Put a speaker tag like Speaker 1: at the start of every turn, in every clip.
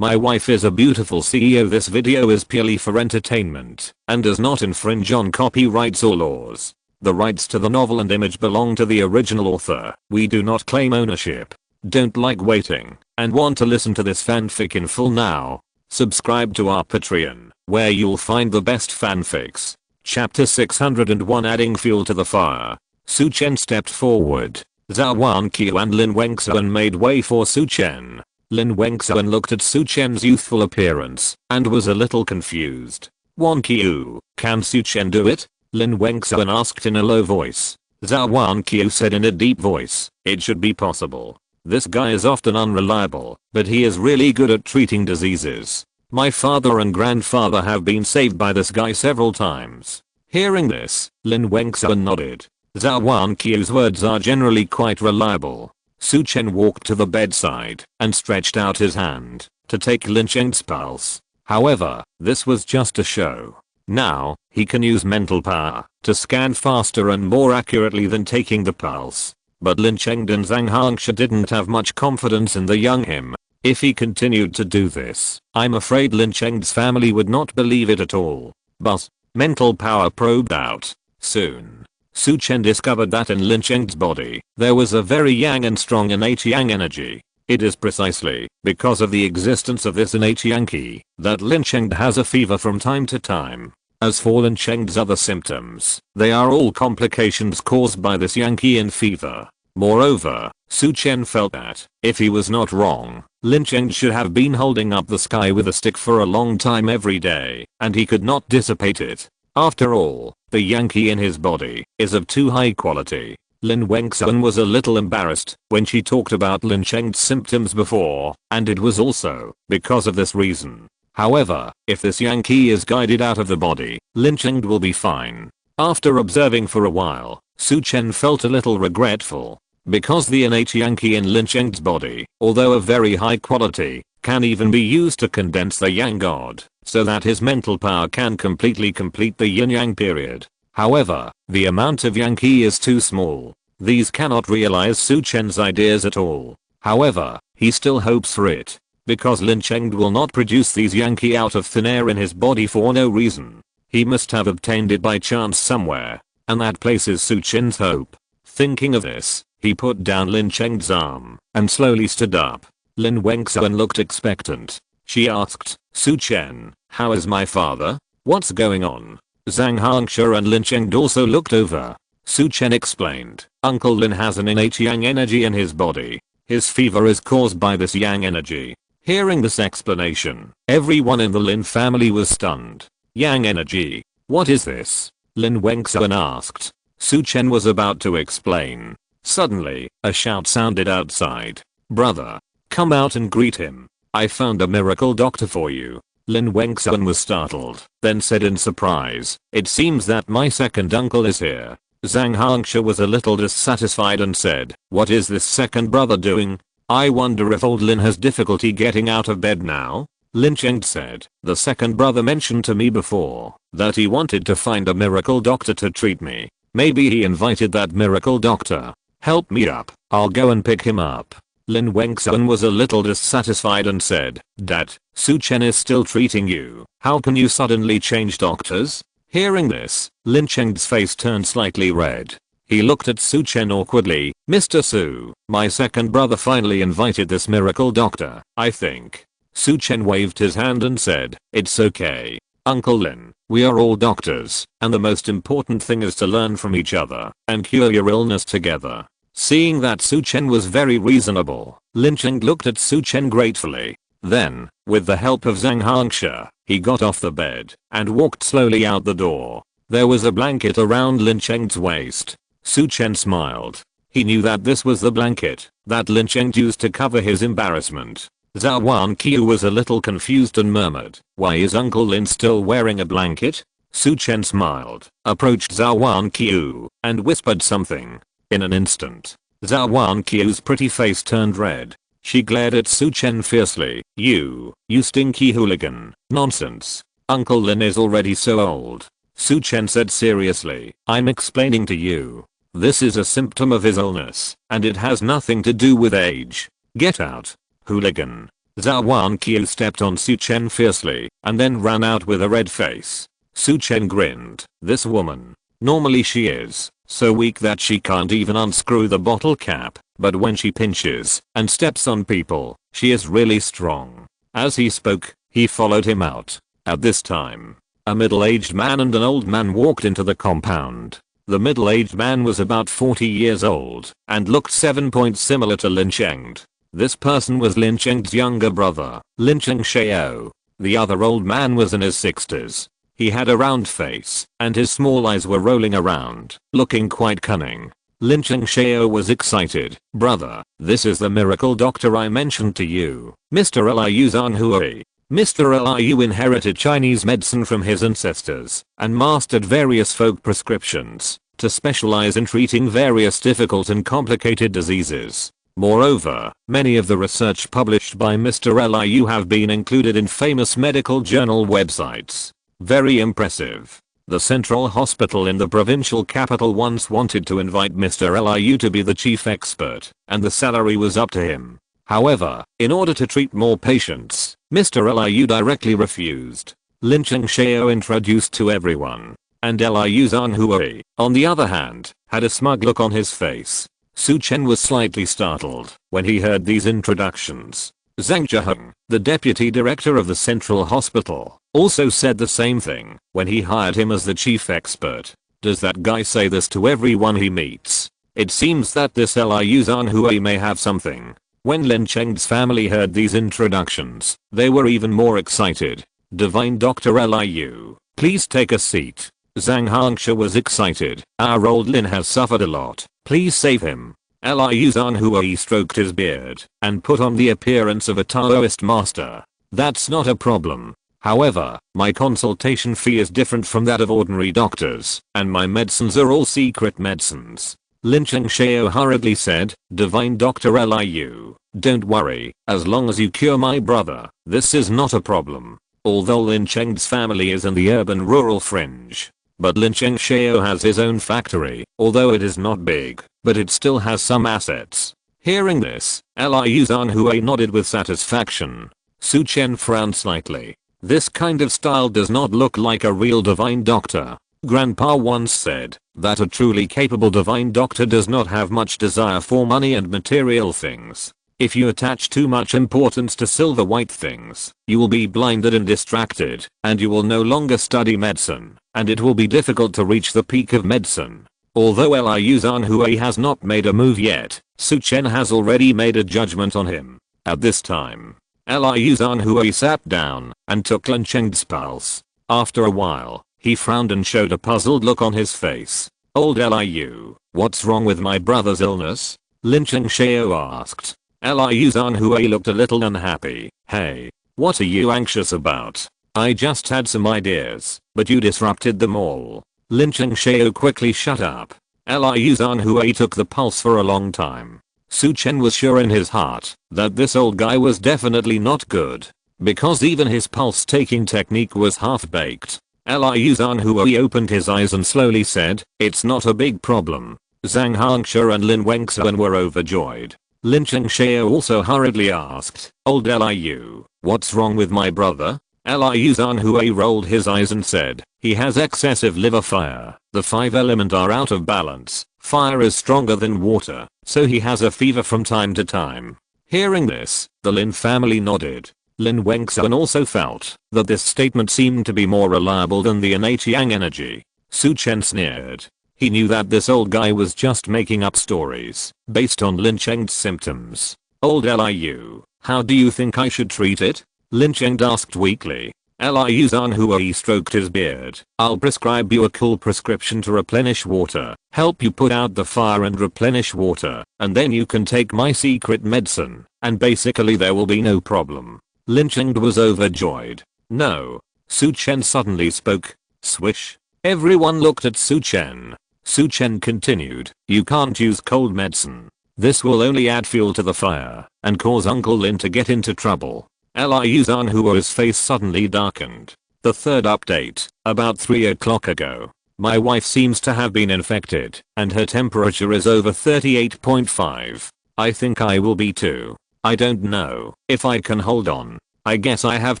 Speaker 1: My wife is a beautiful CEO. This video is purely for entertainment and does not infringe on copyrights or laws. The rights to the novel and image belong to the original author. We do not claim ownership. Don't like waiting and want to listen to this fanfic in full now? Subscribe to our Patreon, where you'll find the best fanfics. Chapter 601, Adding Fuel to the Fire. Su Chen stepped forward. Zhou Wanqiu and Lin Wengxuan made way for Su Chen. Lin Wengxuan looked at Su Chen's youthful appearance and was a little confused. Wanqiu, can Su Chen do it? Lin Wengxuan asked in a low voice. Zhou Wanqiu said in a deep voice, it should be possible. This guy is often unreliable, but he is really good at treating diseases. My father and grandfather have been saved by this guy several times. Hearing this, Lin Wengxuan nodded. Zhou Wanqiu's words are generally quite reliable. Su Chen walked to the bedside and stretched out his hand to take Lin Cheng's pulse. However, this was just a show. Now, he can use mental power to scan faster and more accurately than taking the pulse. But Lin Cheng and Zhang Hangshi didn't have much confidence in the young him. If he continued to do this, I'm afraid Lin Cheng's family would not believe it at all. But, mental power probed out. Soon, Su Chen discovered that in Lin Cheng's body, there was a very yang and strong innate yang energy. It is precisely because of the existence of this innate yang qi that Lin Cheng has a fever from time to time. As for Lin Cheng's other symptoms, they are all complications caused by this yang qi and fever. Moreover, Su Chen felt that, if he was not wrong, Lin Cheng should have been holding up the sky with a stick for a long time every day, and he could not dissipate it. After all, the yang qi in his body is of too high quality. Lin Wengxuan was a little embarrassed when she talked about Lin Cheng's symptoms before, and it was also because of this reason. However, if this yang qi is guided out of the body, Lin Cheng will be fine. After observing for a while, Su Chen felt a little regretful. Because the innate yang qi in Lin Cheng's body, although of very high quality, can even be used to condense the yang god, so that his mental power can completely complete the yin-yang period. However, the amount of yang qi is too small. These cannot realize Su Chen's ideas at all. However, he still hopes for it. Because Lin Cheng will not produce these yang qi out of thin air in his body for no reason. He must have obtained it by chance somewhere. And that place is Su Chen's hope. Thinking of this, he put down Lin Cheng's arm and slowly stood up. Lin Wengxuan looked expectant. She asked, Su Chen, how is my father? What's going on? Zhang Hangshi and Lin Cheng also looked over. Su Chen explained, Uncle Lin has an innate yang energy in his body. His fever is caused by this yang energy. Hearing this explanation, everyone in the Lin family was stunned. Yang energy? What is this? Lin Wengxuan asked. Su Chen was about to explain. Suddenly, a shout sounded outside. Brother, come out and greet him. I found a miracle doctor for you. Lin Wengxuan was startled, then said in surprise, it seems that my second uncle is here. Zhang Hangshi was a little dissatisfied and said, what is this second brother doing? I wonder if old Lin has difficulty getting out of bed now? Lin Cheng said, the second brother mentioned to me before that he wanted to find a miracle doctor to treat me. Maybe he invited that miracle doctor. Help me up, I'll go and pick him up. Lin Wengxuan was a little dissatisfied and said, Dad, Su Chen is still treating you. How can you suddenly change doctors? Hearing this, Lin Cheng's face turned slightly red. He looked at Su Chen awkwardly. Mr. Su, my second brother finally invited this miracle doctor, I think. Su Chen waved his hand and said, it's okay. Uncle Lin, we are all doctors, and the most important thing is to learn from each other and cure your illness together. Seeing that Su Chen was very reasonable, Lin Cheng looked at Su Chen gratefully. Then, with the help of Zhang Hangshi, he got off the bed and walked slowly out the door. There was a blanket around Lin Cheng's waist. Su Chen smiled. He knew that this was the blanket that Lin Cheng used to cover his embarrassment. Zhou Wanqiu was a little confused and murmured, why is Uncle Lin still wearing a blanket? Su Chen smiled, approached Zhou Wanqiu, and whispered something. In an instant, Zhou Wanqiu's pretty face turned red. She glared at Su Chen fiercely. You stinky hooligan. Nonsense. Uncle Lin is already so old. Su Chen said seriously, I'm explaining to you. This is a symptom of his illness, and it has nothing to do with age. Get out. Hooligan. Zhou Wanqiu stepped on Su Chen fiercely and then ran out with a red face. Su Chen grinned. This woman. Normally she is so weak that she can't even unscrew the bottle cap, but when she pinches and steps on people, she is really strong. As he spoke, he followed him out. At this time, a middle-aged man and an old man walked into the compound. The middle-aged man was about 40 years old and looked 7 points similar to Lin Cheng. This person was Lin Cheng's younger brother, Lin Cheng Xiao. The other old man was in his 60s. He had a round face, and his small eyes were rolling around, looking quite cunning. Lin Cheng Xiao was excited. Brother, this is the miracle doctor I mentioned to you, Mr. Liu Zhanhui. Mr. Liu inherited Chinese medicine from his ancestors, and mastered various folk prescriptions, to specialize in treating various difficult and complicated diseases. Moreover, many of the research published by Mr. Liu have been included in famous medical journal websites. Very impressive. The central hospital in the provincial capital once wanted to invite Mr. Liu to be the chief expert, and the salary was up to him. However, in order to treat more patients, Mr. Liu directly refused. Lin Cheng Xiao introduced to everyone, and Liu Zhanhui, on the other hand, had a smug look on his face. Su Chen was slightly startled when he heard these introductions. Zhang Zhiheng, the deputy director of the central hospital, also said the same thing when he hired him as the chief expert. Does that guy say this to everyone he meets? It seems that this Liu Zhanhui may have something. When Lin Cheng's family heard these introductions, they were even more excited. Divine Dr. Liu, please take a seat. Zhang Hangsha was excited. Our old Lin has suffered a lot. Please save him. Liu Zhanhui stroked his beard and put on the appearance of a Taoist master. That's not a problem. However, my consultation fee is different from that of ordinary doctors, and my medicines are all secret medicines. Lin Cheng Xiao hurriedly said, Divine Dr. Liu, don't worry, as long as you cure my brother, this is not a problem. Although Lin Cheng's family is in the urban-rural fringe, but Lin Cheng Xiao has his own factory, although it is not big, but it still has some assets. Hearing this, Liu Zhanhui nodded with satisfaction. Su Chen frowned slightly. This kind of style does not look like a real divine doctor. Grandpa once said that a truly capable divine doctor does not have much desire for money and material things. If you attach too much importance to silver white things, you will be blinded and distracted, and you will no longer study medicine, and it will be difficult to reach the peak of medicine. Although Liu Zhanhui has not made a move yet, Su Chen has already made a judgment on him. At this time, Liu Zhanhui sat down and took Lin Cheng's pulse. After a while, he frowned and showed a puzzled look on his face. Old Liu, what's wrong with my brother's illness? Lin Cheng Xiao asked. Liu Zhanhui looked a little unhappy. Hey, what are you anxious about? I just had some ideas, but you disrupted them all. Lin Cheng Xiao quickly shut up. Liu Zhanhui took the pulse for a long time. Su Chen was sure in his heart that this old guy was definitely not good, because even his pulse taking technique was half-baked. Liu Zhanhui opened his eyes and slowly said, it's not a big problem. Zhang Hangsha and Lin Wenxuan were overjoyed. Lin Cheng Xiao also hurriedly asked, Old Liu, what's wrong with my brother? Liu Zhanhui rolled his eyes and said, he has excessive liver fire. The 5 elements are out of balance. Fire is stronger than water, so he has a fever from time to time. Hearing this, the Lin family nodded. Lin Wenxuan also felt that this statement seemed to be more reliable than the innate yang energy. Su Chen sneered. He knew that this old guy was just making up stories based on Lin Cheng's symptoms. Old Liu, how do you think I should treat it? Lin Cheng asked weakly. Liu Zhanhui stroked his beard. I'll prescribe you a cool prescription to replenish water, help you put out the fire and replenish water, and then you can take my secret medicine, and basically there will be no problem. Lin Cheng was overjoyed. No. Su Chen suddenly spoke. Swish. Everyone looked at Su Chen. Su Chen continued, you can't use cold medicine. This will only add fuel to the fire and cause Uncle Lin to get into trouble. Liu Zhanhui's face suddenly darkened. The third update, about 3 o'clock ago. My wife seems to have been infected and her temperature is over 38.5. I think I will be too. I don't know if I can hold on. I guess I have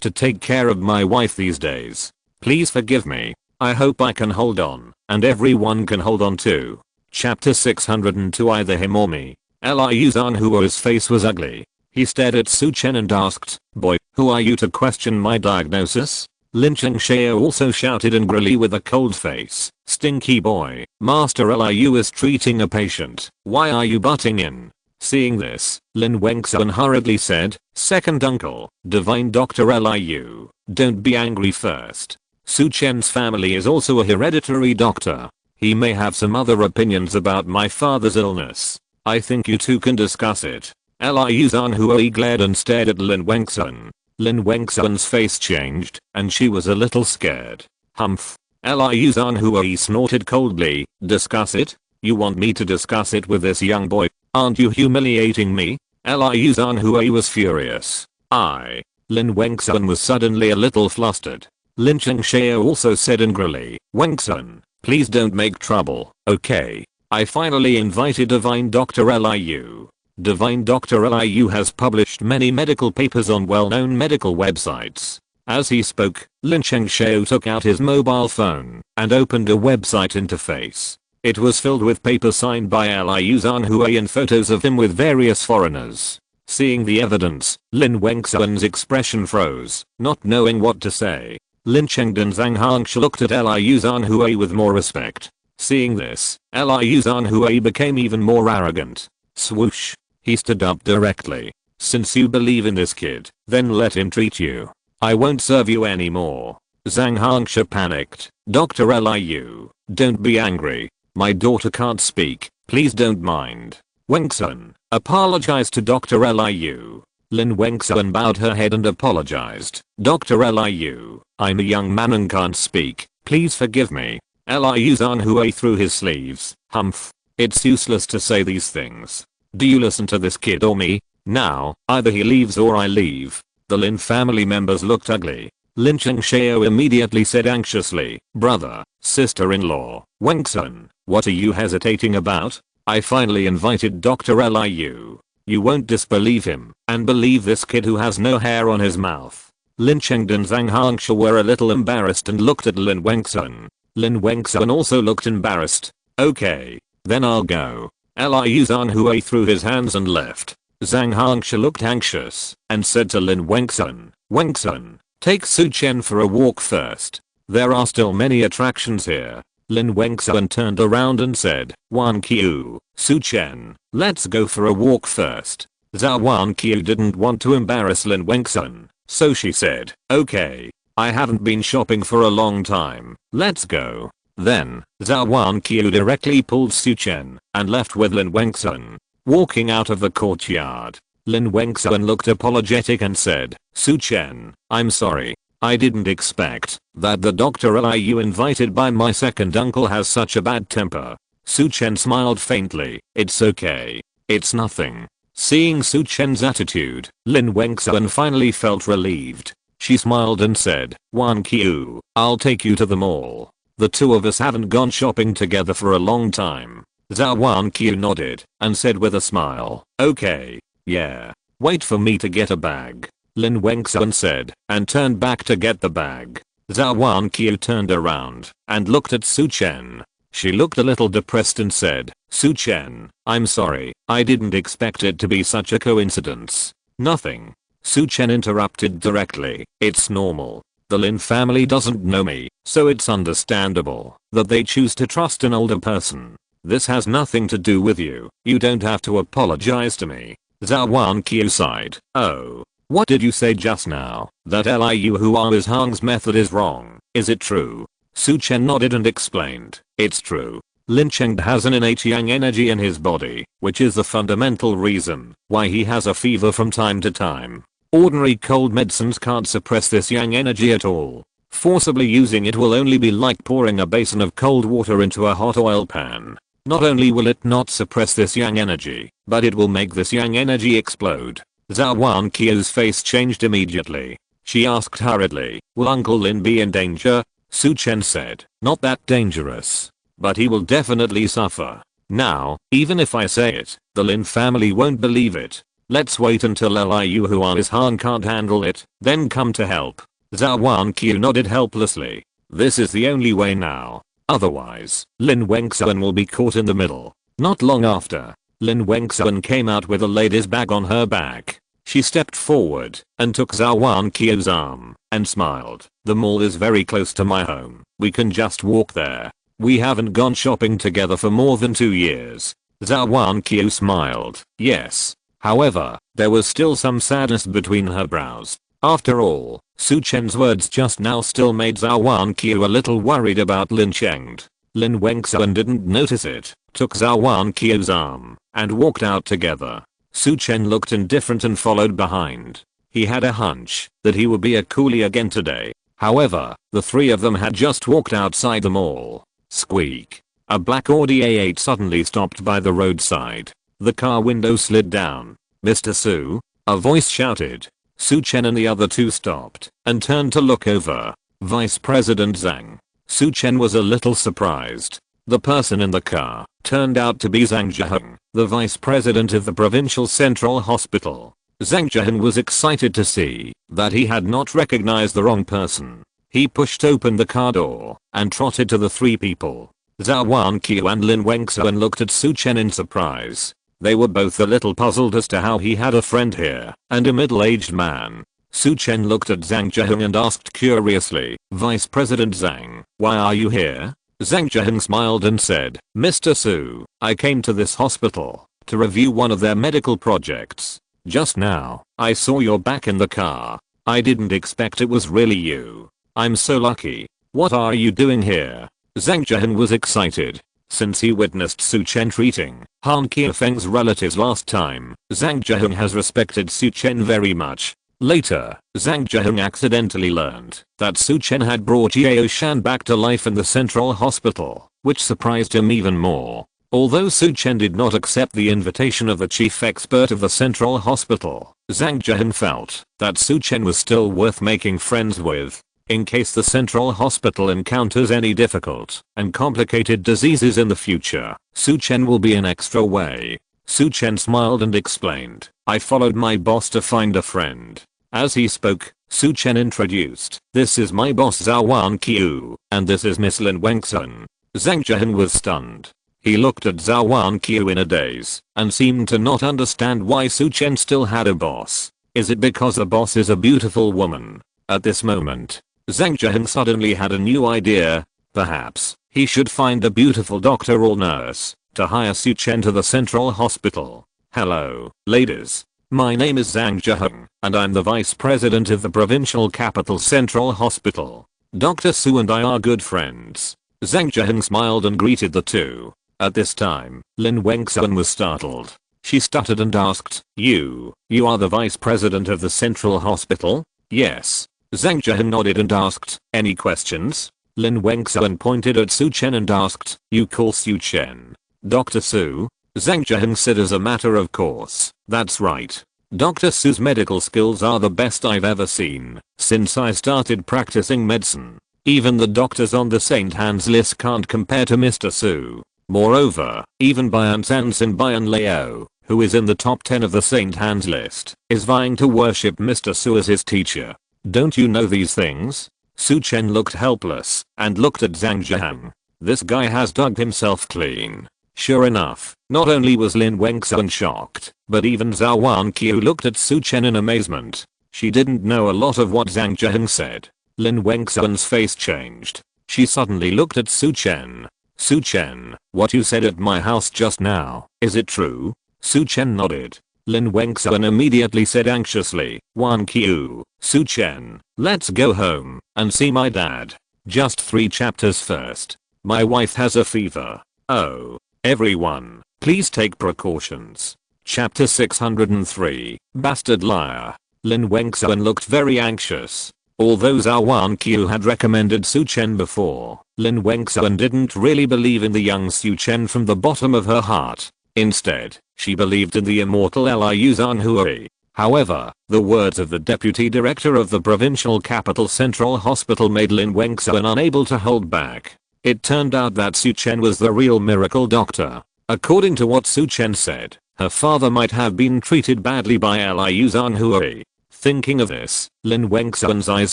Speaker 1: to take care of my wife these days. Please forgive me. I hope I can hold on, and everyone can hold on too. Chapter 602 Either him or me. Liu Zhanhua's face was ugly. He stared at Su Chen and asked, "Boy, who are you to question my diagnosis?" Lin Chengshao also shouted angrily with a cold face, "Stinky boy, Master Liu is treating a patient. Why are you butting in?" Seeing this, Lin Wengxuan hurriedly said, "Second uncle, divine Dr. Liu, don't be angry first. Su Chen's family is also a hereditary doctor. He may have some other opinions about my father's illness. I think you two can discuss it." Liu Zhanhua glared and stared at Lin Wengxuan. Lin Wengxuan's face changed, and she was a little scared. "Humph." Liu Zhanhua snorted coldly, "Discuss it? You want me to discuss it with this young boy? Aren't you humiliating me?" Liu Zhanhua was furious. Lin Wengxuan was suddenly a little flustered. Lin Chengshao also said angrily, "Wengxuan, please don't make trouble, okay? I finally invited divine Dr. Liu. Divine Dr. Liu has published many medical papers on well-known medical websites." As he spoke, Lin Chengshao took out his mobile phone and opened a website interface. It was filled with papers signed by Liu Zhanhua and photos of him with various foreigners. Seeing the evidence, Lin Wengxuan's expression froze, not knowing what to say. Lin Chengde and Zhang Hangshi looked at Liu Zhanhua with more respect. Seeing this, Liu Zhanhua became even more arrogant. Swoosh. He stood up directly. "Since you believe in this kid, then let him treat you. I won't serve you anymore." Zhang Hangshi panicked. "Dr. Liu, don't be angry. My daughter can't speak. Please don't mind." Wengxuan, apologize to Dr. Liu. Lin Wengxuan bowed her head and apologized. "Dr. Liu, I'm a young man and can't speak. Please forgive me." Liu Zhanhua through his sleeves. "Humph. It's useless to say these things. Do you listen to this kid or me? Now, either he leaves or I leave." The Lin family members looked ugly. Lin Chengshao immediately said anxiously, "Brother, sister-in-law, Wengxuan, what are you hesitating about? I finally invited Dr. Liu. You won't disbelieve him and believe this kid who has no hair on his mouth." Lin Chengde and Zhang Hangshi were a little embarrassed and looked at Lin Wengxuan. Lin Wengxuan also looked embarrassed. "Okay, then I'll go." Liu Zhanhua threw his hands and left. Zhang Hangshi looked anxious and said to Lin Wengxuan, "Wengxuan, take Su Chen for a walk first. There are still many attractions here." Lin Wengxuan turned around and said, "Wanqiu, Su Chen, let's go for a walk first." Zhou Wanqiu didn't want to embarrass Lin Wengxuan, so she said, "Okay, I haven't been shopping for a long time. Let's go." Then, Zhou Wanqiu directly pulled Su Chen and left with Lin Wengxuan. Walking out of the courtyard, Lin Wengxuan looked apologetic and said, "Su Chen, I'm sorry. I didn't expect that the Dr. Liu invited by my second uncle has such a bad temper." Su Chen smiled faintly. "It's okay. It's nothing." Seeing Su Chen's attitude, Lin Wengxuan finally felt relieved. She smiled and said, "Wanqiu, I'll take you to the mall. The two of us haven't gone shopping together for a long time." Zhou Wanqiu nodded and said with a smile, "Okay, yeah. Wait for me to get a bag." Lin Wengxuan said and turned back to get the bag. Zhou Wanqiu turned around and looked at Su Chen. She looked a little depressed and said, "Su Chen, I'm sorry. I didn't expect it to be such a coincidence." "Nothing." Su Chen interrupted directly. "It's normal. The Lin family doesn't know me, so it's understandable that they choose to trust an older person. This has nothing to do with you. You don't have to apologize to me." Zhou Wanqiu sighed. "Oh. What did you say just now? That Liu Hua's Hang's method is wrong, is it true?" Su Chen nodded and explained, "It's true. Lin Chengde has an innate yang energy in his body, which is the fundamental reason why he has a fever from time to time. Ordinary cold medicines can't suppress this yang energy at all. Forcibly using it will only be like pouring a basin of cold water into a hot oil pan. Not only will it not suppress this yang energy, but it will make this yang energy explode." Zhou Wanqiu's face changed immediately. She asked hurriedly, "Will Uncle Lin be in danger?" Su Chen said, "Not that dangerous. But he will definitely suffer. Now, even if I say it, the Lin family won't believe it. Let's wait until Liu Huan's Han can't handle it, then come to help. Zhou Wanqiu nodded helplessly. This is the only way now. Otherwise, Lin Wengxuan will be caught in the middle. Not long after, Lin Wengxuan came out with a lady's bag on her back. She stepped forward and took Zhou Wanqiu's arm and smiled. The mall is very close to my home. We can just walk there. We haven't gone shopping together for more than 2 years. Zhou Wanqiu smiled. Yes. However, there was still some sadness between her brows. After all, Su Chen's words just now still made Zhou Wanqiu a little worried about Lin Cheng. Lin Wengxuan didn't notice it, took Zhou Wanqiu's arm, and walked out together. Su Chen looked indifferent and followed behind. He had a hunch that he would be a coolie again today. However, the three of them had just walked outside the mall. Squeak. A black Audi A8 suddenly stopped by the roadside. The car window slid down. Mr. Su? A voice shouted. Su Chen and the other two stopped and turned to look over. Vice President Zhang. Su Chen was a little surprised. The person in the car turned out to be Zhang Zhiheng, the vice president of the provincial central hospital. Zhang Zhiheng was excited to see that he had not recognized the wrong person. He pushed open the car door and trotted to the three people. Zhou Wanqiu and Lin Wengxuan looked at Su Chen in surprise. They were both a little puzzled as to how he had a friend here and a middle-aged man. Su Chen looked at Zhang Zhiheng and asked curiously, Vice President Zhang, why are you here? Zhang Zhiheng smiled and said, Mr. Su, I came to this hospital to review one of their medical projects. Just now, I saw your back in the car. I didn't expect it was really you. I'm so lucky. What are you doing here? Zhang Zhiheng was excited. Since he witnessed Su Chen treating Han Qiufeng's relatives last time, Zhang Zhiheng has respected Su Chen very much. Later, Zhang Zhiheng accidentally learned that Su Chen had brought Yao Shan back to life in the central hospital, which surprised him even more. Although Su Chen did not accept the invitation of the chief expert of the central hospital, Zhang Zhiheng felt that Su Chen was still worth making friends with. In case the central hospital encounters any difficult and complicated diseases in the future, Su Chen will be an extra way. Su Chen smiled and explained, I followed my boss to find a friend. As he spoke, Su Chen introduced, this is my boss Zhou Wanqiu, and this is Miss Lin Wengxuan. Zhang Zhiheng was stunned. He looked at Zhou Wanqiu in a daze and seemed to not understand why Su Chen still had a boss. Is it because the boss is a beautiful woman? At this moment, Zhang Zhiheng suddenly had a new idea. Perhaps he should find a beautiful doctor or nurse to hire Su Chen to the central hospital. Hello, ladies. My name is Zhang Zhiheng, and I'm the vice president of the provincial capital central hospital. Dr. Su and I are good friends. Zhang Zhiheng smiled and greeted the two. At this time, Lin Wengxuan was startled. She stuttered and asked, You are the vice president of the central hospital? Yes. Zhang Zhiheng nodded and asked, any questions? Lin Wengxuan pointed at Su Chen and asked, you call Su Chen Dr. Su? Zhang Zhiheng said as a matter of course, that's right. Dr. Su's medical skills are the best I've ever seen since I started practicing medicine. Even the doctors on the Saint Hans list can't compare to Mr. Su. Moreover, even Bian Sansin Bian Liao, who is in the top 10 of the Saint Hans list, is vying to worship Mr. Su as his teacher. Don't you know these things? Su Chen looked helpless and looked at Zhang Zhiheng. This guy has dug himself clean. Sure enough, not only was Lin Wengxuan shocked, but even Zhou Wanqiu looked at Su Chen in amazement. She didn't know a lot of what Zhang Zhiheng said. Lin Wengxuan's face changed. She suddenly looked at Su Chen. Su Chen, what you said at my house just now, is it true? Su Chen nodded. Lin Wengxuan immediately said anxiously, Wanqiu, Su Chen, let's go home and see my dad. Just 3 chapters first. My wife has a fever. Oh. Everyone, please take precautions. Chapter 603, Bastard Liar. Lin Wengxuan looked very anxious. Although Zhou Wanqiu had recommended Su Chen before, Lin Wengxuan didn't really believe in the young Su Chen from the bottom of her heart. Instead, she believed in the immortal Liu Zhanghui. However, the words of the deputy director of the provincial capital central hospital made Lin Wengxuan unable to hold back. It turned out that Su Chen was the real miracle doctor. According to what Su Chen said, Her father might have been treated badly by Liu Zhanghui. Thinking of this, Lin Wenxuan's eyes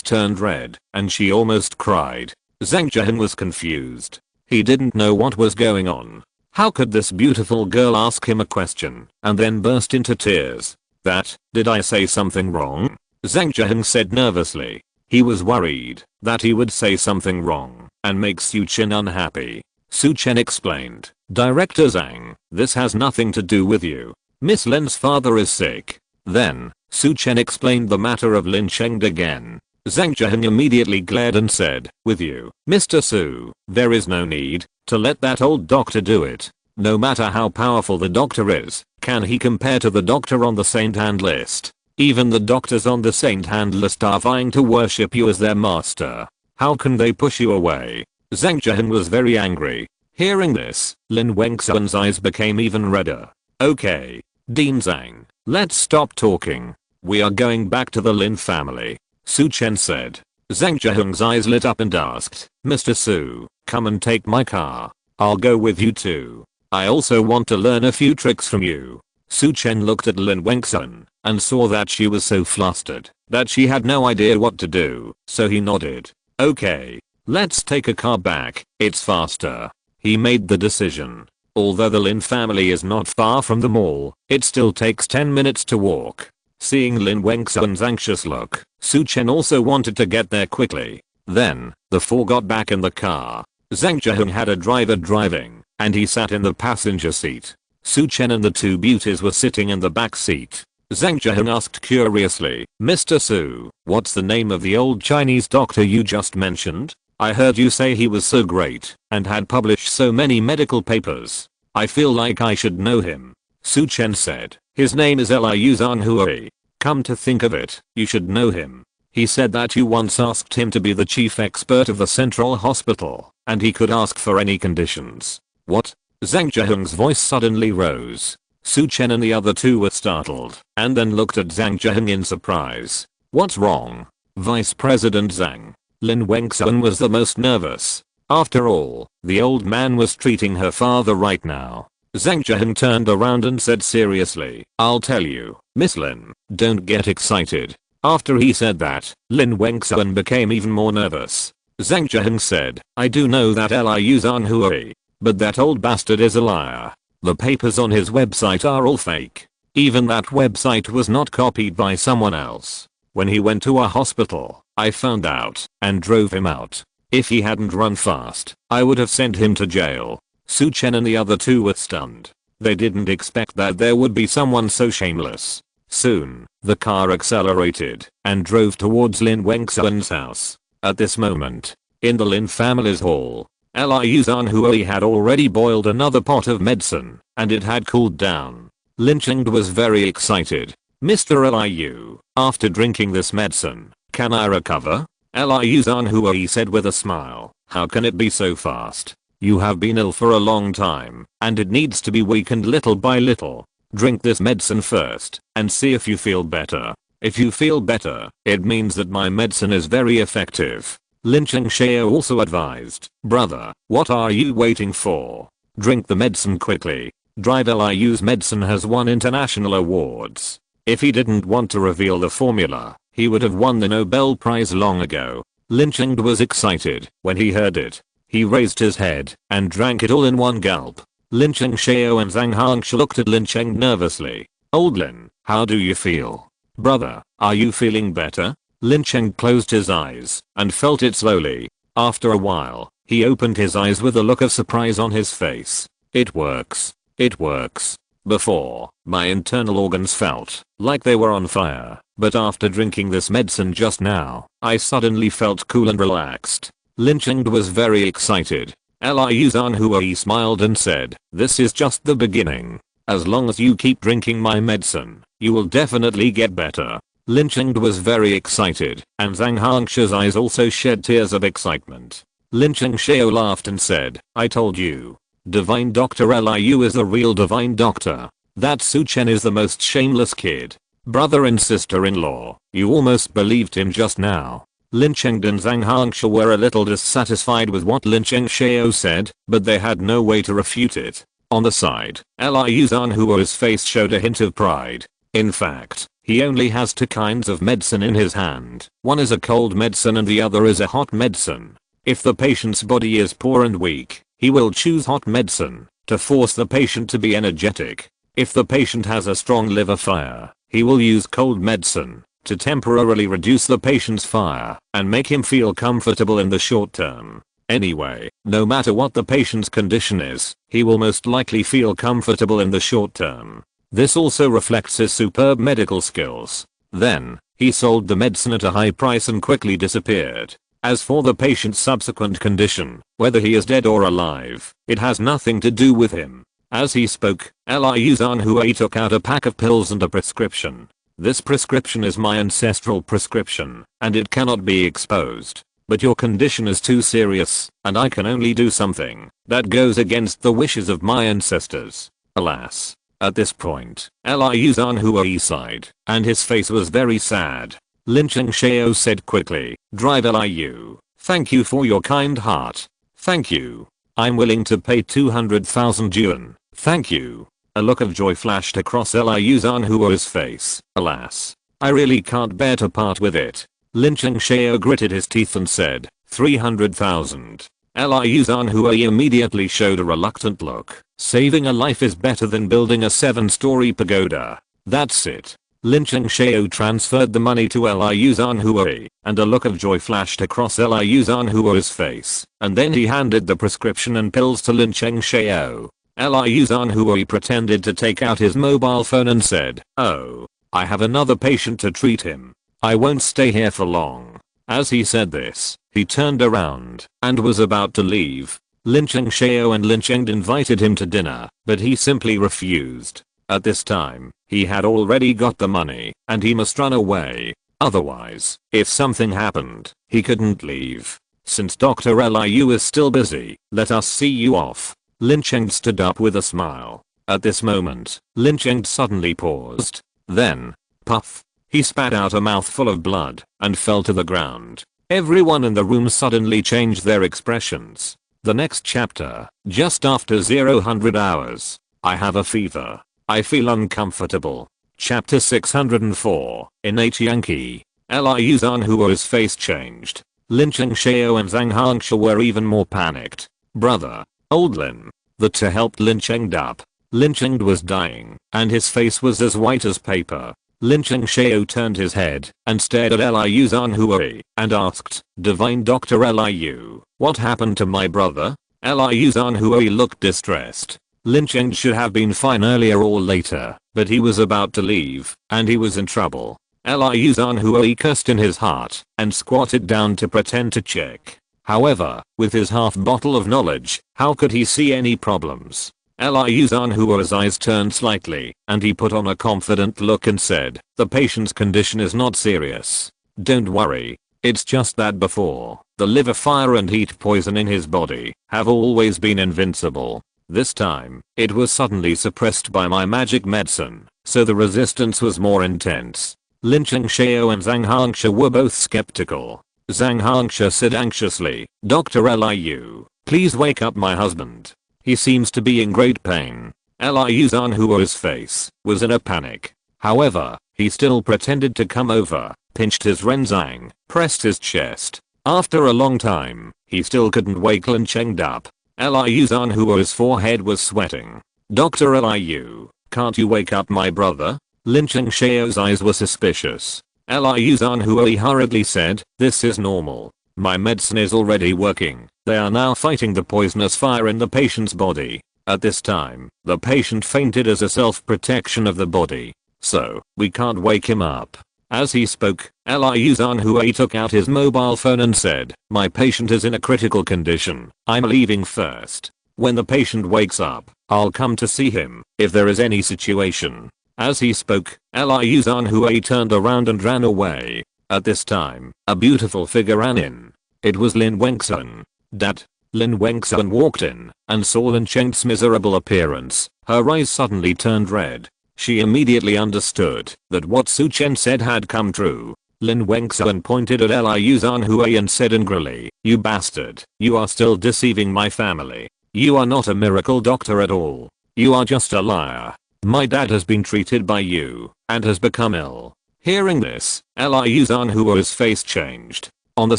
Speaker 1: turned red, and she almost cried. Zhang Zhiheng was confused. He didn't know what was going on. How could this beautiful girl ask him a question, and then burst into tears? Did I say something wrong? Zhang Zhiheng said nervously. He was worried that he would say something wrong and make Su Chen unhappy. Su Chen explained, Director Zhang, this has nothing to do with you. Miss Lin's father is sick. Then, Su Chen explained the matter of Lin Cheng again. Zhang Zhiheng immediately glared and said, with you, Mr. Su, there is no need to let that old doctor do it. No matter how powerful the doctor is, can he compare to the doctor on the saint hand list? Even the doctors on the saint hand list are vying to worship you as their master. How can they push you away? Zhang Zhiheng was very angry. Hearing this, Lin Wenxuan's eyes became even redder. Okay, Dean Zhang, let's stop talking. We are going back to the Lin family, Su Chen said. Zhang Zhiheng's eyes lit up and asked, Mr. Su, come and take my car. I'll go with you too. I also want to learn a few tricks from you. Su Chen looked at Lin Wenxuan and saw that she was so flustered that she had no idea what to do, so he nodded. Okay, let's take a car back, it's faster. He made the decision. Although the Lin family is not far from the mall, it still takes 10 minutes to walk. Seeing Lin Wenxuan's anxious look, Su Chen also wanted to get there quickly. Then, the four got back in the car. Zhang Zhiheng had a driver driving, and he sat in the passenger seat. Su Chen and the two beauties were sitting in the back seat. Zhang Zhiheng asked curiously, Mr. Su, what's the name of the old Chinese doctor you just mentioned? I heard you say he was so great and had published so many medical papers. I feel like I should know him. Su Chen said, his name is Liu Zhanghui. Come to think of it, you should know him. He said that you once asked him to be the chief expert of the central hospital, and he could ask for any conditions. What? Zhang Zhiheng's voice suddenly rose. Su Chen and the other two were startled, and then looked at Zhang Zhiheng in surprise. What's wrong? Vice President Zhang. Lin Wenxuan was the most nervous. After all, the old man was treating her father right now. Zhang Zhiheng turned around and said seriously, I'll tell you, Miss Lin, don't get excited. After he said that, Lin Wenxuan became even more nervous. Zhang Zhiheng said, I do know that Liu Zhanghui. But that old bastard is a liar. The papers on his website are all fake. Even that website was not copied by someone else. When he went to a hospital, I found out and drove him out. If he hadn't run fast, I would have sent him to jail. Su Chen and the other two were stunned. They didn't expect that there would be someone so shameless. Soon, the car accelerated and drove towards Lin Wenxuan's house. At this moment, in the Lin family's hall, Liu Zhanghui had already boiled another pot of medicine, and it had cooled down. Lin Cheng was very excited. Mr. Liu, after drinking this medicine, can I recover? Liu Zhanghui said with a smile, how can it be so fast? You have been ill for a long time, and it needs to be weakened little by little. Drink this medicine first, and see if you feel better. If you feel better, it means that my medicine is very effective. Lin Chengxiao also advised, brother, what are you waiting for? Drink the medicine quickly. Driver Liu's medicine has won international awards. If he didn't want to reveal the formula, he would have won the Nobel Prize long ago. Lin Cheng was excited when he heard it. He raised his head and drank it all in one gulp. Lin Chengxiao and Zhang Hangshi looked at Lin Cheng nervously. Old Lin, how do you feel? Brother, are you feeling better? Lin Cheng closed his eyes and felt it slowly. After a while, he opened his eyes with a look of surprise on his face. It works. It works. Before, my internal organs felt like they were on fire, but after drinking this medicine just now, I suddenly felt cool and relaxed. Lin Cheng was very excited. Liu Zhanghui smiled and said, this is just the beginning. As long as you keep drinking my medicine, you will definitely get better. Lin Cheng was very excited, and Zhang Hangshi's eyes also shed tears of excitement. Lin Chengxiao laughed and said, I told you. Divine Doctor Liu is the real divine doctor. That Su Chen is the most shameless kid. Brother and sister-in-law, you almost believed him just now. Lin Cheng and Zhang Hangshi were a little dissatisfied with what Lin Chengxiao said, but they had no way to refute it. On the side, Liu Zhanhua's face showed a hint of pride. In fact, he only has two kinds of medicine in his hand. One is a cold medicine and the other is a hot medicine. If the patient's body is poor and weak, he will choose hot medicine to force the patient to be energetic. If the patient has a strong liver fire, he will use cold medicine to temporarily reduce the patient's fire and make him feel comfortable in the short term. Anyway, no matter what the patient's condition is, he will most likely feel comfortable in the short term. This also reflects his superb medical skills. Then, he sold the medicine at a high price and quickly disappeared. As for the patient's subsequent condition, whether he is dead or alive, it has nothing to do with him. As he spoke, Liu Zhanhua took out a pack of pills and a prescription. This prescription is my ancestral prescription, and it cannot be exposed. But your condition is too serious, and I can only do something that goes against the wishes of my ancestors. Alas. At this point, Liu Zhanhua sighed, and his face was very sad. Lin Chengxiao said quickly, "Drive Liu. Thank you for your kind heart. Thank you. I'm willing to pay 200,000 yuan. Thank you." A look of joy flashed across Liu Zhanhua's face. Alas. I really can't bear to part with it. Lin Chengxiao gritted his teeth and said, 300,000. Liu Zhanhua immediately showed a reluctant look. Saving a life is better than building a 7-story pagoda. That's it. Lin Chengxiao transferred the money to Liu Zhanhua, and a look of joy flashed across Liu Zhanhua's face, and then he handed the prescription and pills to Lin Chengxiao. Liu Zhanhua pretended to take out his mobile phone and said, "Oh, I have another patient to treat him. I won't stay here for long." As he said this, he turned around and was about to leave. Lin Chengxiao and Lin Cheng invited him to dinner, but he simply refused. At this time, he had already got the money, and he must run away. Otherwise, if something happened, he couldn't leave. Since Dr. Liu is still busy, let us see you off. Lin Cheng stood up with a smile. At this moment, Lin Cheng suddenly paused. Then, puff, he spat out a mouthful of blood and fell to the ground. Everyone in the room suddenly changed their expressions. The next chapter, just after 0 hours. I have a fever. I feel uncomfortable. Chapter 604, Innate Yankee. Liu Zhanhua's face changed. Lin Chengxiao and Zhang Hangshi were even more panicked. Brother. Old Lin. The two helped Lin Cheng up. Lin Cheng was dying, and his face was as white as paper. Lin Chengxiao turned his head and stared at Liu Zhanhua and asked, "Divine Dr. Liu, what happened to my brother?" Liu Zhanhua looked distressed. Lin Cheng should have been fine earlier or later, but he was about to leave, and he was in trouble. Liu Zhanhua cursed in his heart and squatted down to pretend to check. However, with his half bottle of knowledge, how could he see any problems? Liu Zhanhua's eyes turned slightly, and he put on a confident look and said, "The patient's condition is not serious. Don't worry. It's just that before, the liver fire and heat poison in his body have always been invincible. This time, it was suddenly suppressed by my magic medicine, so the resistance was more intense." Lin Chengxiao and Zhang Hangshi were both skeptical. Zhang Hangshi said anxiously, "Dr. Liu, please wake up my husband. He seems to be in great pain." Liu Zhanhua's face was in a panic. However, he still pretended to come over, pinched his renzang, pressed his chest. After a long time, he still couldn't wake Lin Cheng up. Liu Zhanhua's forehead was sweating. "Dr. Liu, can't you wake up my brother?" Lin Chengxiao's eyes were suspicious. Liu Zhanhua hurriedly said, "This is normal. My medicine is already working. They are now fighting the poisonous fire in the patient's body." At this time, the patient fainted as a self-protection of the body. "So, we can't wake him up." As he spoke, Liu Zhanhua took out his mobile phone and said, "My patient is in a critical condition. I'm leaving first. When the patient wakes up, I'll come to see him, if there is any situation." As he spoke, Liu Zhanhua turned around and ran away. At this time, a beautiful figure ran in. It was Lin Wenxuan. "Dad." Lin Wenxuan walked in and saw Lin Cheng's miserable appearance. Her eyes suddenly turned red. She immediately understood that what Su Chen said had come true. Lin Wenxuan pointed at Liu Zhanhua and said angrily, "You bastard, you are still deceiving my family. You are not a miracle doctor at all. You are just a liar. My dad has been treated by you and has become ill. Hearing this, Liu Zanhuo's face changed. On the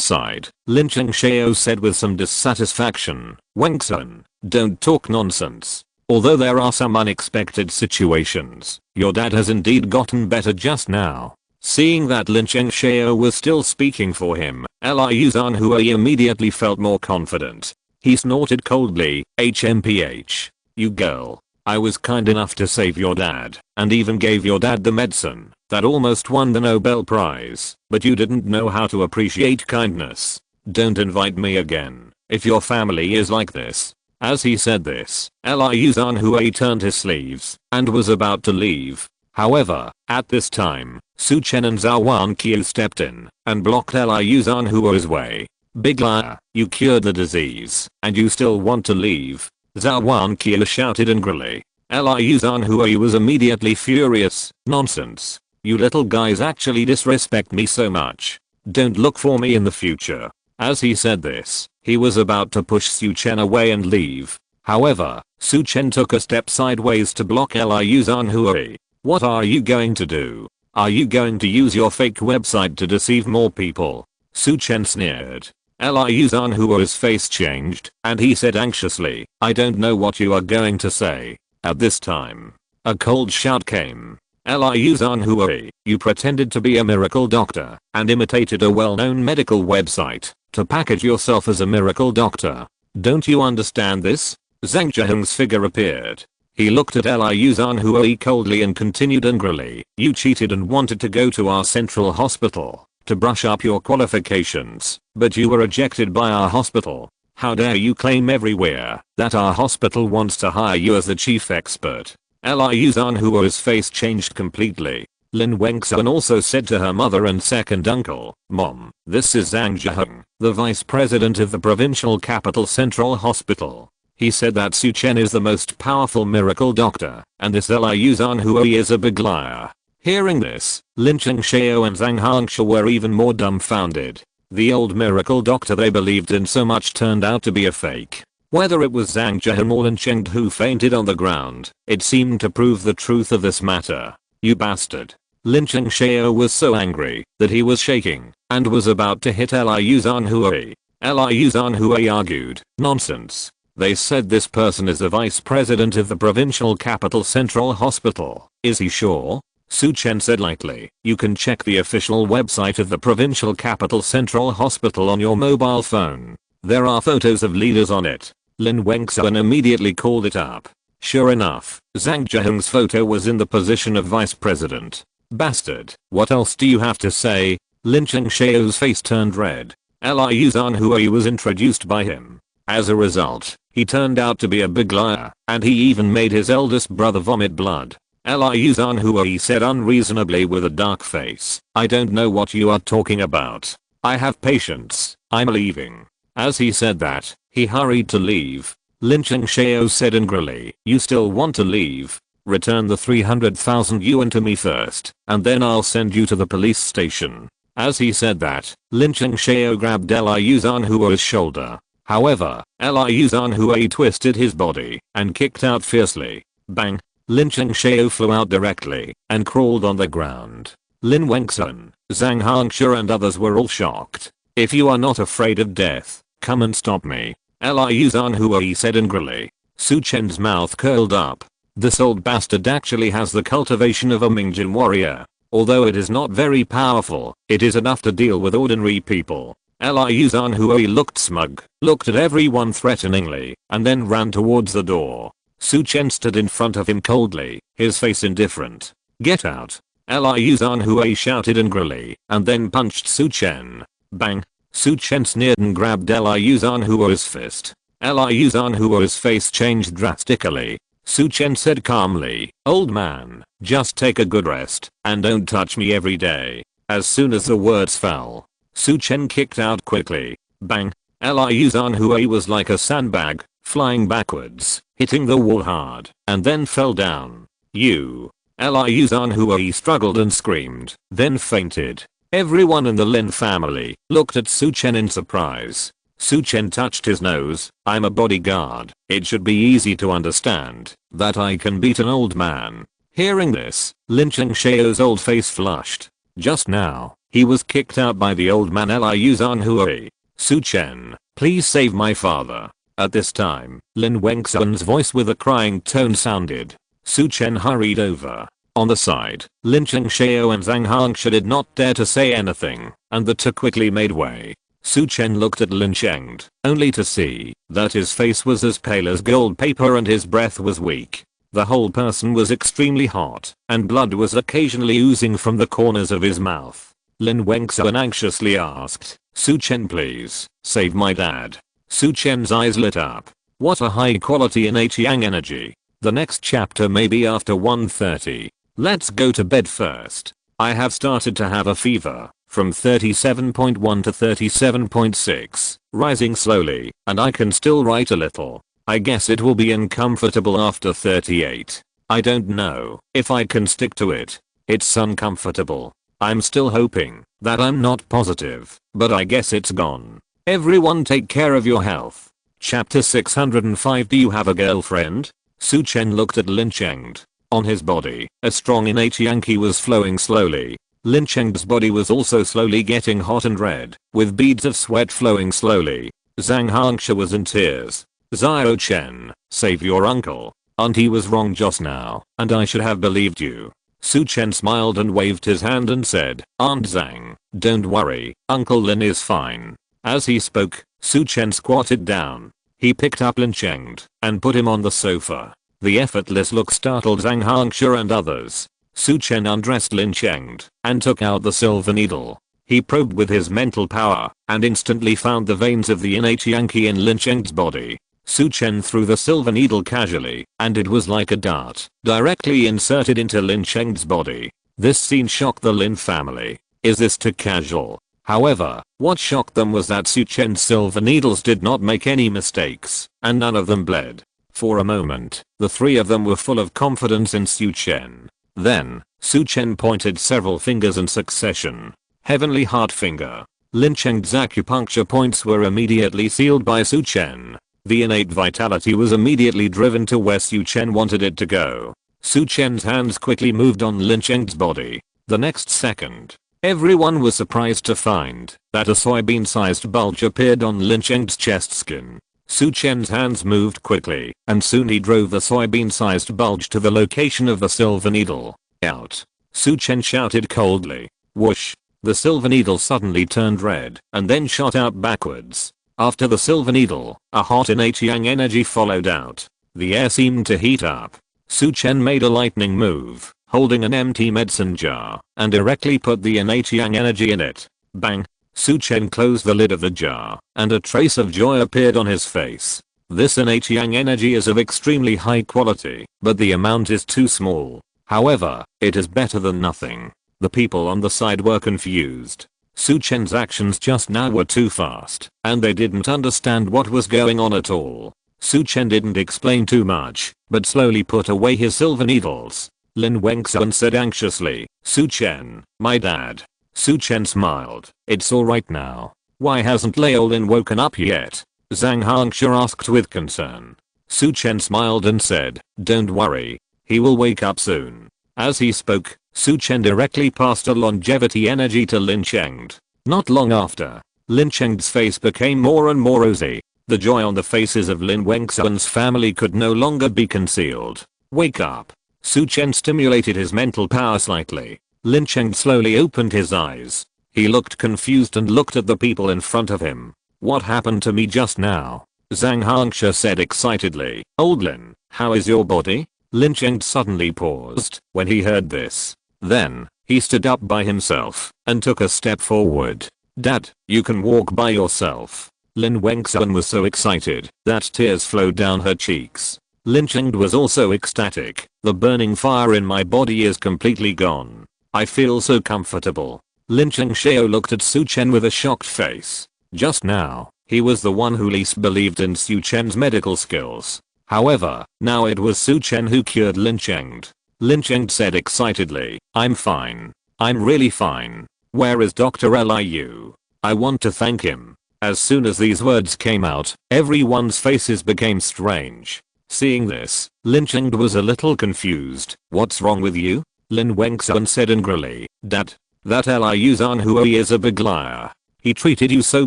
Speaker 1: side, Lin Chengxiao said with some dissatisfaction, Wangsun, don't talk nonsense. Although there are some unexpected situations, your dad has indeed gotten better just now. Seeing that Lin Chengxiao was still speaking for him, Liu Zanhua immediately felt more confident. He snorted coldly, HMPH. You girl. I was kind enough to save your dad, and even gave your dad the medicine that almost won the Nobel Prize, but you didn't know how to appreciate kindness. Don't invite me again, if your family is like this. As he said this, Liu Zanhua turned his sleeves and was about to leave. However, at this time, Su Chen and Zhou Wanqiu stepped in and blocked Liu Zanhua's way. Big liar, you cured the disease, and you still want to leave? Zhou Wanqiu shouted angrily. Liu Zanhua was immediately furious. Nonsense. You little guys actually disrespect me so much. Don't look for me in the future. As he said this, he was about to push Su Chen away and leave. However, Su Chen took a step sideways to block Liu Zanhua. What are you going to do? Are you going to use your fake website to deceive more people? Su Chen sneered. Liu Zanhua's face changed, and he said anxiously, I don't know what you are going to say. At this time, a cold shout came. Liu Zanhua, you pretended to be a miracle doctor and imitated a well-known medical website to package yourself as a miracle doctor. Don't you understand this? Zhang Zhiheng's figure appeared. He looked at Liu Zanhua coldly and continued angrily, you cheated and wanted to go to our central hospital to brush up your qualifications, but you were rejected by our hospital. How dare you claim everywhere that our hospital wants to hire you as the chief expert? Liu Zanhua's face changed completely. Lin Wengxuan also said to her mother and second uncle, Mom, this is Zhang Zhiheng, the vice president of the provincial capital central hospital. He said that Su Chen is the most powerful miracle doctor, and this Liu Zanhua is a big liar. Hearing this, Lin Chengxiao and Zhang Hangshou were even more dumbfounded. The old miracle doctor they believed in so much turned out to be a fake. Whether it was Zhang Zhiheng or Lin Chengde who fainted on the ground, it seemed to prove the truth of this matter. You bastard. Lin Chengxiao was so angry that he was shaking and was about to hit Liu Zanhua. Liu Zanhua argued, nonsense. They said this person is the vice president of the provincial capital central hospital. Is he sure? Su Chen said lightly, you can check the official website of the provincial capital central hospital on your mobile phone. There are photos of leaders on it. Lin Wengxuan immediately called it up. Sure enough, Zhang Zhiheng's photo was in the position of vice president. Bastard, what else do you have to say? Lin Chengxiao's face turned red. Liu Zanhua was introduced by him. As a result, he turned out to be a big liar, and he even made his eldest brother vomit blood. Liu Zanhua said unreasonably with a dark face, I don't know what you are talking about. I have patience, I'm leaving. As he said that, he hurried to leave. Lin Chengxiao said angrily, you still want to leave? Return the 300,000 yuan to me first, and then I'll send you to the police station. As he said that, Lin Chengxiao grabbed Liu Zanhua's shoulder. However, Liu Zanhua twisted his body and kicked out fiercely. Bang! Lin Chengxiao flew out directly and crawled on the ground. Lin Wengxuan, Zhang Hangshou and others were all shocked. If you are not afraid of death, come and stop me. Liu Zanhua said angrily. Su Chen's mouth curled up. This old bastard actually has the cultivation of a Mingjin warrior. Although it is not very powerful, it is enough to deal with ordinary people. Liu Zanhua looked smug, looked at everyone threateningly, and then ran towards the door. Su Chen stood in front of him coldly, his face indifferent. Get out. Liu Zanhua shouted angrily, and then punched Su Chen. Bang. Su Chen sneered and grabbed Liu Zanhua's fist. Liu Zanhua's face changed drastically. Su Chen said calmly, old man, just take a good rest, and don't touch me every day. As soon as the words fell, Su Chen kicked out quickly. Bang. Liu Zanhua was like a sandbag, flying backwards, hitting the wall hard, and then fell down. You. Liu Zanhua struggled and screamed, then fainted. Everyone in the Lin family looked at Su Chen in surprise. Su Chen touched his nose. I'm a bodyguard. It should be easy to understand that I can beat an old man. Hearing this, Lin Xiao's old face flushed. Just now, he was kicked out by the old man Liu Zhanghui. Su Chen, please save my father. At this time, Lin Wenxian's voice with a crying tone sounded. Su Chen hurried over. On the side, Lin Xiao and Zhang Hangxia did not dare to say anything, and the two quickly made way. Su Chen looked at Lin Cheng, only to see that his face was as pale as gold paper and his breath was weak. The whole person was extremely hot, and blood was occasionally oozing from the corners of his mouth. Lin Wenxian anxiously asked, Su Chen, please, save my dad. Su Chen's eyes lit up. What a high quality innate yang energy. The next chapter may be after 1:30. Let's go to bed first. I have started to have a fever, from 37.1 to 37.6, rising slowly, and I can still write a little. I guess it will be uncomfortable after 38. I don't know if I can stick to it. It's uncomfortable. I'm still hoping that I'm not positive, but I guess it's gone. Everyone take care of your health. Chapter 605. Do you have a girlfriend? Su Chen looked at Lin Cheng. On his body, a strong innate yang qi was flowing slowly. Lin Cheng's body was also slowly getting hot and red, with beads of sweat flowing slowly. Zhang Hangxia was in tears. Zhou Chen, save your uncle. Auntie was wrong just now, and I should have believed you. Su Chen smiled and waved his hand and said, Aunt Zhang, don't worry, Uncle Lin is fine. As he spoke, Su Chen squatted down. He picked up Lin Cheng and put him on the sofa. The effortless look startled Zhang Hangxia and others. Su Chen undressed Lin Cheng and took out the silver needle. He probed with his mental power and instantly found the veins of the innate yang qi in Lin Cheng's body. Su Chen threw the silver needle casually, and it was like a dart, directly inserted into Lin Cheng's body. This scene shocked the Lin family. Is this too casual? However, what shocked them was that Su Chen's silver needles did not make any mistakes, and none of them bled. For a moment, the three of them were full of confidence in Su Chen. Then, Su Chen pointed several fingers in succession. Heavenly Heart Finger. Lin Cheng's acupuncture points were immediately sealed by Su Chen. The innate vitality was immediately driven to where Su Chen wanted it to go. Su Chen's hands quickly moved on Lin Cheng's body. The next second, everyone was surprised to find that a soybean-sized bulge appeared on Lin Cheng's chest skin. Su Chen's hands moved quickly, and soon he drove the soybean-sized bulge to the location of the silver needle. Out. Su Chen shouted coldly. Whoosh. The silver needle suddenly turned red, and then shot out backwards. After the silver needle, a hot innate yang energy followed out. The air seemed to heat up. Su Chen made a lightning move, holding an empty medicine jar, and directly put the innate yang energy in it. Bang. Su Chen closed the lid of the jar, and a trace of joy appeared on his face. This innate yang energy is of extremely high quality, but the amount is too small. However, it is better than nothing. The people on the side were confused. Su Chen's actions just now were too fast, and they didn't understand what was going on at all. Su Chen didn't explain too much, but slowly put away his silver needles. Lin Wenxian said anxiously, Su Chen, my dad. Su Chen smiled. It's alright now. Why hasn't Lao Lin woken up yet? Zhang Hangxia asked with concern. Su Chen smiled and said, don't worry. He will wake up soon. As he spoke, Su Chen directly passed a longevity energy to Lin Cheng. Not long after, Lin Cheng's face became more and more rosy. The joy on the faces of Lin Wenxian's family could no longer be concealed. Wake up. Su Chen stimulated his mental power slightly. Lin Cheng slowly opened his eyes. He looked confused and looked at the people in front of him. What happened to me just now? Zhang Hangxia said excitedly. Old Lin, how is your body? Lin Cheng suddenly paused when he heard this. Then, he stood up by himself and took a step forward. Dad, you can walk by yourself. Lin Wenxian was so excited that tears flowed down her cheeks. Lin Cheng was also ecstatic. The burning fire in my body is completely gone. I feel so comfortable. Lin Xiao looked at Su Chen with a shocked face. Just now, he was the one who least believed in Su Chen's medical skills. However, now it was Su Chen who cured Lin Cheng. Lin Cheng said excitedly, I'm fine. I'm really fine. Where is Dr. Liu? I want to thank him. As soon as these words came out, everyone's faces became strange. Seeing this, Bincheng was a little confused. "What's wrong with you?" Lin Wengsun said angrily. "That Liu Zhanhui is a big liar. He treated you so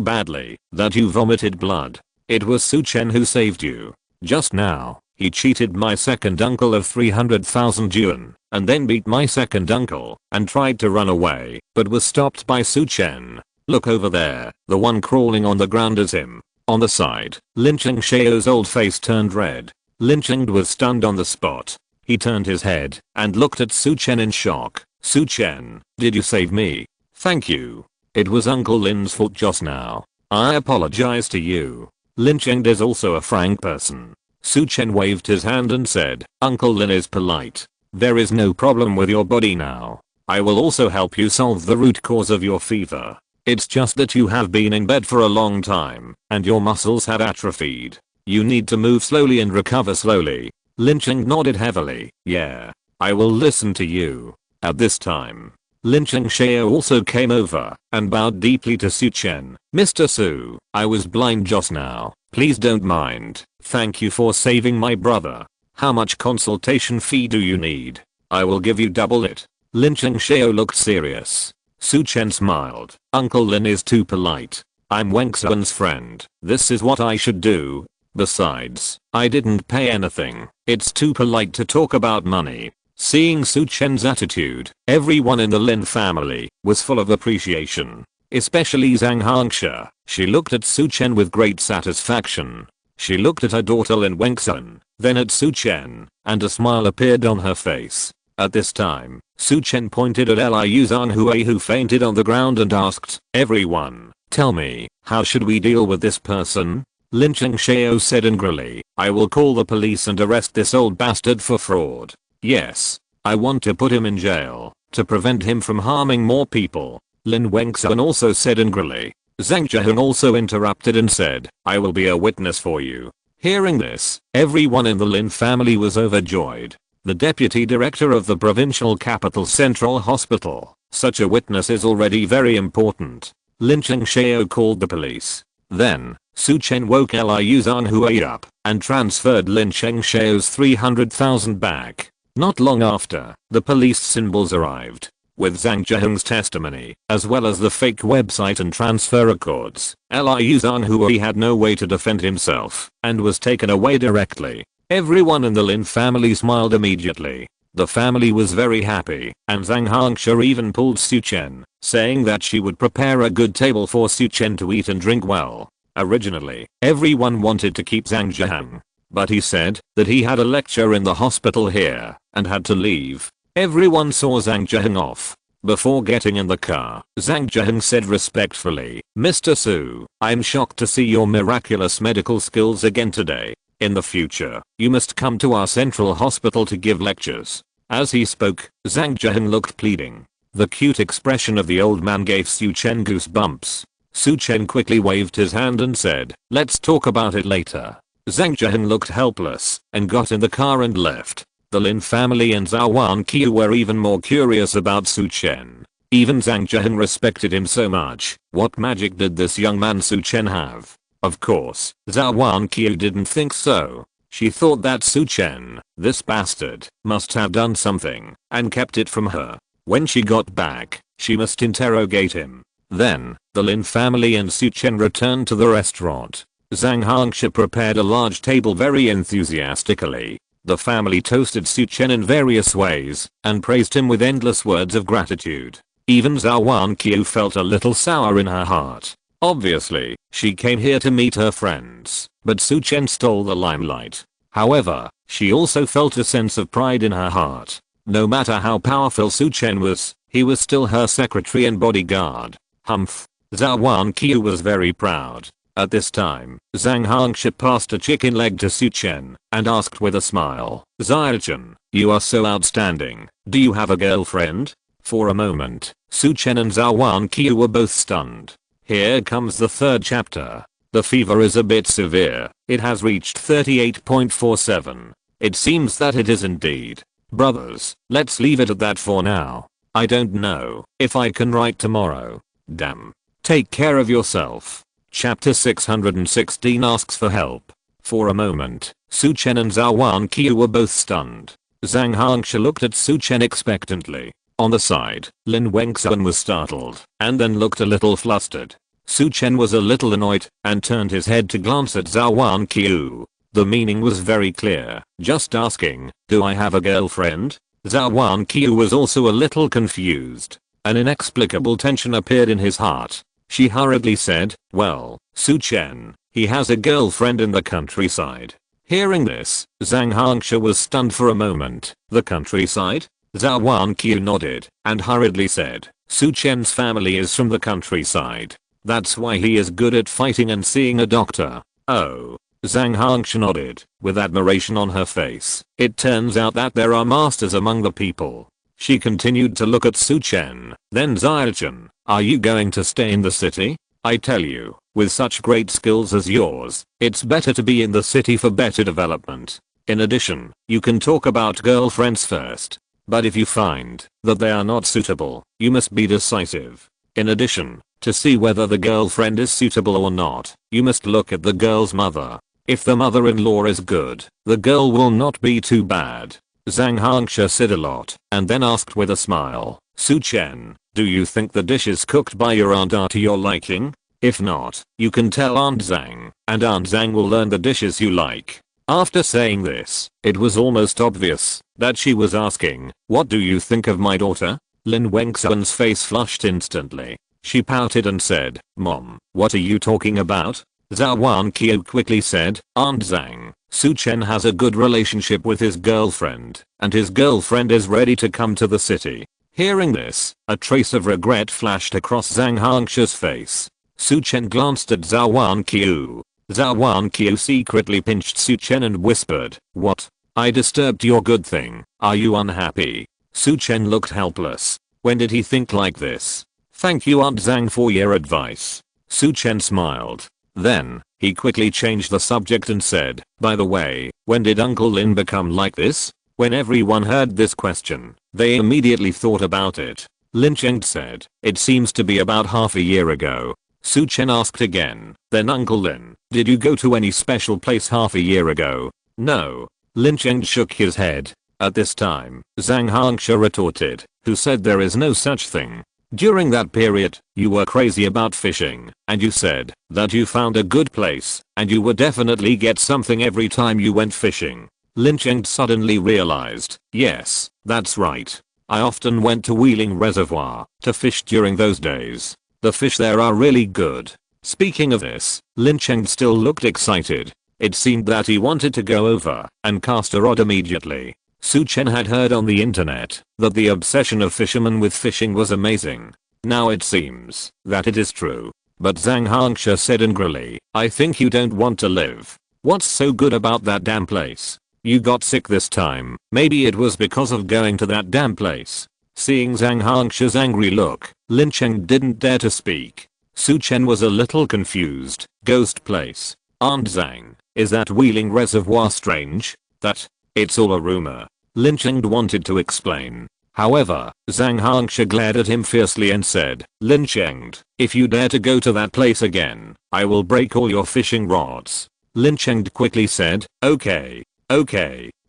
Speaker 1: badly that you vomited blood. It was Su Chen who saved you. Just now, he cheated my second uncle of 300,000 yuan, and then beat my second uncle, and tried to run away, but was stopped by Su Chen. Look over there, the one crawling on the ground is him." On the side, Bincheng Xiao's old face turned red. Bincheng was stunned on the spot. He turned his head and looked at Su Chen in shock. "Su Chen, did you save me?" "Thank you. It was Uncle Lin's fault just now. I apologize to you." Bincheng is also a frank person. Su Chen waved his hand and said, "Uncle Lin is polite. There is no problem with your body now. I will also help you solve the root cause of your fever. It's just that you have been in bed for a long time, and your muscles have atrophied. You need to move slowly and recover slowly." Bincheng nodded heavily. "Yeah, I will listen to you." At this time, Bincheng Xiao also came over and bowed deeply to Su Chen. "Mr. Su, I was blind just now. Please don't mind. Thank you for saving my brother. How much consultation fee do you need? I will give you double it." Bincheng Xiao looked serious. Su Chen smiled. "Uncle Lin is too polite. I'm Wengsun's friend. This is what I should do. Besides, I didn't pay anything. It's too polite to talk about money." Seeing Su Chen's attitude, everyone in the Lin family was full of appreciation. Especially Zhang Hangsha. She looked at Su Chen with great satisfaction. She looked at her daughter Lin Wengsun, then at Su Chen, and a smile appeared on her face. At this time, Su Chen pointed at Liu Zhanhui who fainted on the ground and asked, "Everyone, tell me, how should we deal with this person?" Bincheng Xiao said angrily, "I will call the police and arrest this old bastard for fraud. Yes, I want to put him in jail, to prevent him from harming more people." Lin Wengsun also said angrily. Zhang Zhiheng also interrupted and said, "I will be a witness for you." Hearing this, everyone in the Lin family was overjoyed. The deputy director of the provincial capital Central Hospital, such a witness is already very important. Bincheng Xiao called the police. Then, Su Chen woke Liu Zhanhui up and transferred Bincheng Xiao's 300,000 back. Not long after, the police symbols arrived. With Zhang Zhiheng's testimony, as well as the fake website and transfer records, Liu Zhanhui had no way to defend himself and was taken away directly. Everyone in the Lin family smiled immediately. The family was very happy, and Zhang Hangsha even pulled Su Chen, saying that she would prepare a good table for Su Chen to eat and drink well. Originally, everyone wanted to keep Zhang Zhiheng, but he said that he had a lecture in the hospital here and had to leave. Everyone saw Zhang Zhiheng off. Before getting in the car, Zhang Zhiheng said respectfully, "Mr. Su, I'm shocked to see your miraculous medical skills again today. In the future, you must come to our central hospital to give lectures." As he spoke, Zhang Zhiheng looked pleading. The cute expression of the old man gave Su Chen goosebumps. Su Chen quickly waved his hand and said, "Let's talk about it later." Zhang Zhiheng looked helpless and got in the car and left. The Lin family and Zhou Wanqiu were even more curious about Su Chen. Even Zhang Zhiheng respected him so much. What magic did this young man Su Chen have? Of course, Zhou Wanqiu didn't think so. She thought that Su Chen, this bastard, must have done something and kept it from her. When she got back, she must interrogate him. Then, the Lin family and Su Chen returned to the restaurant. Zhang Hangsha prepared a large table very enthusiastically. The family toasted Su Chen in various ways and praised him with endless words of gratitude. Even Zhou Wanqiu felt a little sour in her heart. Obviously, she came here to meet her friends, but Su Chen stole the limelight. However, she also felt a sense of pride in her heart. No matter how powerful Su Chen was, he was still her secretary and bodyguard. Humph. Zhou Wanqiu was very proud. At this time, Zhang Hangsha passed a chicken leg to Su Chen and asked with a smile, "Su Chen, you are so outstanding. Do you have a girlfriend?" For a moment, Su Chen and Zhou Wanqiu were both stunned. Here comes the third chapter. The fever is a bit severe. It has reached 38.47. It seems that it is indeed. Brothers, let's leave it at that for now. I don't know if I can write tomorrow. Damn. Take care of yourself. Chapter 616 asks for help. For a moment, Su Chen and Zhou Wanqiu were both stunned. Zhang Hangshi looked at Su Chen expectantly. On the side, Lin Wengxuan was startled and then looked a little flustered. Su Chen was a little annoyed and turned his head to glance at Zhou Wanqiu. The meaning was very clear, just asking, "Do I have a girlfriend?" Zhou Wanqiu was also a little confused. An inexplicable tension appeared in his heart. She hurriedly said, "Well, Su Chen, he has a girlfriend in the countryside." Hearing this, Zhang Hangshi was stunned for a moment. The countryside? Zhou Wanqiu nodded and hurriedly said, "Su Chen's family is from the countryside. That's why he is good at fighting and seeing a doctor." Oh. Zhang Hangshi nodded, with admiration on her face. It turns out that there are masters among the people. She continued to look at Su Chen, then Zhou Chen, "Are you going to stay in the city? I tell you, with such great skills as yours, it's better to be in the city for better development. In addition, you can talk about girlfriends first. But if you find that they are not suitable, you must be decisive. In addition, to see whether the girlfriend is suitable or not, you must look at the girl's mother. If the mother-in-law is good, the girl will not be too bad." Zhang Hangshi said a lot and then asked with a smile, "Su Chen, do you think the dishes cooked by your aunt are to your liking? If not, you can tell Aunt Zhang, and Aunt Zhang will learn the dishes you like." After saying this, it was almost obvious that she was asking, "What do you think of my daughter?" Lin Wengxuan's face flushed instantly. She pouted and said, "Mom, what are you talking about?" Zhou Wanqiu quickly said, "Aunt Zhang, Su Chen has a good relationship with his girlfriend, and his girlfriend is ready to come to the city." Hearing this, a trace of regret flashed across Zhang Hangshi's face. Su Chen glanced at Zhou Wanqiu. Zhou Wanqiu secretly pinched Su Chen and whispered, "What? I disturbed your good thing. Are you unhappy?" Su Chen looked helpless. When did he think like this? "Thank you Aunt Zhang for your advice." Su Chen smiled. Then, he quickly changed the subject and said, "By the way, when did Uncle Lin become like this?" When everyone heard this question, they immediately thought about it. Bincheng said, "It seems to be about half a year ago." Su Chen asked again, "Then Uncle Lin, did you go to any special place half a year ago?" "No." Bincheng shook his head. At this time, Zhang Hangshi retorted, "Who said there is no such thing? During that period, you were crazy about fishing, and you said that you found a good place, and you would definitely get something every time you went fishing." Bincheng suddenly realized, "Yes, that's right. I often went to Wheeling Reservoir to fish during those days. The fish there are really good." Speaking of this, Bincheng still looked excited. It seemed that he wanted to go over and cast a rod immediately. Su Chen had heard on the internet that the obsession of fishermen with fishing was amazing. Now it seems that it is true. But Zhang Hangshi said angrily, "I think you don't want to live. What's so good about that damn place? You got sick this time. Maybe it was because of going to that damn place." Seeing Zhang Hangshi's angry look, Bincheng didn't dare to speak. Su Chen was a little confused. "Ghost place? Aunt Zhang, is that Wheeling Reservoir strange?" "That, it's all a rumor." Bincheng wanted to explain. However, Zhang Hangshi glared at him fiercely and said, "Bincheng, if you dare to go to that place again, I will break all your fishing rods." Bincheng quickly said, Okay.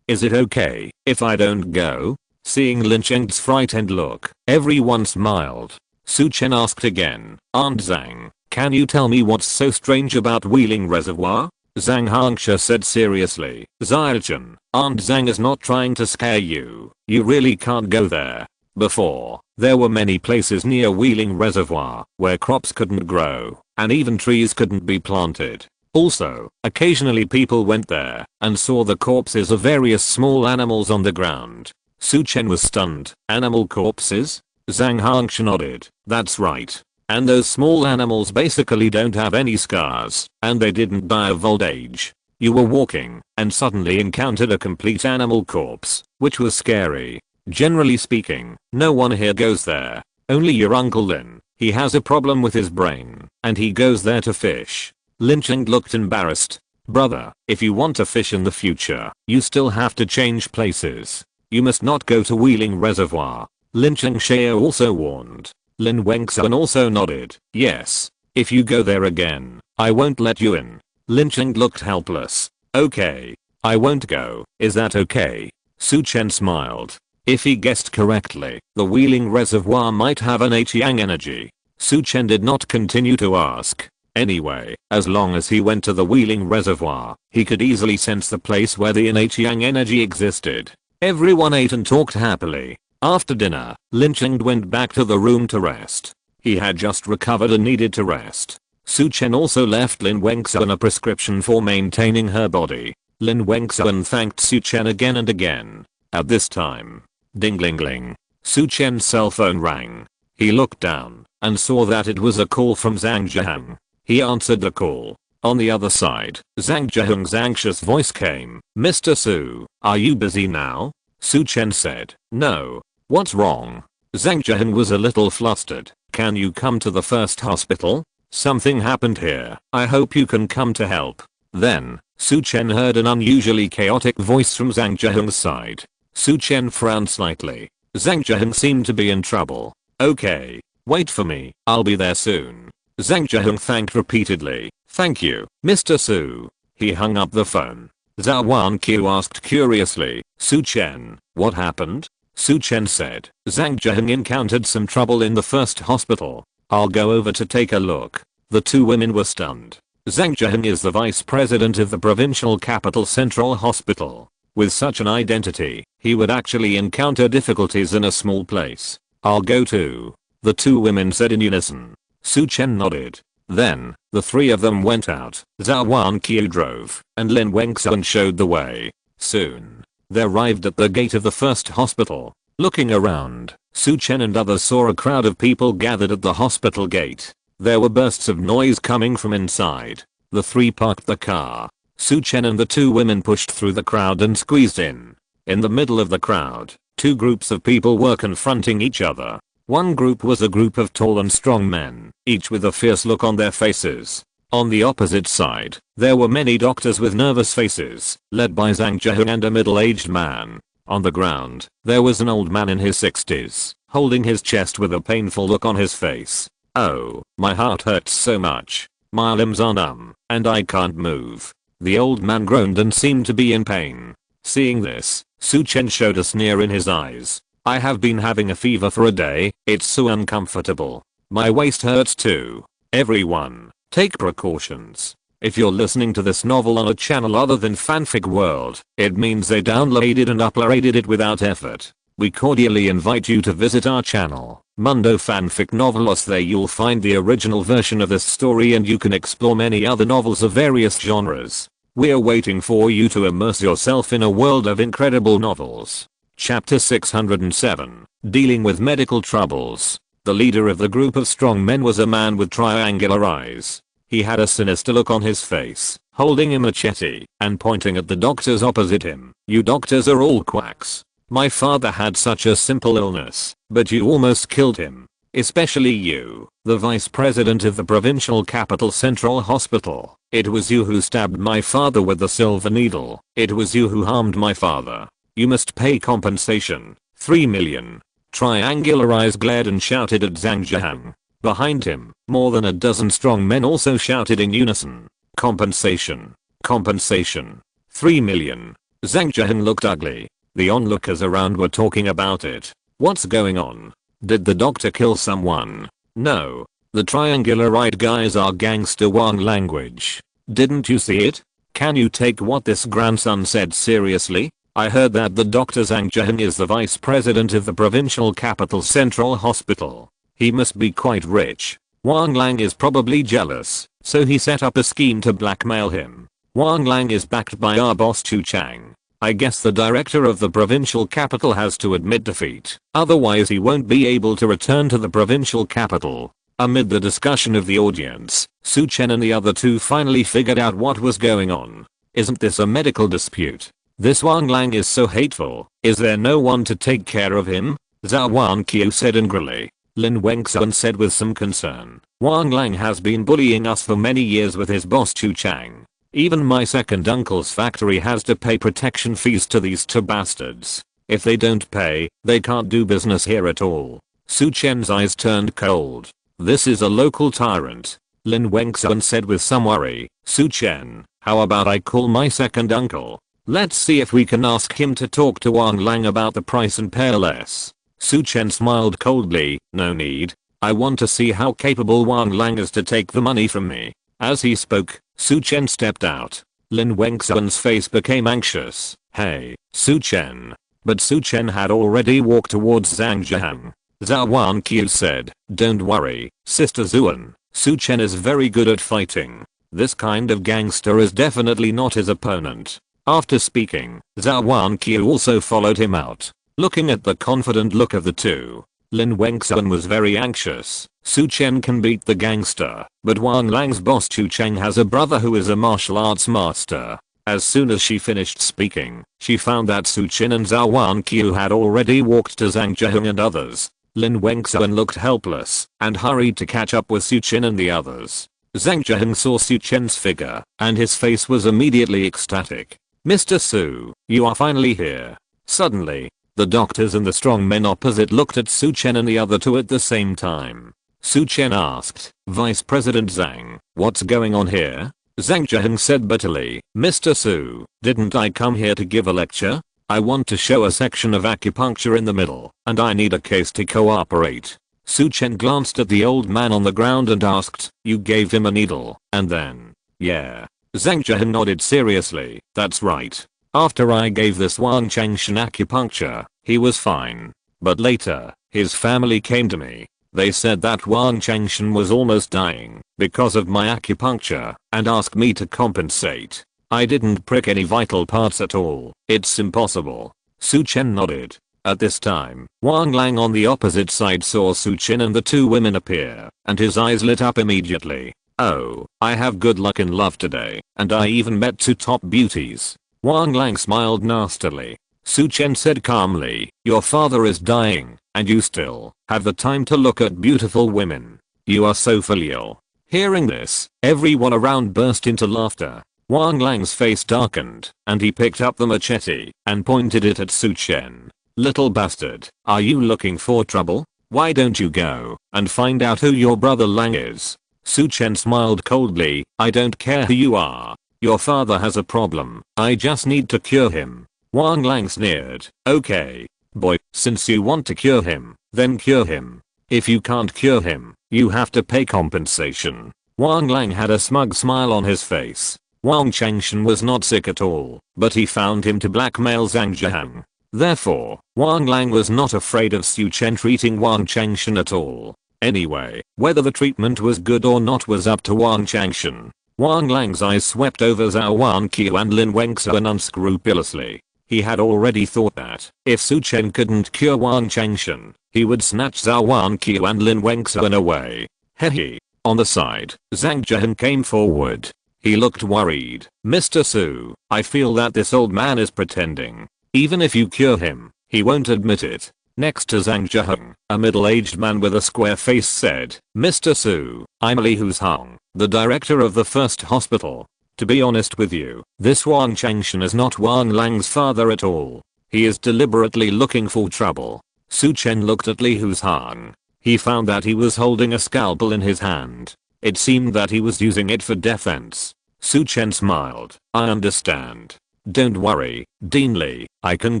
Speaker 1: Is it okay if I don't go?" Seeing Bincheng's frightened look, everyone smiled. Su Chen asked again, "Aunt Zhang, can you tell me what's so strange about Wheeling Reservoir?" Zhang Hangshi said seriously, "Zhou Chen, Aunt Zhang is not trying to scare you. You really can't go there. Before, there were many places near Wheeling Reservoir where crops couldn't grow, and even trees couldn't be planted. Also, occasionally people went there and saw the corpses of various small animals on the ground." Su Chen was stunned. "Animal corpses?" Zhang Hangshi nodded. "That's right. And those small animals basically don't have any scars, and they didn't die of old age. You were walking and suddenly encountered a complete animal corpse, which was scary. Generally speaking, no one here goes there. Only your Uncle Lin. He has a problem with his brain, and he goes there to fish." Bincheng looked embarrassed. "Brother, if you want to fish in the future, you still have to change places. You must not go to Wheeling Reservoir." Bincheng Shao also warned. Lin Wengxuan also nodded. "Yes. If you go there again, I won't let you in. Bincheng looked helpless. Okay. I won't go. Is that okay? Su Chen smiled. If he guessed correctly, the Wheeling Reservoir might have an Yang energy. Su Chen did not continue to ask. Anyway, as long as he went to the Wheeling Reservoir, he could easily sense the place where the innate Yang energy existed. Everyone ate and talked happily. After dinner, Bincheng went back to the room to rest. He had just recovered and needed to rest. Su Chen also left Lin Wengxuan a prescription for maintaining her body. Lin Wengxuan thanked Su Chen again and again. At this time, ding-ling-ling, Su Chen's cell phone rang. He looked down and saw that it was a call from Zhang Zhiheng. He answered the call. On the other side, Zhang Zhiheng's anxious voice came. Mr. Su, are you busy now? Su Chen said, no. What's wrong? Zhang Zhiheng was a little flustered. Can you come to the first hospital? Something happened here. I hope you can come to help. Then, Su Chen heard an unusually chaotic voice from Zhang Zhiheng's side. Su Chen frowned slightly. Zhang Zhiheng seemed to be in trouble. Okay. Wait for me. I'll be there soon. Zhang Zhiheng thanked repeatedly. Thank you, Mr. Su. He hung up the phone. Zhou Wanqiu asked curiously, Su Chen, what happened? Su Chen said, Zhang Zhiheng encountered some trouble in the first hospital. I'll go over to take a look. The two women were stunned. Zhang Zhiheng is the vice president of the provincial capital Central Hospital. With such an identity, he would actually encounter difficulties in a small place. I'll go too. The two women said in unison. Su Chen nodded. Then, the three of them went out. Zhou Wanqiu drove, and Lin Wengxuan showed the way. Soon, they arrived at the gate of the first hospital. Looking around, Su Chen and others saw a crowd of people gathered at the hospital gate. There were bursts of noise coming from inside. The three parked the car. Su Chen and the two women pushed through the crowd and squeezed in. In the middle of the crowd, two groups of people were confronting each other. One group was a group of tall and strong men, each with a fierce look on their faces. On the opposite side, there were many doctors with nervous faces, led by Zhang Zhiheng and a middle-aged man. On the ground, there was an old man in his 60s, holding his chest with a painful look on his face. Oh, my heart hurts so much. My limbs are numb, and I can't move. The old man groaned and seemed to be in pain. Seeing this, Su Chen showed a sneer in his eyes. I have been having a fever for a day, it's so uncomfortable. My waist hurts too. Everyone, take precautions. If you're listening to this novel on a channel other than Fanfic World, it means they downloaded and uploaded it without effort. We cordially invite you to visit our channel, Mundo Fanfic Novelos. There you'll find the original version of this story and you can explore many other novels of various genres. We're waiting for you to immerse yourself in a world of incredible novels. Chapter 607, Dealing with Medical Troubles. The leader of the group of strong men was a man with triangular eyes. He had a sinister look on his face, holding a machete and pointing at the doctors opposite him. You doctors are all quacks. My father had such a simple illness, but you almost killed him. Especially you, the vice president of the provincial capital Central Hospital. It was you who stabbed my father with the silver needle. It was you who harmed my father. You must pay compensation. 3 million. Triangular eyes glared and shouted at Zhang Zhiheng. Behind him, more than a dozen strong men also shouted in unison. Compensation. Compensation. 3 million. Zhang Zhiheng looked ugly. The onlookers around were talking about it. What's going on? Did the doctor kill someone? No. The triangular-eyed guys are gangster Wang language. Didn't you see it? Can you take what this grandson said seriously? I heard that the Dr. Zhang Zhiheng is the vice president of the provincial capital Central Hospital. He must be quite rich. Wang Lang is probably jealous, so he set up a scheme to blackmail him. Wang Lang is backed by our boss Chu Chang. I guess the director of the provincial capital has to admit defeat, otherwise he won't be able to return to the provincial capital. Amid the discussion of the audience, Su Chen and the other two finally figured out what was going on. Isn't this a medical dispute? This Wang Lang is so hateful. Is there no one to take care of him? Zhou Wanqiu said angrily. Lin Wengxuan said with some concern. Wang Lang has been bullying us for many years with his boss Chu Chang. Even my second uncle's factory has to pay protection fees to these two bastards. If they don't pay, they can't do business here at all. Su Chen's eyes turned cold. This is a local tyrant. Lin Wenxuan said with some worry. Su Chen, how about I call my second uncle? Let's see if we can ask him to talk to Wang Lang about the price and pay less. Su Chen smiled coldly. No need. I want to see how capable Wang Lang is to take the money from me. As he spoke, Su Chen stepped out. Lin Wenxuan's face became anxious. Hey, Su Chen. But Su Chen had already walked towards Zhang Zhihang. Zhou Wanqiu said, don't worry, Sister Zuan. Su Chen is very good at fighting. This kind of gangster is definitely not his opponent. After speaking, Zhou Wanqiu also followed him out. Looking at the confident look of the two, Lin Wenxuan was very anxious. Su Chen can beat the gangster, but Wang Lang's boss Chu Cheng has a brother who is a martial arts master. As soon as she finished speaking, she found that Su Chen and Zhou Wanqiu had already walked to Zhang Zhiheng and others. Lin Wenxuan looked helpless and hurried to catch up with Su Chen and the others. Zhang Zhiheng saw Su Chen's figure and his face was immediately ecstatic. Mr. Su, you are finally here. Suddenly, the doctors and the strong men opposite looked at Su Chen and the other two at the same time. Su Chen asked, Vice President Zhang, what's going on here? Zhang Zhiheng said bitterly, Mr. Su, didn't I come here to give a lecture? I want to show a section of acupuncture in the middle, and I need a case to cooperate. Su Chen glanced at the old man on the ground and asked, you gave him a needle, and then? Yeah. Zhang Zhiheng nodded seriously, that's right. After I gave this Wang Changshan acupuncture, he was fine. But later, his family came to me. They said that Wang Changshan was almost dying because of my acupuncture and asked me to compensate. I didn't prick any vital parts at all. It's impossible. Su Chen nodded. At this time, Wang Lang on the opposite side saw Su Chen and the two women appear, and his eyes lit up immediately. Oh, I have good luck in love today, and I even met two top beauties. Wang Lang smiled nastily. Su Chen said calmly, your father is dying, and you still have the time to look at beautiful women. You are so filial. Hearing this, everyone around burst into laughter. Wang Lang's face darkened, and he picked up the machete and pointed it at Su Chen. Little bastard, are you looking for trouble? Why don't you go and find out who your brother Lang is? Su Chen smiled coldly, I don't care who you are. Your father has a problem. I just need to cure him. Wang Lang sneered. Okay, boy, since you want to cure him, then cure him. If you can't cure him, you have to pay compensation. Wang Lang had a smug smile on his face. Wang Changshan was not sick at all, but he found him to blackmail Zhang Zhiheng. Therefore, Wang Lang was not afraid of Su Chen treating Wang Changshan at all. Anyway, whether the treatment was good or not was up to Wang Changshan. Wang Lang's eyes swept over Zhou Wanqiu and Lin Wenxuan unscrupulously. He had already thought that, if Su Chen couldn't cure Wang Changshan, he would snatch Zhou Wanqiu and Lin Wenxuan away. Hehe. On the side, Zhang Zhiheng came forward. He looked worried. Mr. Su, I feel that this old man is pretending. Even if you cure him, he won't admit it. Next to Zhang Zhiheng, a middle-aged man with a square face said, Mr. Su, I'm Li Huzhong, the director of the first hospital. To be honest with you, this Wang Changshan is not Wang Lang's father at all. He is deliberately looking for trouble. Su Chen looked at Li Huzhong. He found that he was holding a scalpel in his hand. It seemed that he was using it for defense. Su Chen smiled. I understand. Don't worry, Dean Li, I can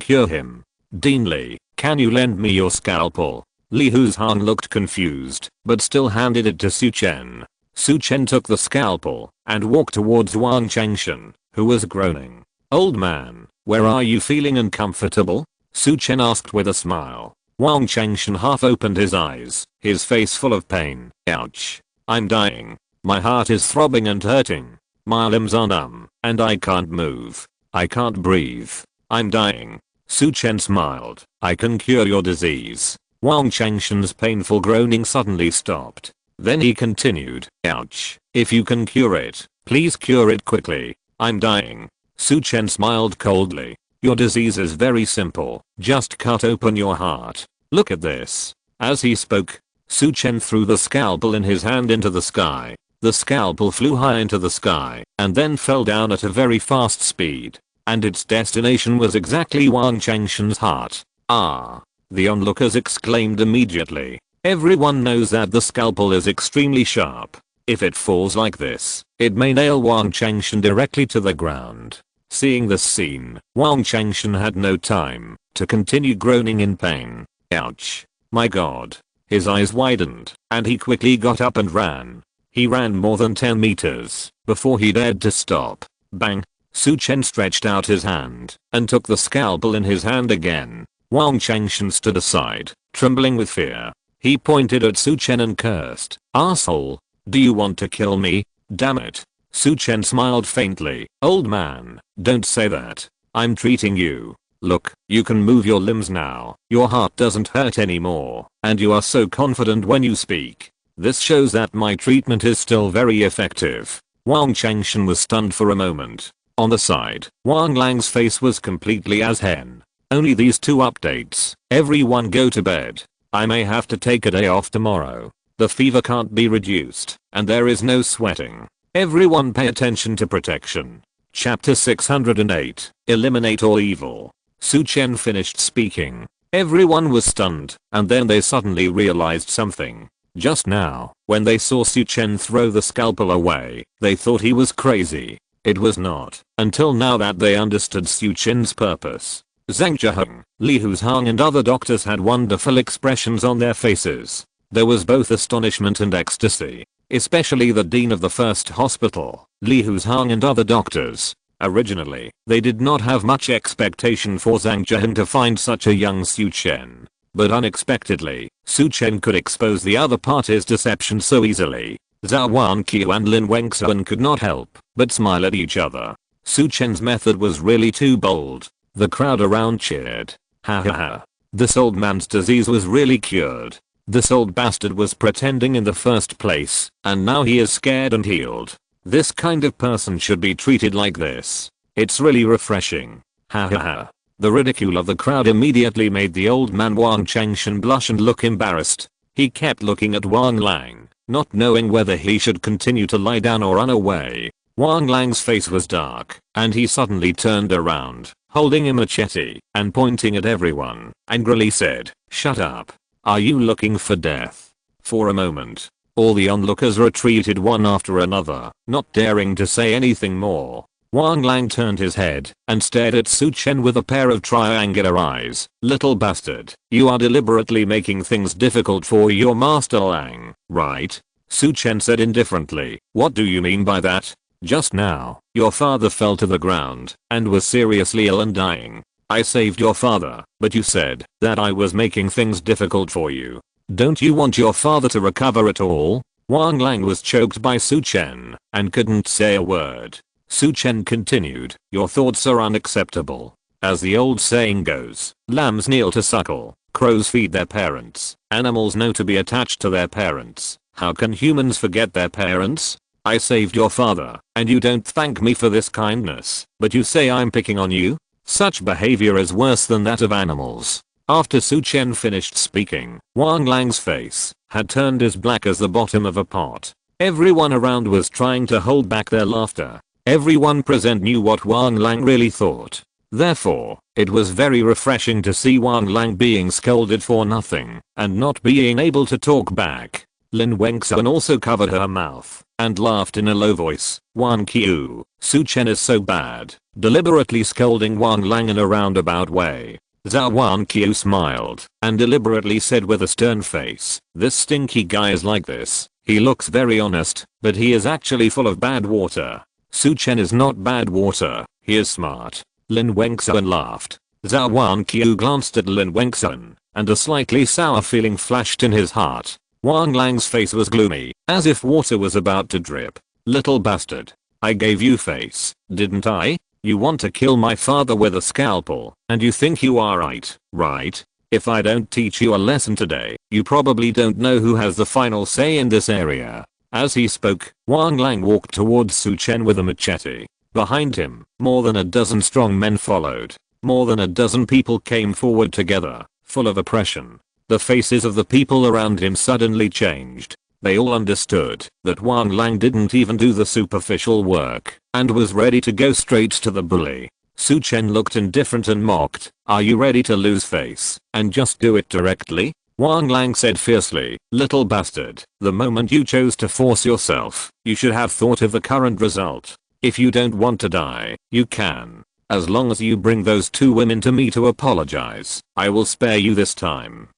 Speaker 1: cure him. Dean Li, can you lend me your scalpel? Li Huzhong looked confused, but still handed it to Su Chen. Su Chen took the scalpel and walked towards Wang Changshan, who was groaning. Old man, where are you feeling uncomfortable? Su Chen asked with a smile. Wang Changshan half opened his eyes, his face full of pain. Ouch. I'm dying. My heart is throbbing and hurting. My limbs are numb, and I can't move. I can't breathe. I'm dying. Su Chen smiled. I can cure your disease. Wang Changshan's painful groaning suddenly stopped. Then he continued. Ouch. If you can cure it, please cure it quickly. I'm dying. Su Chen smiled coldly. Your disease is very simple. Just cut open your heart. Look at this. As he spoke, Su Chen threw the scalpel in his hand into the sky. The scalpel flew high into the sky and then fell down at a very fast speed. And its destination was exactly Wang Changshan's heart. Ah! The onlookers exclaimed immediately. Everyone knows that the scalpel is extremely sharp. If it falls like this, it may nail Wang Changshan directly to the ground. Seeing this scene, Wang Changshan had no time to continue groaning in pain. Ouch. My god. His eyes widened, and he quickly got up and ran. He ran more than 10 meters before he dared to stop. Bang. Su Chen stretched out his hand and took the scalpel in his hand again. Wang Changshan stood aside, trembling with fear. He pointed at Su Chen and cursed, "Asshole. Do you want to kill me? Damn it." Su Chen smiled faintly. "Old man, don't say that. I'm treating you. Look, you can move your limbs now. Your heart doesn't hurt anymore, and you are so confident when you speak. This shows that my treatment is still very effective." Wang Changshan was stunned for a moment. On the side, Wang Lang's face was completely as hen. "Only these 2 updates. Everyone go to bed. I may have to take a day off tomorrow. The fever can't be reduced, and there is no sweating. Everyone pay attention to protection." Chapter 608. Eliminate all evil. Su Chen finished speaking. Everyone was stunned, and then they suddenly realized something. Just now, when they saw Su Chen throw the scalpel away, they thought he was crazy. It was not until now that they understood Su Chen's purpose. Zhang Zhiheng, Li Huzhang and other doctors had wonderful expressions on their faces. There was both astonishment and ecstasy. Especially the dean of the first hospital, Li Huzhang and other doctors. Originally, they did not have much expectation for Zhang Zhiheng to find such a young Su Chen. But unexpectedly, Su Chen could expose the other party's deception so easily. Zhou Wanqiu and Lin Wengsuan could not help but smile at each other. Su Chen's method was really too bold. The crowd around cheered. Ha ha ha. This old man's disease was really cured. This old bastard was pretending in the first place, and now he is scared and healed. This kind of person should be treated like this. It's really refreshing. Ha ha ha. The ridicule of the crowd immediately made the old man Wang Changshan blush and look embarrassed. He kept looking at Wang Lang, not knowing whether he should continue to lie down or run away. Wang Lang's face was dark, and he suddenly turned around, holding a machete, and pointing at everyone, angrily said, "Shut up. Are you looking for death?" For a moment, all the onlookers retreated one after another, not daring to say anything more. Wang Lang turned his head and stared at Su Chen with a pair of triangular eyes. "Little bastard, you are deliberately making things difficult for your master Lang, right?" Su Chen said indifferently. "What do you mean by that? Just now, your father fell to the ground and was seriously ill and dying. I saved your father, but you said that I was making things difficult for you. Don't you want your father to recover at all?" Wang Lang was choked by Su Chen and couldn't say a word. Su Chen continued, "Your thoughts are unacceptable. As the old saying goes, lambs kneel to suckle, crows feed their parents, animals know to be attached to their parents. How can humans forget their parents? I saved your father, and you don't thank me for this kindness, but you say I'm picking on you? Such behavior is worse than that of animals." After Su Chen finished speaking, Wang Lang's face had turned as black as the bottom of a pot. Everyone around was trying to hold back their laughter. Everyone present knew what Wang Lang really thought. Therefore, it was very refreshing to see Wang Lang being scolded for nothing and not being able to talk back. Lin Wengsuan also covered her mouth and laughed in a low voice. "Wanqiu, Su Chen is so bad," deliberately scolding Wang Lang in a roundabout way. Zhou Wanqiu smiled and deliberately said with a stern face, "This stinky guy is like this. He looks very honest, but he is actually full of bad water. Su Chen is not bad water, he is smart." Lin Wengsuan laughed. Zhou Wanqiu glanced at Lin Wengsuan, and a slightly sour feeling flashed in his heart. Wang Lang's face was gloomy, as if water was about to drip. "Little bastard. I gave you face, didn't I? You want to kill my father with a scalpel, and you think you are right? If I don't teach you a lesson today, you probably don't know who has the final say in this area." As he spoke, Wang Lang walked towards Su Chen with a machete. Behind him, more than a dozen strong men followed. More than a dozen people came forward together, full of oppression. The faces of the people around him suddenly changed. They all understood that Wang Lang didn't even do the superficial work and was ready to go straight to the bully. Su Chen looked indifferent and mocked, "Are you ready to lose face and just do it directly? Wang Lang said fiercely. Little bastard, the moment you chose to force yourself, you should have thought of the current result. If you don't want to die, you can. As long as you bring those two women to me to apologize, I will spare you this time.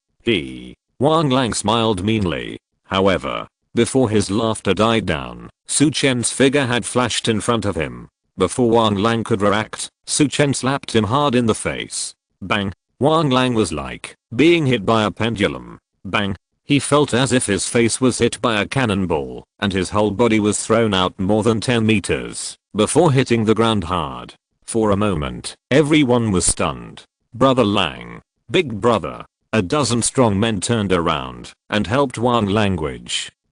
Speaker 1: Wang Lang smiled meanly. However, before his laughter died down, Su Chen's figure had flashed in front of him. Before Wang Lang could react, Su Chen slapped him hard in the face. Bang! Wang Lang was like being hit by a pendulum. Bang! He felt as if his face was hit by a cannonball, and his whole body was thrown out more than 10 meters, before hitting the ground hard. For a moment, everyone was stunned. Brother Lang. Big brother. A dozen strong men turned around and helped Wang Lang.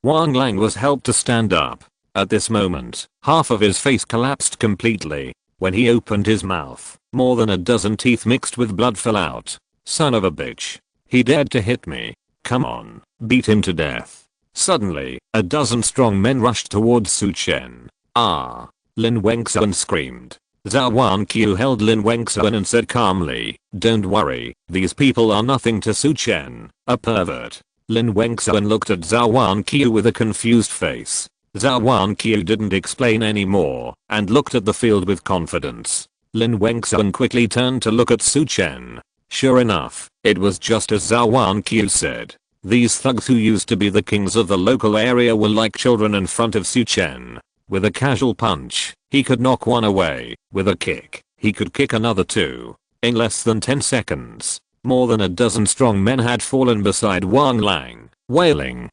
Speaker 1: Wang Lang was helped to stand up. At this moment, half of his face collapsed completely. When he opened his mouth, more than a dozen teeth mixed with blood fell out. Son of a bitch. He dared to hit me. Come on, beat him to death. Suddenly, a dozen strong men rushed towards Su Chen. Ah! Lin Wengxuan screamed. Zhou Wanqiu held Lin Wengxuan and said calmly, don't worry, these people are nothing to Su Chen, a pervert. Lin Wengxuan looked at Zhou Wanqiu with a confused face. Zhou Wanqiu didn't explain anymore, and looked at the field with confidence. Lin Wengxuan quickly turned to look at Su Chen. Sure enough, it was just as Zhou Wanqiu said. These thugs who used to be the kings of the local area were like children in front of Su Chen. With a casual punch, he could knock one away. With a kick, he could kick another two. In less than 10 seconds, more than a dozen strong men had fallen beside Wang Lang, wailing.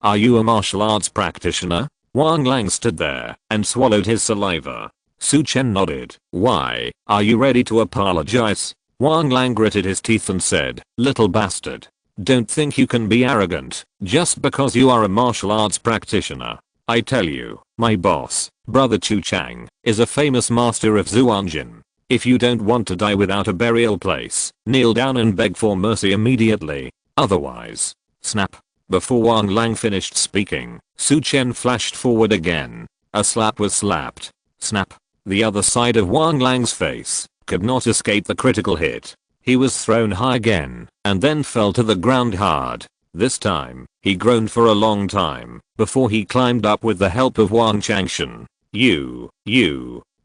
Speaker 1: Are you a martial arts practitioner? Wang Lang stood there and swallowed his saliva. Su Chen nodded. Why, are you ready to apologize? Wang Lang gritted his teeth and said, little bastard. Don't think you can be arrogant just because you are a martial arts practitioner. I tell you, my boss, Brother Chu Chang, is a famous master of Zhou Wanqiu. If you don't want to die without a burial place, kneel down and beg for mercy immediately. Otherwise, snap. Before Wang Lang finished speaking, Su Chen flashed forward again. A slap was slapped. Snap. The other side of Wang Lang's face could not escape the critical hit. He was thrown high again, and then fell to the ground hard. This time, he groaned for a long time, before he climbed up with the help of Wang Changshan.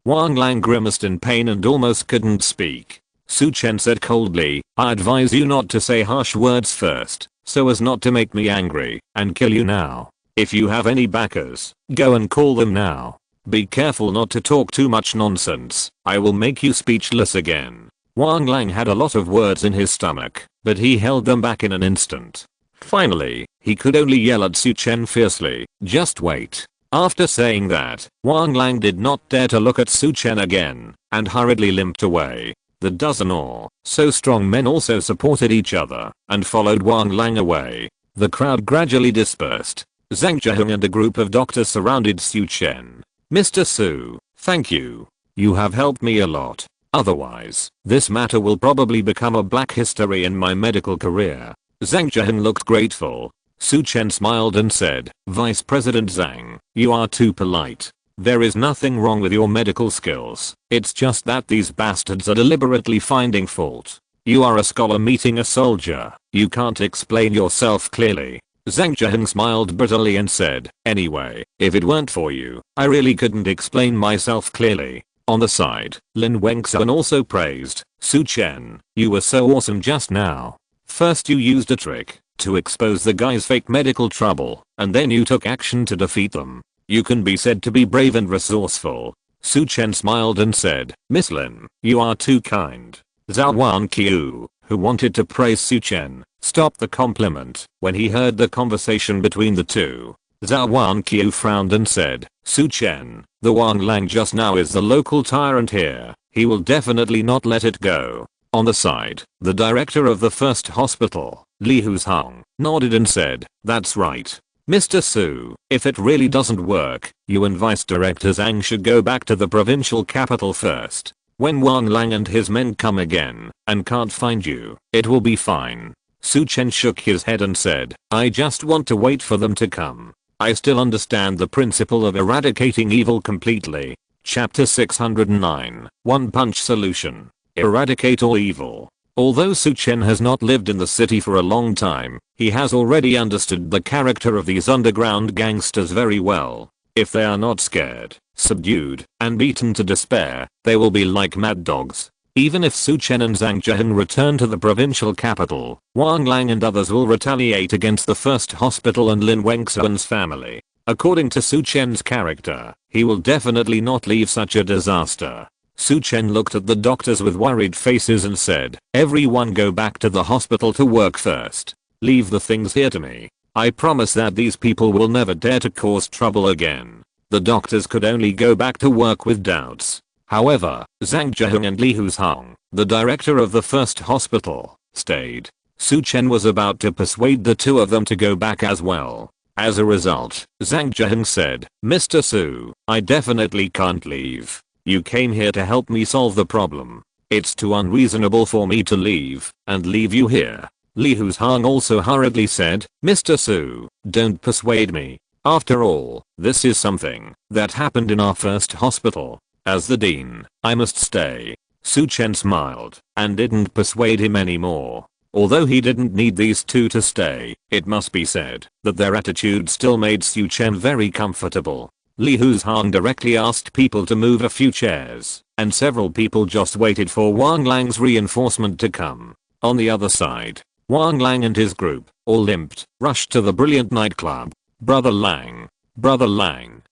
Speaker 1: Wang Lang grimaced in pain and almost couldn't speak. Su Chen said coldly, I advise you not to say harsh words first, so as not to make me angry, and kill you now. If you have any backers, go and call them now. Be careful not to talk too much nonsense, I will make you speechless again. Wang Lang had a lot of words in his stomach, but he held them back in an instant. Finally, he could only yell at Su Chen fiercely, just wait. After saying that, Wang Lang did not dare to look at Su Chen again, and hurriedly limped away. The dozen or so strong men also supported each other, and followed Wang Lang away. The crowd gradually dispersed. Zhang Zhiheng and a group of doctors surrounded Su Chen. Mr. Su, thank you. You have helped me a lot. Otherwise, this matter will probably become a black history in my medical career. Zhang Zhiheng looked grateful. Su Chen smiled and said, Vice President Zhang, you are too polite. There is nothing wrong with your medical skills. It's just that these bastards are deliberately finding fault. You are a scholar meeting a soldier. You can't explain yourself clearly. Zhang Zhiheng smiled bitterly and said, anyway, if it weren't for you, I really couldn't explain myself clearly. On the side, Lin Wengxuan also praised, Su Chen, you were so awesome just now. First you used a trick to expose the guy's fake medical trouble, and then you took action to defeat them. You can be said to be brave and resourceful. Su Chen smiled and said, Miss Lin, you are too kind. Zhou Wanqiu, who wanted to praise Su Chen, stopped the compliment when he heard the conversation between the two. Zhou Wanqiu frowned and said, Su Chen, the Wang Lang just now is the local tyrant here. He will definitely not let it go. On the side, the director of the first hospital, Li Huzhong, nodded and said, that's right. Mr. Su, if it really doesn't work, you and Vice Director Zhang should go back to the provincial capital first. When Wang Lang and his men come again and can't find you, it will be fine. Su Chen shook his head and said, I just want to wait for them to come. I still understand the principle of eradicating evil completely. Chapter 609, One Punch Solution. Eradicate all evil. Although Su Chen has not lived in the city for a long time, he has already understood the character of these underground gangsters very well. If they are not scared, subdued, and beaten to despair, they will be like mad dogs. Even if Su Chen and Zhang Zhiheng return to the provincial capital, Wang Lang and others will retaliate against the first hospital and Lin Wenxuan's family. According to Su Chen's character, he will definitely not leave such a disaster. Su Chen looked at the doctors with worried faces and said, "Everyone go back to the hospital to work first. Leave the things here to me. I promise that these people will never dare to cause trouble again." The doctors could only go back to work with doubts. However, Zhang Zhiheng and Li Huzhong, the director of the first hospital, stayed. Su Chen was about to persuade the two of them to go back as well. As a result, Zhang Zhiheng said, "Mr. Su, I definitely can't leave. You came here to help me solve the problem. It's too unreasonable for me to leave and leave you here." Li Huzhong also hurriedly said, "Mr. Su, don't persuade me. After all, this is something that happened in our first hospital. As the dean, I must stay." Su Chen smiled and didn't persuade him anymore. Although he didn't need these two to stay, it must be said that their attitude still made Su Chen very comfortable. Li Huzhong directly asked people to move a few chairs, and several people just waited for Wang Lang's reinforcement to come. On the other side, Wang Lang and his group, all limped, rushed to the brilliant nightclub. Brother Lang,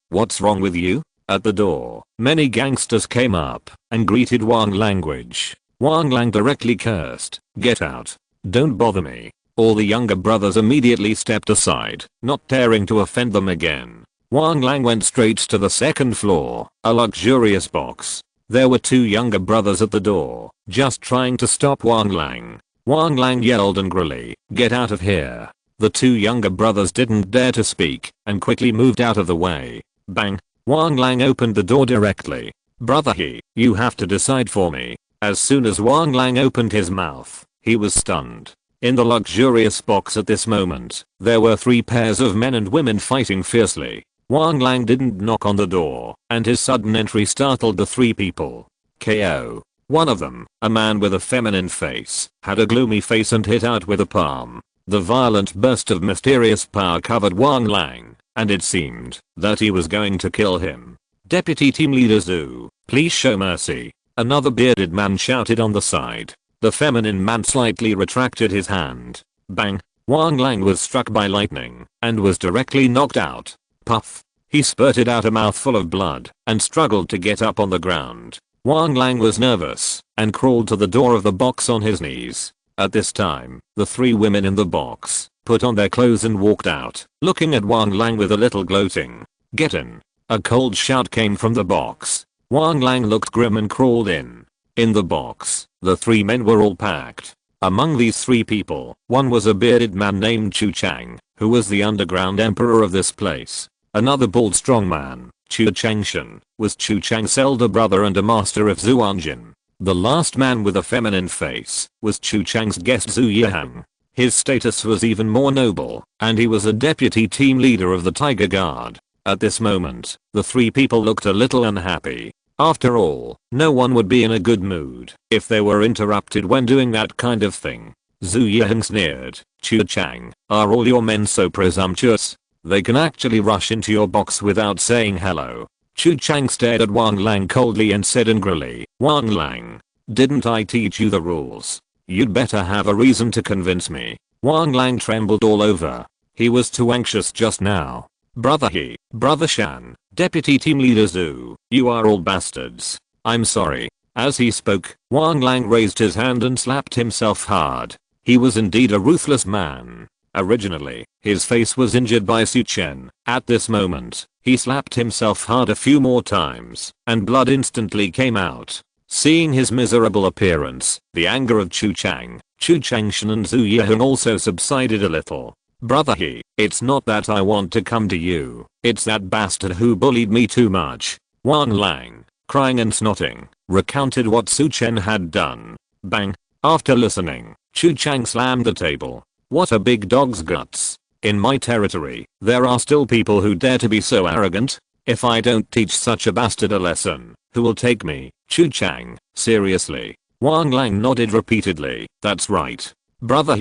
Speaker 1: what's wrong with you?" At the door, many gangsters came up and greeted Wang Language. Wang Lang directly cursed, "Get out. Don't bother me." All the younger brothers immediately stepped aside, not daring to offend them again. Wang Lang went straight to the second floor, a luxurious box. There were two younger brothers at the door, just trying to stop Wang Lang. Wang Lang yelled angrily, "Get out of here." The two younger brothers didn't dare to speak and quickly moved out of the way. Bang! Wang Lang opened the door directly. "Brother He, you have to decide for me." As soon as Wang Lang opened his mouth, he was stunned. In the luxurious box at this moment, there were 3 pairs of men and women fighting fiercely. Wang Lang didn't knock on the door, and his sudden entry startled the 3 people. KO. One of them, a man with a feminine face, had a gloomy face and hit out with a palm. The violent burst of mysterious power covered Wang Lang, and it seemed that he was going to kill him. "Deputy Team Leader Zhu, please show mercy," another bearded man shouted on the side. The feminine man slightly retracted his hand. Bang! Wang Lang was struck by lightning and was directly knocked out. Puff! He spurted out a mouthful of blood and struggled to get up on the ground. Wang Lang was nervous and crawled to the door of the box on his knees. At this time, the 3 women in the box put on their clothes and walked out, looking at Wang Lang with a little gloating. "Get in." A cold shout came from the box. Wang Lang looked grim and crawled in. In the box, the 3 men were all packed. Among these 3 people, one was a bearded man named Chu Chang, who was the underground emperor of this place. Another bald strong man, Chu Changshan, was Chu Chang's elder brother and a master of Zhou Wanqiu. The last man with a feminine face was Chu Chang's guest Zhu Yihang. His status was even more noble, and he was a deputy team leader of the Tiger Guard. At this moment, the 3 people looked a little unhappy. After all, no one would be in a good mood if they were interrupted when doing that kind of thing. Zhu Yihang sneered, "Chu Chang, are all your men so presumptuous? They can actually rush into your box without saying hello." Chu Chang stared at Wang Lang coldly and said angrily, "Wang Lang, didn't I teach you the rules? You'd better have a reason to convince me." Wang Lang trembled all over. He was too anxious just now. "Brother He, Brother Shan, Deputy Team Leader Zhu, you are all bastards. I'm sorry." As he spoke, Wang Lang raised his hand and slapped himself hard. He was indeed a ruthless man. Originally, his face was injured by Su Chen. At this moment, he slapped himself hard a few more times, and blood instantly came out. Seeing his miserable appearance, the anger of Chu Chang, Chu Changshan and Zhu Yihang also subsided a little. "Brother He, it's not that I want to come to you, it's that bastard who bullied me too much." Wang Lang, crying and snotting, recounted what Su Chen had done. Bang! After listening, Chu Chang slammed the table. "What a big dog's guts. In my territory, there are still people who dare to be so arrogant. If I don't teach such a bastard a lesson, who will take me?" Chu Chang, seriously. Wang Lang nodded repeatedly. That's right. Brother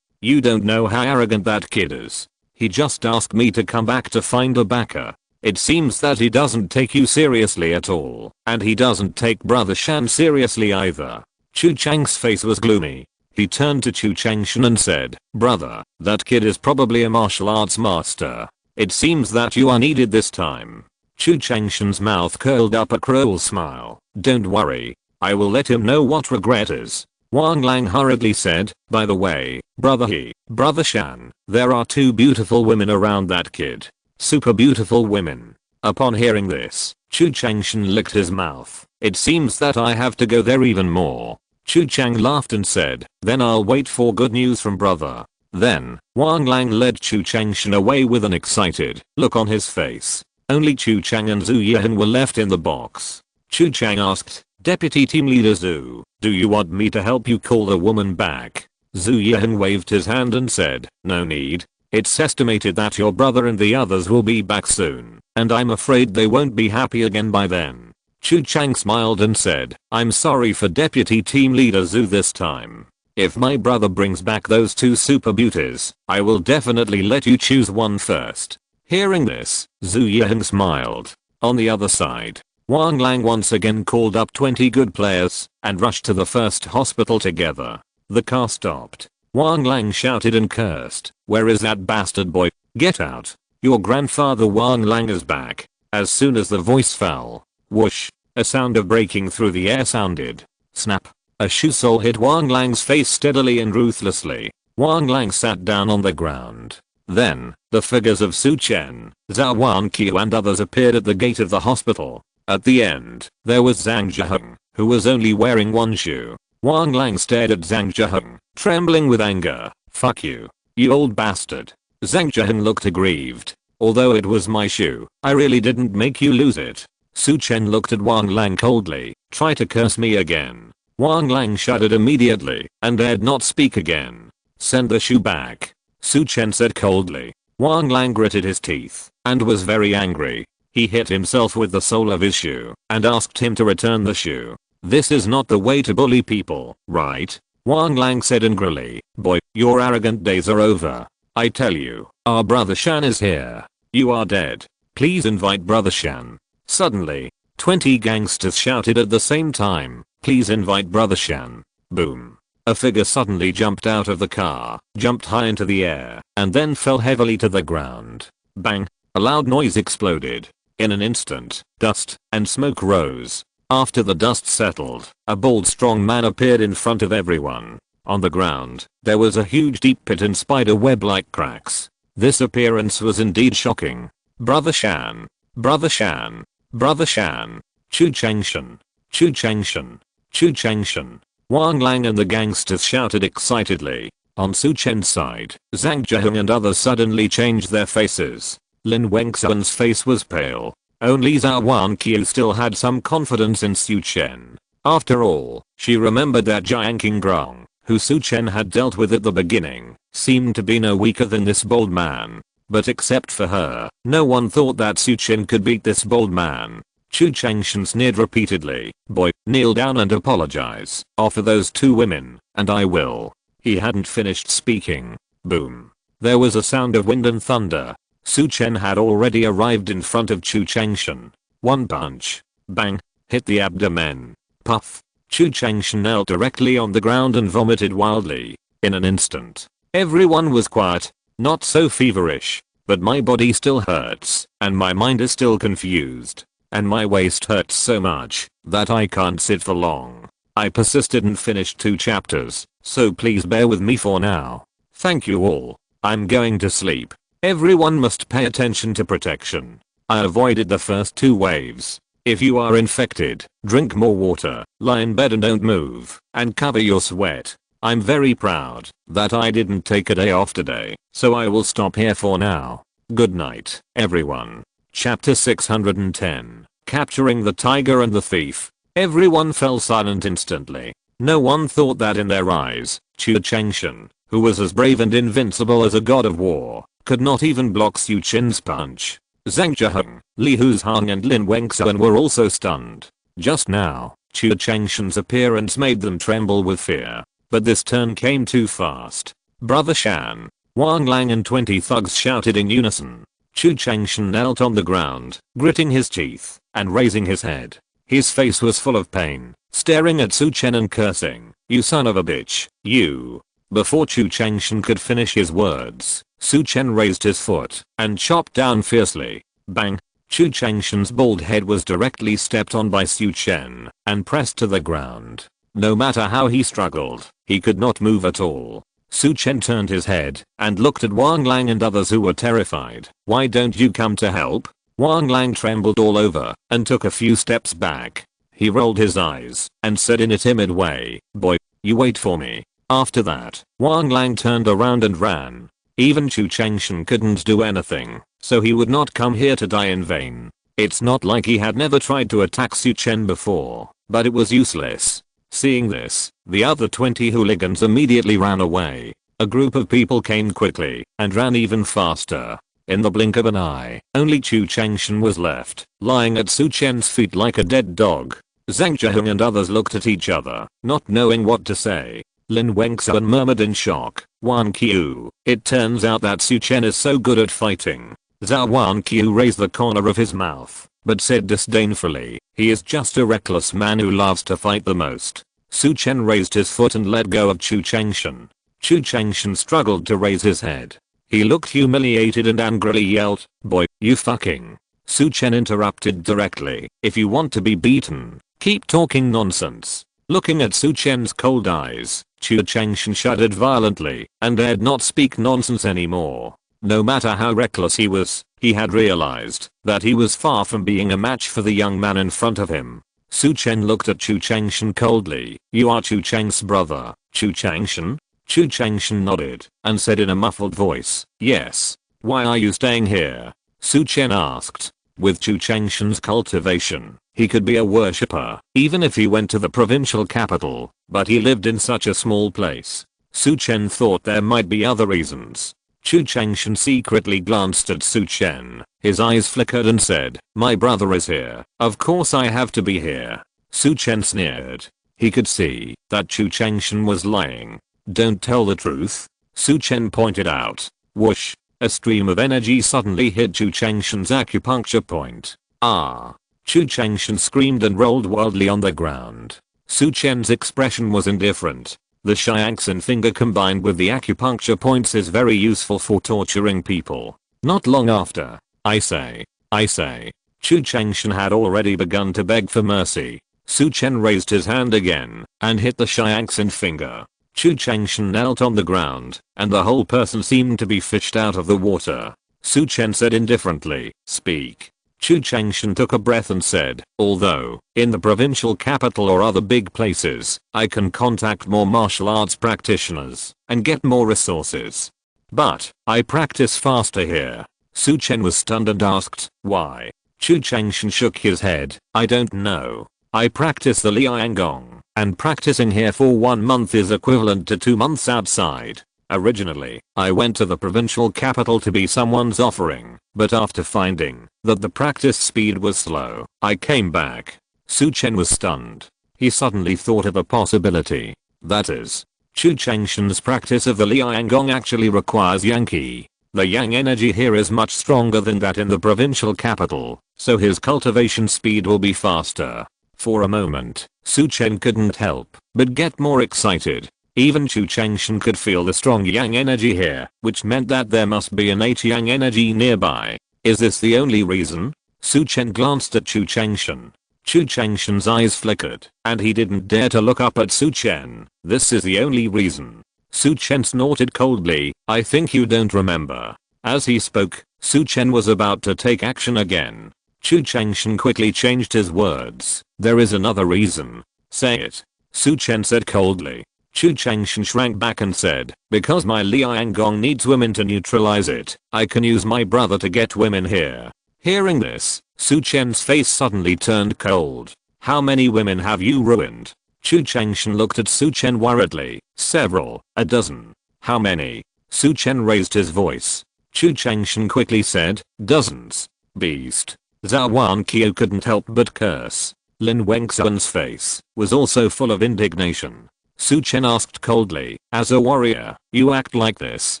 Speaker 1: you don't know how arrogant that kid is. He just asked me to come back to find a backer. It seems that he doesn't take you seriously at all, and he doesn't take Brother Shan seriously either. Chu Chang's face was gloomy. He turned to Chu Changshan and said, brother, that kid is probably a martial arts master. It seems that you are needed this time. Chu Changshan's mouth curled up a cruel smile. Don't worry. I will let him know what regret is. Wang Lang hurriedly said, by the way, Brother Shan, there are 2 beautiful women around that kid. Super beautiful women. Upon hearing this, Chu Changshan licked his mouth. It seems that I have to go there even more. Chu Chang laughed and said, then I'll wait for good news from brother. Then, Wang Lang led Chu Changshan away with an excited look on his face. Only Chu Chang and Zhu Yihan were left in the box. Chu Chang asked, Deputy Team Leader Zhu, do you want me to help you call the woman back? Zhu Yihan waved his hand and said, no need. It's estimated that your brother and the others will be back soon, and I'm afraid they won't be happy again by then. Chu Chang smiled and said, I'm sorry for Deputy Team Leader Zhu this time. If my brother brings back those 2 super beauties, I will definitely let you choose one first. Hearing this, Zhu Yihan smiled. On the other side, Wang Lang once again called up 20 good players and rushed to the first hospital together. The car stopped. Wang Lang shouted and cursed, where is that bastard boy? Get out. Your grandfather Wang Lang is back. As soon as the voice fell, whoosh, a sound of breaking through the air sounded. Snap. A shoe sole hit Wang Lang's face steadily and ruthlessly. Wang Lang sat down on the ground. Then, the figures of Su Chen, Zhou Wanqiu and others appeared at the gate of the hospital. At the end, there was Zhang Zhiheng, who was only wearing one shoe. Wang Lang stared at Zhang Zhiheng, trembling with anger. Fuck you. You old bastard. Zhang Zhiheng looked aggrieved. Although it was my shoe, I really didn't make you lose it. Su Chen looked at Wang Lang coldly. Try to curse me again. Wang Lang shuddered immediately and dared not speak again. Send the shoe back. Su Chen said coldly. Wang Lang gritted his teeth and was very angry. He hit himself with the sole of his shoe and asked him to return the shoe. This is not the way to bully people, right? Wang Lang said angrily. Boy, your arrogant days are over. I tell you, our brother Shan is here. You are dead. Please invite brother Shan. Suddenly, 20 gangsters shouted at the same time. Please invite brother Shan. Boom. A figure suddenly jumped out of the car, jumped high into the air, and then fell heavily to the ground. Bang. A loud noise exploded. In an instant, dust and smoke rose. After the dust settled, a bald strong man appeared in front of everyone. On the ground, there was a huge deep pit and spider web-like cracks. This appearance was indeed shocking. Brother Shan. Brother Shan. Brother Shan. Chu Changshan. Chu Changshan. Chu Changshan. Wang Lang and the gangsters shouted excitedly. On Su Chen's side, Zhang Zhiheng and others suddenly changed their faces. Lin Wengxuan's face was pale. Only Zhou Wanqiu still had some confidence in Su Chen. After all, she remembered that Jiang Qingrong, who Su Chen had dealt with at the beginning, seemed to be no weaker than this bold man. But except for her, no one thought that Su Chen could beat this bold man. Chu Changshan sneered repeatedly. Boy, kneel down and apologize. Offer those 2 women, and I will. He hadn't finished speaking. Boom. There was a sound of wind and thunder. Su Chen had already arrived in front of Chu Changshan. One punch. Bang. Hit the abdomen. Puff. Chu Changshan knelt directly on the ground and vomited wildly. In an instant, everyone was quiet. Not so feverish, but my body still hurts, and my mind is still confused. And my waist hurts so much that I can't sit for long. I persisted and finished 2 chapters, so please bear with me for now. Thank you all. I'm going to sleep. Everyone must pay attention to protection. I avoided the first 2 waves. If you are infected, drink more water, lie in bed and don't move, and cover your sweat. I'm very proud that I didn't take a day off today, so I will stop here for now. Good night, everyone. Chapter 610. Capturing the tiger and the thief. Everyone fell silent instantly. No one thought that in their eyes, Chu Changshan, who was as brave and invincible as a god of war, could not even block Su Chen's punch. Zhang Zhiheng, Li Huzhang and Lin Wengxuan were also stunned. Just now, Chu Chengshan's appearance made them tremble with fear. But this turn came too fast. Brother Shan, Wang Lang and 20 thugs shouted in unison. Chu Chengshan knelt on the ground, gritting his teeth, and raising his head. His face was full of pain, staring at Su Chen and cursing, "You son of a bitch, you." Before Chu Chengshan could finish his words, Su Chen raised his foot and chopped down fiercely. Bang! Chu Chengshan's bald head was directly stepped on by Su Chen and pressed to the ground. No matter how he struggled, he could not move at all. Su Chen turned his head and looked at Wang Lang and others who were terrified. "Why don't you come to help?" Wang Lang trembled all over and took a few steps back. He rolled his eyes and said in a timid way, "Boy, you wait for me." After that, Wang Lang turned around and ran. Even Chu Chengshan couldn't do anything, so he would not come here to die in vain. It's not like he had never tried to attack Su Chen before, but it was useless. Seeing this, the other 20 hooligans immediately ran away. A group of people came quickly and ran even faster. In the blink of an eye, only Chu Chengshan was left, lying at Su Chen's feet like a dead dog. Zhang Zhiheng and others looked at each other, not knowing what to say. Lin Wengsuan murmured in shock, "Wanqiu, it turns out that Su Chen is so good at fighting." Zhou Wanqiu raised the corner of his mouth, but said disdainfully, "He is just a reckless man who loves to fight the most." Su Chen raised his foot and let go of Chu Chengshan. Chu Chengshan struggled to raise his head. He looked humiliated and angrily yelled, "Boy, you fucking." Su Chen interrupted directly, "If you want to be beaten, keep talking nonsense." Looking at Su Chen's cold eyes, Chu Chengshan shuddered violently and dared not speak nonsense anymore. No matter how reckless he was, he had realized that he was far from being a match for the young man in front of him. Su Chen looked at Chu Chengshan coldly, "You are Chu Cheng's brother, Chu Chengshan?" Chu Chengshan nodded and said in a muffled voice, "Yes." "Why are you staying here?" Su Chen asked. With Chu Chengshan's cultivation, he could be a worshipper, even if he went to the provincial capital, but he lived in such a small place. Su Chen thought there might be other reasons. Chu Chengshan secretly glanced at Su Chen. His eyes flickered and said, "My brother is here. Of course I have to be here." Su Chen sneered. He could see that Chu Chengshan was lying. "Don't tell the truth," Su Chen pointed out. Whoosh! A stream of energy suddenly hit Chu Chengshan's acupuncture point. "Ah!" Chu Chengshan screamed and rolled wildly on the ground. Su Chen's expression was indifferent. The Shiangxin finger combined with the acupuncture points is very useful for torturing people. Not long after, I say. Chu Chengshan had already begun to beg for mercy. Su Chen raised his hand again and hit the Shiangxin finger. Chu Chengshan knelt on the ground, and the whole person seemed to be fished out of the water. Su Chen said indifferently, "Speak." Chu Chengshan took a breath and said, "Although, in the provincial capital or other big places, I can contact more martial arts practitioners and get more resources. But, I practice faster here." Su Chen was stunned and asked, "Why?" Chu Chengshan shook his head, "I don't know. I practice the Liang Gong, and practicing here for 1 month is equivalent to 2 months outside. Originally, I went to the provincial capital to be someone's offering, but after finding that the practice speed was slow, I came back." Su Chen was stunned. He suddenly thought of a possibility. That is, Chu Chengshan's practice of the Liang Gong actually requires Yang Qi. The Yang energy here is much stronger than that in the provincial capital, so his cultivation speed will be faster. For a moment, Su Chen couldn't help but get more excited. Even Chu Chengshan could feel the strong Yang energy here, which meant that there must be innate Yang energy nearby. Is this the only reason? Su Chen glanced at Chu Chengshan. Chu Chengshan's eyes flickered, and he didn't dare to look up at Su Chen. "This is the only reason." Su Chen snorted coldly, "I think you don't remember." As he spoke, Su Chen was about to take action again. Chu Chengshan quickly changed his words. "There is another reason." "Say it," Su Chen said coldly. Chu Chengshan shrank back and said, "Because my Liang Gong needs women to neutralize it, I can use my brother to get women here." Hearing this, Su Chen's face suddenly turned cold. "How many women have you ruined?" Chu Chengshan looked at Su Chen worriedly. "Several, a dozen." "How many?" Su Chen raised his voice. Chu Chengshan quickly said, "Dozens." "Beast." Zhou Wanqiu couldn't help but curse. Lin Wengxuan's face was also full of indignation. Su Chen asked coldly, as a warrior, you act like this,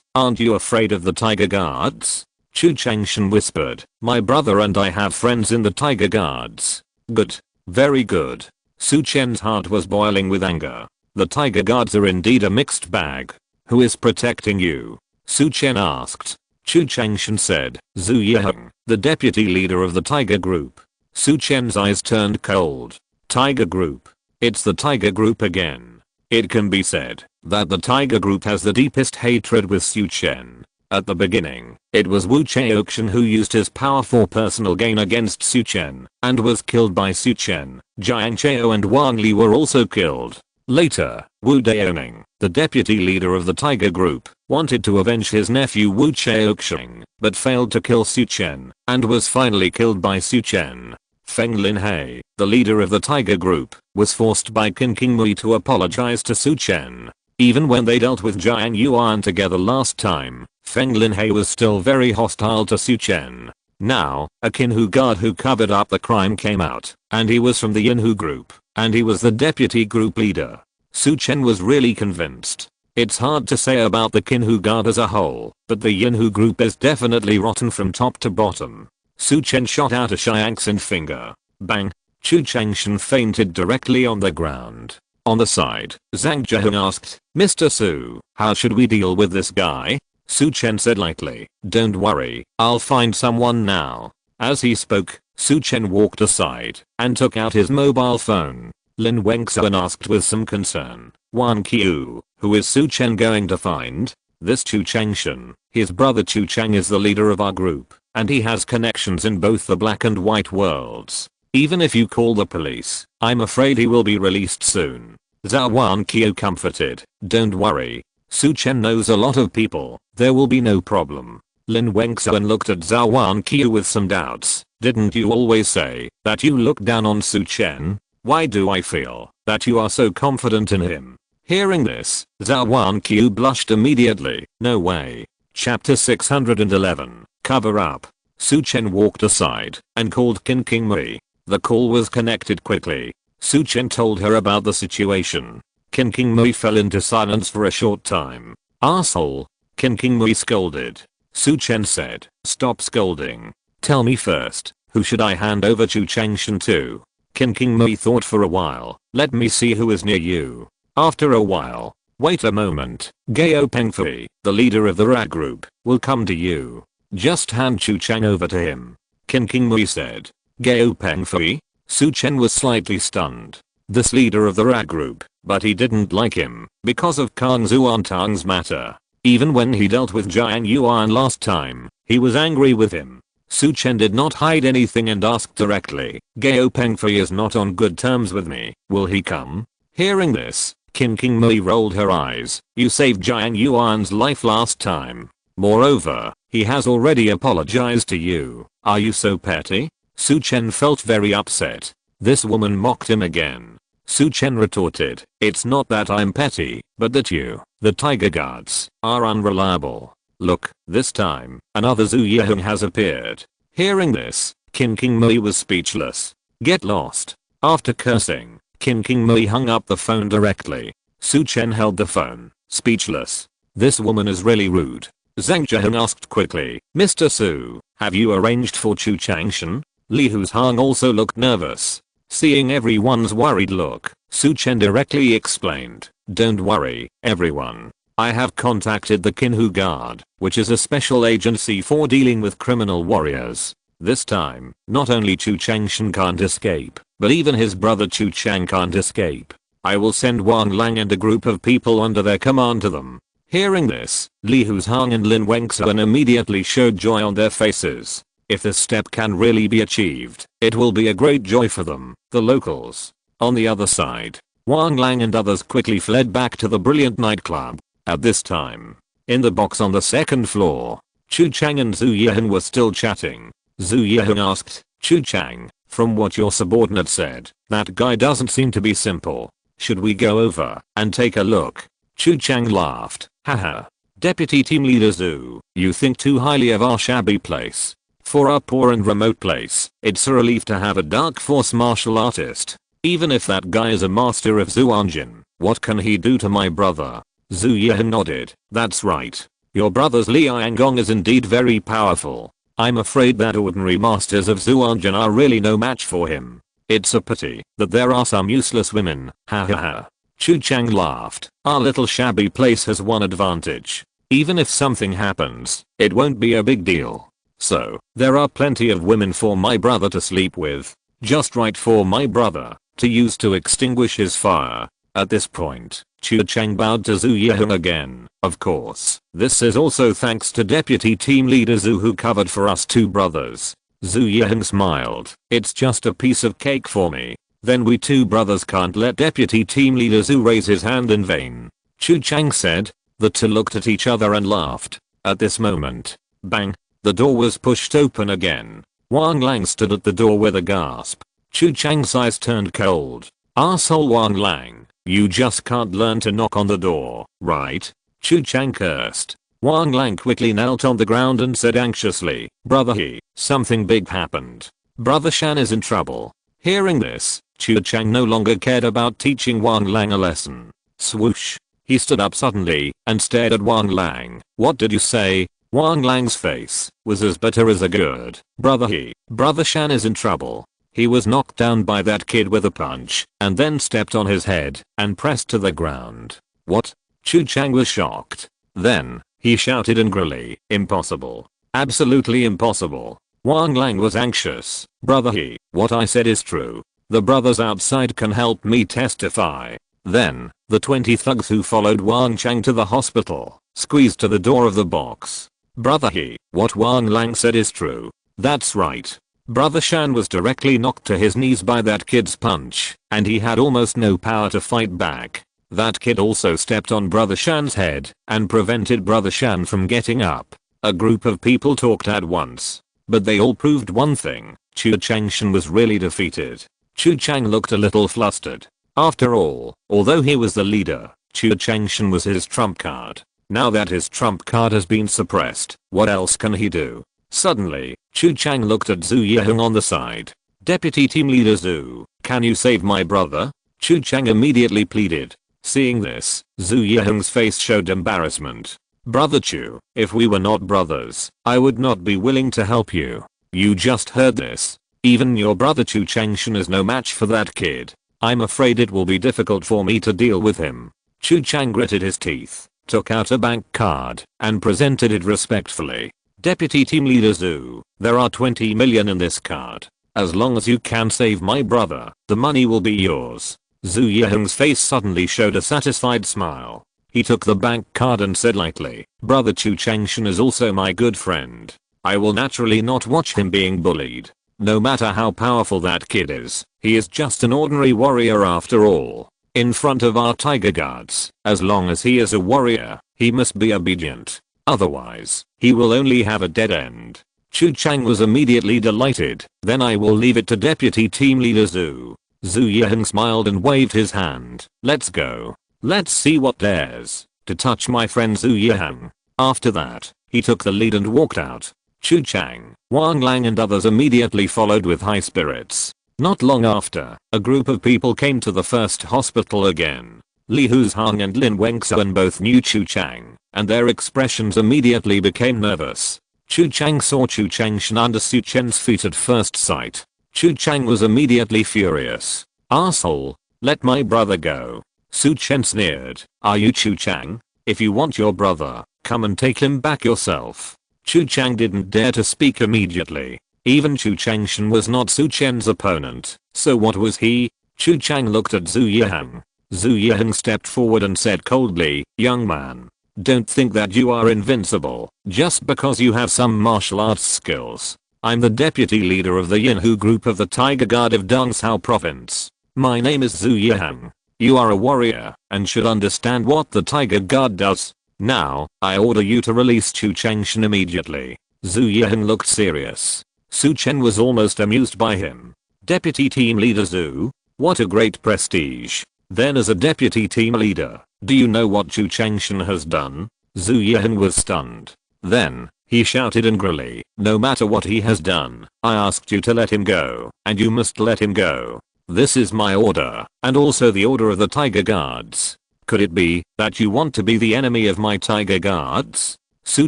Speaker 1: aren't you afraid of the Tiger Guards? Chu Changshan whispered, my brother and I have friends in the Tiger Guards. Good. Very good. Su Chen's heart was boiling with anger. The Tiger Guards are indeed a mixed bag. Who is protecting you? Su Chen asked. Chu Changshan said, Zhu Yiheng, the deputy leader of the Tiger Group. Su Chen's eyes turned cold. Tiger Group. It's the Tiger Group again. It can be said that the Tiger Group has the deepest hatred with Su Chen. At the beginning, it was Wu Chaoxian who used his power for personal gain against Su Chen and was killed by Su Chen. Jiang Chao and Wang Li were also killed. Later, Wu Daoning, the deputy leader of the Tiger Group, wanted to avenge his nephew Wu Chaoxiang, but failed to kill Su Chen and was finally killed by Su Chen. Feng Linhei, the leader of the Tiger Group, was forced by Qin Qingmui to apologize to Su Chen. Even when they dealt with Jiang Yuan together last time, Feng Linhei was still very hostile to Su Chen. Now, a Qinhu guard who covered up the crime came out, and he was from the Yinhu group, and he was the deputy group leader. Su Chen was really convinced. It's hard to say about the Qinhu guard as a whole, but the Yinhu group is definitely rotten from top to bottom. Su Chen shot out a Shiangxin finger. Bang! Chu Changshan fainted directly on the ground. On the side, Zhang Zheheng asked, Mr. Su, how should we deal with this guy? Su Chen said lightly, don't worry, I'll find someone now. As he spoke, Su Chen walked aside and took out his mobile phone. Lin Wengxuan asked with some concern, Wanqiu, who is Su Chen going to find? This Chu Changshan, his brother Chu Chang is the leader of our group, and he has connections in both the black and white worlds. Even if you call the police, I'm afraid he will be released soon. Zhou Wanqiu comforted, don't worry. Su Chen knows a lot of people, there will be no problem. Lin Wengxuan looked at Zhou Wanqiu with some doubts. Didn't you always say that you look down on Su Chen? Why do I feel that you are so confident in him? Hearing this, Zhou Wanqiu blushed immediately. No way. Chapter 611. Cover up. Su Chen walked aside and called Qin Qingmui. The call was connected quickly. Su Chen told her about the situation. Qin Qingmui fell into silence for a short time. Asshole. Qin Qingmui scolded. Su Chen said, stop scolding. Tell me first, who should I hand over Chu Changshan to? Qin Qingmui thought for a while. Let me see who is near you. After a while. Wait a moment. Gao Pengfei, the leader of the Ra group, will come to you. Just hand Chu Chang over to him. Qin Qingmui said. Gao Pengfei? Su Chen was slightly stunned. This leader of the Ra group, but he didn't like him because of Kang Zuantang's matter. Even when he dealt with Jiang Yuan last time, he was angry with him. Su Chen did not hide anything and asked directly, Gao Pengfei is not on good terms with me, will he come? Hearing this, Qin Qingmui rolled her eyes. You saved Jiang Yuan's life last time. Moreover, he has already apologized to you. Are you so petty? Su Chen felt very upset. This woman mocked him again. Su Chen retorted, it's not that I'm petty, but that you, the Tiger Guards, are unreliable. Look, this time, another Zhu Yiheng has appeared. Hearing this, Qin Qingmui was speechless. Get lost. After cursing, Qin Qingmui hung up the phone directly. Su Chen held the phone, speechless. This woman is really rude. Zhang Zheheng asked quickly, Mr. Su, have you arranged for Chu Changshan? Li Huzhang also looked nervous. Seeing everyone's worried look, Su Chen directly explained, don't worry, everyone. I have contacted the Qinhu Guard, which is a special agency for dealing with criminal warriors. This time, not only Chu Changshan can't escape, but even his brother Chu Chang can't escape. I will send Wang Lang and a group of people under their command to them. Hearing this, Li Huzhang and Lin Wengxuan immediately showed joy on their faces. If this step can really be achieved, it will be a great joy for them, the locals. On the other side, Wang Lang and others quickly fled back to the brilliant nightclub. At this time, in the box on the second floor, Chu Chang and Zhu Yiheng were still chatting. Zhu Yiheng asked, Chu Chang, from what your subordinate said, that guy doesn't seem to be simple. Should we go over and take a look? Chu Chang laughed. Haha. Deputy Team Leader Zhu, you think too highly of our shabby place. For a poor and remote place, it's a relief to have a dark force martial artist. Even if that guy is a master of Zhou Wanqiu, what can he do to my brother? Zhu Yiheng nodded. That's right. Your brother's Liangong is indeed very powerful. I'm afraid that ordinary masters of Zhou Wanqiu are really no match for him. It's a pity that there are some useless women. Ha ha ha. Su Chen laughed. Our little shabby place has one advantage. Even if something happens, it won't be a big deal. So, there are plenty of women for my brother to sleep with. Just right for my brother to use to extinguish his fire. At this point, Su Chen bowed to Zhu Yiheng again. Of course, this is also thanks to Deputy Team Leader Zhu who covered for us two brothers. Zhu Yiheng smiled. It's just a piece of cake for me. Then we two brothers can't let Deputy Team Leader Zhu raise his hand in vain. Su Chen said. The two looked at each other and laughed. At this moment, bang, the door was pushed open again. Wang Lang stood at the door with a gasp. Su Cheng's eyes turned cold. Arsehole Wang Lang, you just can't learn to knock on the door, right? Su Chen cursed. Wang Lang quickly knelt on the ground and said anxiously, Brother something big happened. Brother Shan is in trouble. Hearing this, Su Chen no longer cared about teaching Wang Lang a lesson. Swoosh. He stood up suddenly and stared at Wang Lang. What did you say? Wang Lang's face was as bitter as a gourd. Brother Shan is in trouble. He was knocked down by that kid with a punch and then stepped on his head and pressed to the ground. What? Su Chen was shocked. Then, he shouted angrily, impossible. Absolutely impossible. Wang Lang was anxious. Brother what I said is true. The brothers outside can help me testify. Then, the 20 thugs who followed Wang Chang to the hospital squeezed to the door of the box. Brother what Wang Lang said is true. That's right. Brother Shan was directly knocked to his knees by that kid's punch, and he had almost no power to fight back. That kid also stepped on Brother Shan's head and prevented Brother Shan from getting up. A group of people talked at once, but they all proved one thing. Su Chengshan was really defeated. Su Cheng looked a little flustered. After all, although he was the leader, Su Chengshan was his trump card. Now that his trump card has been suppressed, what else can he do? Suddenly, Su Chen looked at Zhu Yiheng on the side. Deputy Team Leader Zhu, can you save my brother? Su Chen immediately pleaded. Seeing this, Zhu Yiheng's face showed embarrassment. Brother Chu, if we were not brothers, I would not be willing to help you. You just heard this. Even your brother Chu Chengshan is no match for that kid. I'm afraid it will be difficult for me to deal with him. Su Chen gritted his teeth, took out a bank card, and presented it respectfully. Deputy Team Leader Zhu, there are 20 million in this card. As long as you can save my brother, the money will be yours. Zhu Yiheng's face suddenly showed a satisfied smile. He took the bank card and said lightly, Brother Chu Chengshan is also my good friend. I will naturally not watch him being bullied. No matter how powerful that kid is, he is just an ordinary warrior after all. In front of our tiger guards, as long as he is a warrior, he must be obedient. Otherwise, he will only have a dead end. Su Cheng was immediately delighted. Then I will leave it to Deputy Team Leader Zhu. Zhu Yiheng smiled and waved his hand. Let's go. Let's see what dares to touch my friend Zhu Yiheng. After that, he took the lead and walked out. Su Cheng, Wang Lang and others immediately followed with high spirits. Not long after, a group of people came to the first hospital again. Li Huzhang and Lin Wengsuan both knew Su Cheng, and their expressions immediately became nervous. Su Cheng saw Su Chengshan under Su Chen's feet at first sight. Su Cheng was immediately furious. Arsehole, let my brother go. Su Chen sneered. Are you Su Cheng? If you want your brother, come and take him back yourself. Su Cheng didn't dare to speak immediately. Even Su Chengshan was not Su Chen's opponent, so what was he? Su Cheng looked at Zhu Yiheng. Zhu Yiheng stepped forward and said coldly, young man, don't think that you are invincible just because you have some martial arts skills. I'm the deputy leader of the Yinhu group of the Tiger Guard of Dongshao province. My name is Zhu Yiheng. You are a warrior and should understand what the Tiger Guard does. Now, I order you to release Su Chengshan immediately. Zhu Yiheng looked serious. Su Chen was almost amused by him. Deputy Team Leader Zhu? What a great prestige. Then as a deputy team leader, do you know what Su Chengshan has done? Zhu Yiheng was stunned. Then, He shouted angrily, "No matter what he has done, I asked you to let him go, and you must let him go. This is my order, and also the order of the Tiger Guards. Could it be that you want to be the enemy of my Tiger Guards?" Su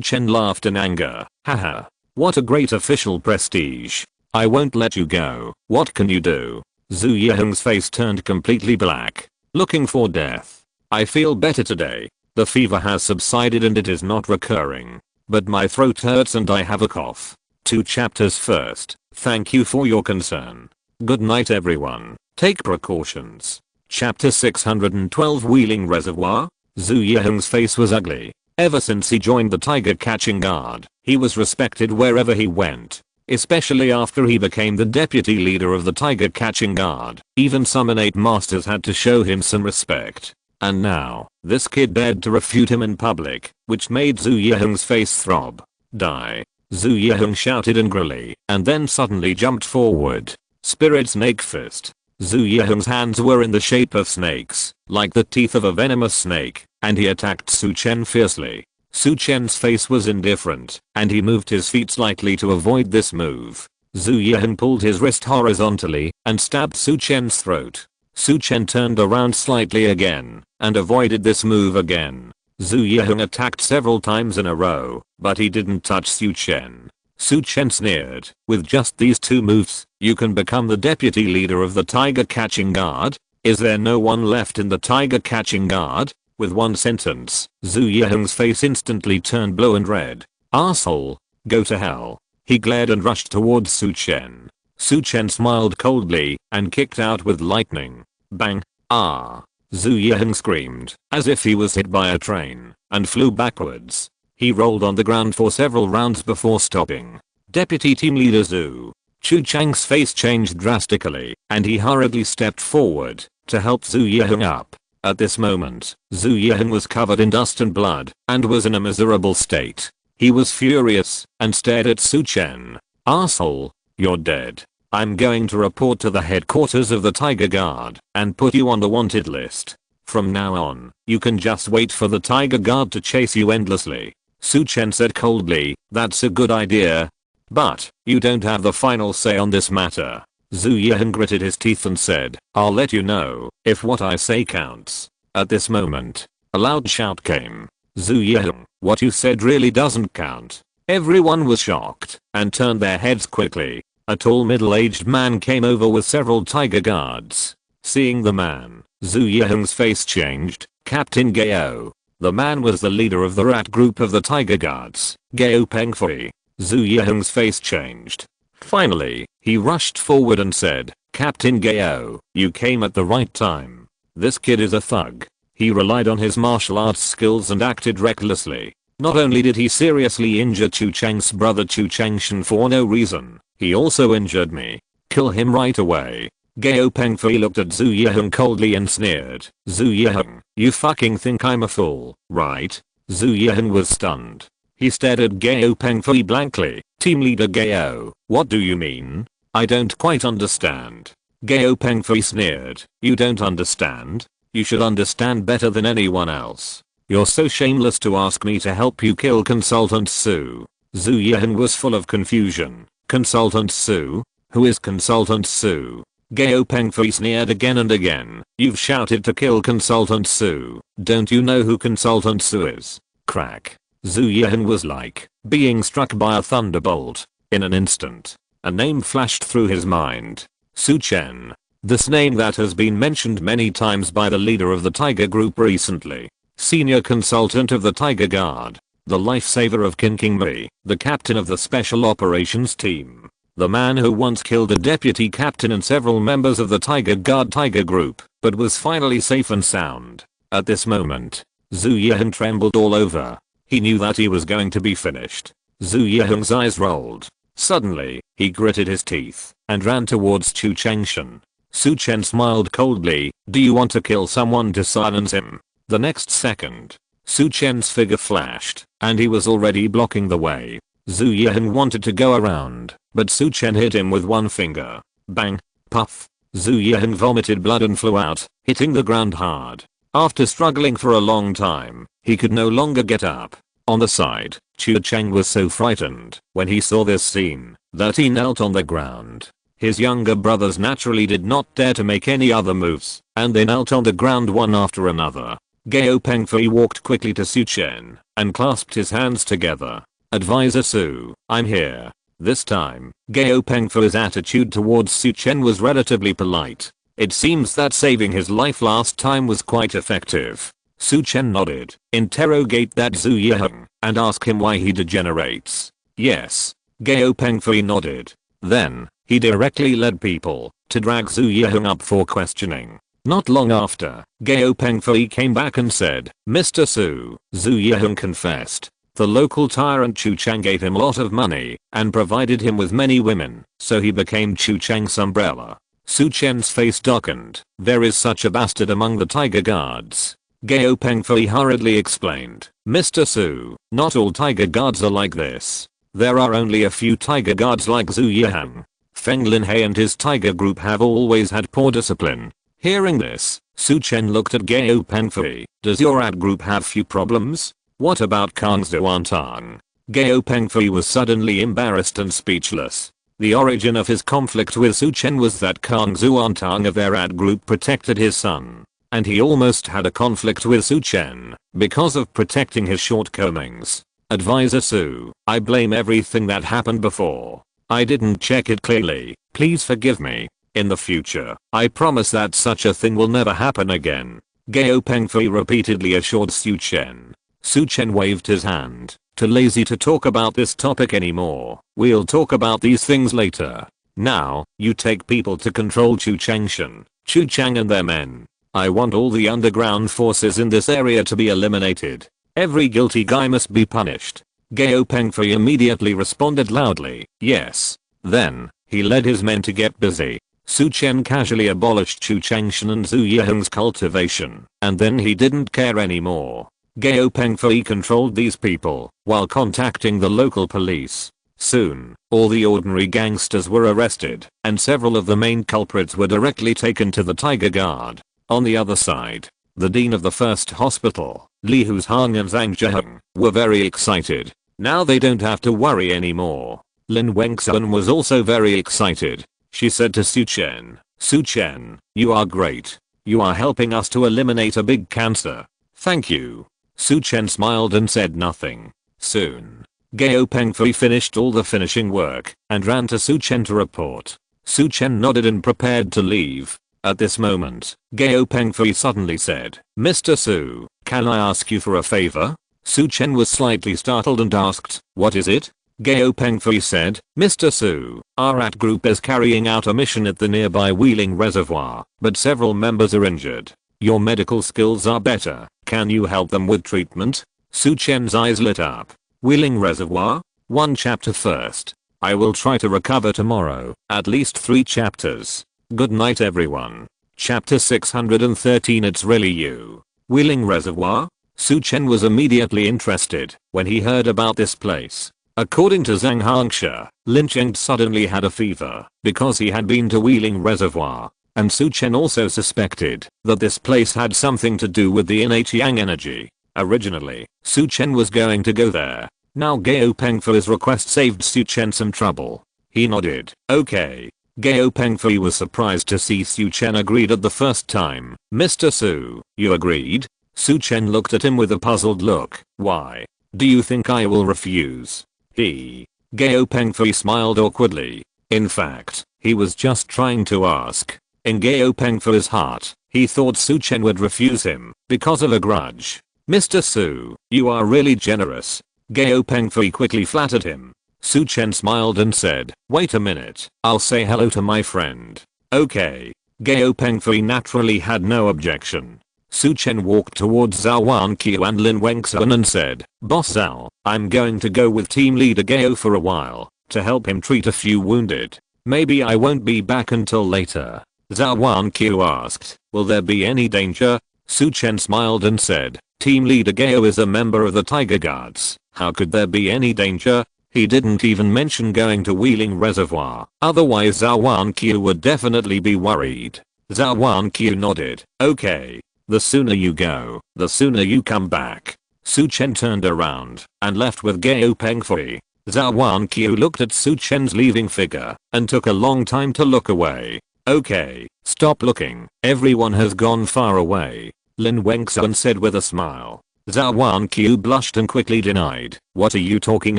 Speaker 1: Chen laughed in anger. Haha. What a great official prestige. I won't let you go. What can you do? Zhu Yiheng's face turned completely black, looking for death. I feel better today. The fever has subsided and it is not recurring. But my throat hurts and I have a cough. 2 chapters first. Thank you for your concern. Good night everyone. Take precautions. Chapter 612 Wheeling Reservoir. Zhu Yiheng's face was ugly. Ever since he joined the Tiger Catching Guard, he was respected wherever he went. Especially after he became the deputy leader of the Tiger Catching Guard. Even some innate masters had to show him some respect. And now, this kid dared to refute him in public, which made Zhu Yiheng's face throb. Die. Zhu Yiheng shouted angrily, and then suddenly jumped forward. Spirit Snake Fist. Zhu Yiheng's hands were in the shape of snakes, like the teeth of a venomous snake, and he attacked Su Chen fiercely. Su Chen's face was indifferent, and he moved his feet slightly to avoid this move. Zhu Yiheng pulled his wrist horizontally, and stabbed Su Chen's throat. Su Chen turned around slightly again, and avoided this move again. Zhu Yiheng attacked several times in a row, but he didn't touch Su Chen. Su Chen sneered, "With just these 2 moves, you can become the deputy leader of the Tiger Catching Guard? Is there no one left in the Tiger Catching Guard?" With one sentence, Zhu Yiheng's face instantly turned blue and red. "Arsehole, go to hell." He glared and rushed towards Su Chen. Su Chen smiled coldly, and kicked out with lightning. Bang. Ah. Zhu Yiheng screamed, as if he was hit by a train, and flew backwards. He rolled on the ground for several rounds before stopping. Deputy Team Leader Zhu Chuchang's face changed drastically, and he hurriedly stepped forward to help Zhu Yiheng up. At this moment, Zhu Yiheng was covered in dust and blood, and was in a miserable state. He was furious, and stared at Su Chen. "Arsehole, you're dead. I'm going to report to the headquarters of the Tiger Guard, and put you on the wanted list. From now on, you can just wait for the Tiger Guard to chase you endlessly." Su Chen said coldly, "That's a good idea. But, you don't have the final say on this matter." Zhu Yiheng gritted his teeth and said, "I'll let you know, if what I say counts." At this moment, a loud shout came. "Zhu Yiheng, what you said really doesn't count." Everyone was shocked, and turned their heads quickly. A tall middle-aged man came over with several Tiger Guards. Seeing the man, Zhu Yiheng's face changed. "Captain Gao." The man was the leader of the rat group of the Tiger Guards, Gao Pengfei. Zhu Yiheng's face changed. Finally, he rushed forward and said, "Captain Gao, you came at the right time. This kid is a thug. He relied on his martial arts skills and acted recklessly. Not only did he seriously injure Chu Chang's brother Chu Changshan for no reason, he also injured me. Kill him right away." Gao Pengfei looked at Zhu Yiheng coldly and sneered. "Zhu Yiheng, you fucking think I'm a fool, right?" Zhu Yiheng was stunned. He stared at Gao Pengfei blankly. "Team Leader Gao, what do you mean? I don't quite understand." Gao Pengfei sneered. "You don't understand? You should understand better than anyone else. You're so shameless to ask me to help you kill Consultant Su." Zhu Yiheng was full of confusion. "Consultant Su? Who is Consultant Su?" Gao Pengfei sneered again and again. "You've shouted to kill Consultant Su. Don't you know who Consultant Su is?" Crack. Zhu Yiheng was like being struck by a thunderbolt. In an instant, a name flashed through his mind. Su Chen. This name that has been mentioned many times by the leader of the Tiger Group recently. Senior consultant of the Tiger Guard. The lifesaver of King Mi, the captain of the Special Operations Team. The man who once killed a deputy captain and several members of the Tiger Guard Tiger Group, but was finally safe and sound. At this moment, Zhu Yiheng trembled all over. He knew that he was going to be finished. Zhu Yiheng's eyes rolled. Suddenly, he gritted his teeth, and ran towards Chu Changshan. Su Chen smiled coldly. "Do you want to kill someone to silence him?" The next second, Su Chen's figure flashed, and he was already blocking the way. Zhu Yiheng wanted to go around, but Su Chen hit him with one finger. Bang. Puff. Zhu Yiheng vomited blood and flew out, hitting the ground hard. After struggling for a long time, he could no longer get up. On the side, Su Chen was so frightened when he saw this scene that he knelt on the ground. His younger brothers naturally did not dare to make any other moves, and they knelt on the ground one after another. Gao Pengfei walked quickly to Su Chen and clasped his hands together. "Advisor Su, I'm here." This time, Gao Pengfei's attitude towards Su Chen was relatively polite. It seems that saving his life last time was quite effective. Su Chen nodded. "Interrogate that Zhu Yiheng and ask him why he degenerates." "Yes." Gao Pengfei nodded. Then, he directly led people to drag Zhu Yiheng up for questioning. Not long after, Gao Pengfei came back and said, "Mr. Su." Zhu Yiheng confessed. The local tyrant Chu Chang gave him a lot of money and provided him with many women, so he became Chu Chang's umbrella. Su Chen's face darkened. "There is such a bastard among the tiger guards." Gao Pengfei hurriedly explained, "Mr. Su, not all tiger guards are like this. There are only a few tiger guards like Zhu Yiheng. Feng Linhei and his tiger group have always had poor discipline." Hearing this, Su Chen looked at Gao Pengfei. "Does your ad group have few problems? What about Kang Zuantang?" Gao Pengfei was suddenly embarrassed and speechless. The origin of his conflict with Su Chen was that Kang Zuantang of their ad group protected his son. And he almost had a conflict with Su Chen because of protecting his shortcomings. "Advisor Su, I blame everything that happened before. I didn't check it clearly. Please forgive me. In the future, I promise that such a thing will never happen again." Gao Pengfei repeatedly assured Su Chen. Su Chen waved his hand. "Too lazy to talk about this topic anymore. We'll talk about these things later. Now, you take people to control Chu Chang and their men. I want all the underground forces in this area to be eliminated. Every guilty guy must be punished." Gao Pengfei immediately responded loudly, "Yes." Then, he led his men to get busy. Su Chen casually abolished Chu Changshan and Zhu Yiheng's cultivation, and then he didn't care anymore. Gao Pengfei controlled these people while contacting the local police. Soon, all the ordinary gangsters were arrested, and several of the main culprits were directly taken to the Tiger Guard. On the other side, the dean of the first hospital, Li Huzhang and Zhang Zheheng, were very excited. Now they don't have to worry anymore. Lin Wengxuan was also very excited. She said to Su Chen, "Su Chen, you are great. You are helping us to eliminate a big cancer. Thank you." Su Chen smiled and said nothing. Soon, Gao Pengfei finished all the finishing work and ran to Su Chen to report. Su Chen nodded and prepared to leave. At this moment, Gao Pengfei suddenly said, "Mr. Su, can I ask you for a favor?" Su Chen was slightly startled and asked, "What is it?" Gao Pengfei said, "Mr. Su, our AT group is carrying out a mission at the nearby Wheeling Reservoir, but several members are injured. Your medical skills are better. Can you help them with treatment?" Su Chen's eyes lit up. "Wheeling Reservoir? One chapter first. I will try to recover tomorrow. At least 3 chapters. Good night everyone." Chapter 613. It's really you. Wheeling Reservoir? Su Chen was immediately interested when he heard about this place. According to Zhang Hangsha, Bincheng suddenly had a fever because he had been to Wheeling Reservoir, and Su Chen also suspected that this place had something to do with the innate yang energy. Originally, Su Chen was going to go there. Now Gao Pengfei's request saved Su Chen some trouble. He nodded. "Okay." Gao Pengfei was surprised to see Su Chen agreed at the first time. "Mr. Su, you agreed?" Su Chen looked at him with a puzzled look. "Why? Do you think I will refuse?" Gao Pengfei smiled awkwardly. In fact, he was just trying to ask. In Gao Pengfei's heart, he thought Su Chen would refuse him because of a grudge. "Mr. Su, you are really generous." Gao Pengfei quickly flattered him. Su Chen smiled and said, "Wait a minute, I'll say hello to my friend." "Okay." Gao Pengfei naturally had no objection. Su Chen walked towards Zhou Wanqiu and Lin Wengxuan and said, "Boss Zhou, I'm going to go with team leader Gao for a while to help him treat a few wounded. Maybe I won't be back until later." Zhou Wanqiu asked, "Will there be any danger?" Su Chen smiled and said, "Team leader Gao is a member of the Tiger Guards. How could there be any danger?" He didn't even mention going to Wheeling Reservoir. Otherwise Zhou Wanqiu would definitely be worried. Zhou Wanqiu nodded. "Okay. The sooner you go, the sooner you come back." Su Chen turned around and left with Gao Pengfei. Zhou Wanqiu looked at Su Chen's leaving figure and took a long time to look away. Okay, stop looking. Everyone has gone far away, Lin Wengxuan said with a smile. Zhou Wanqiu blushed and quickly denied. What are you talking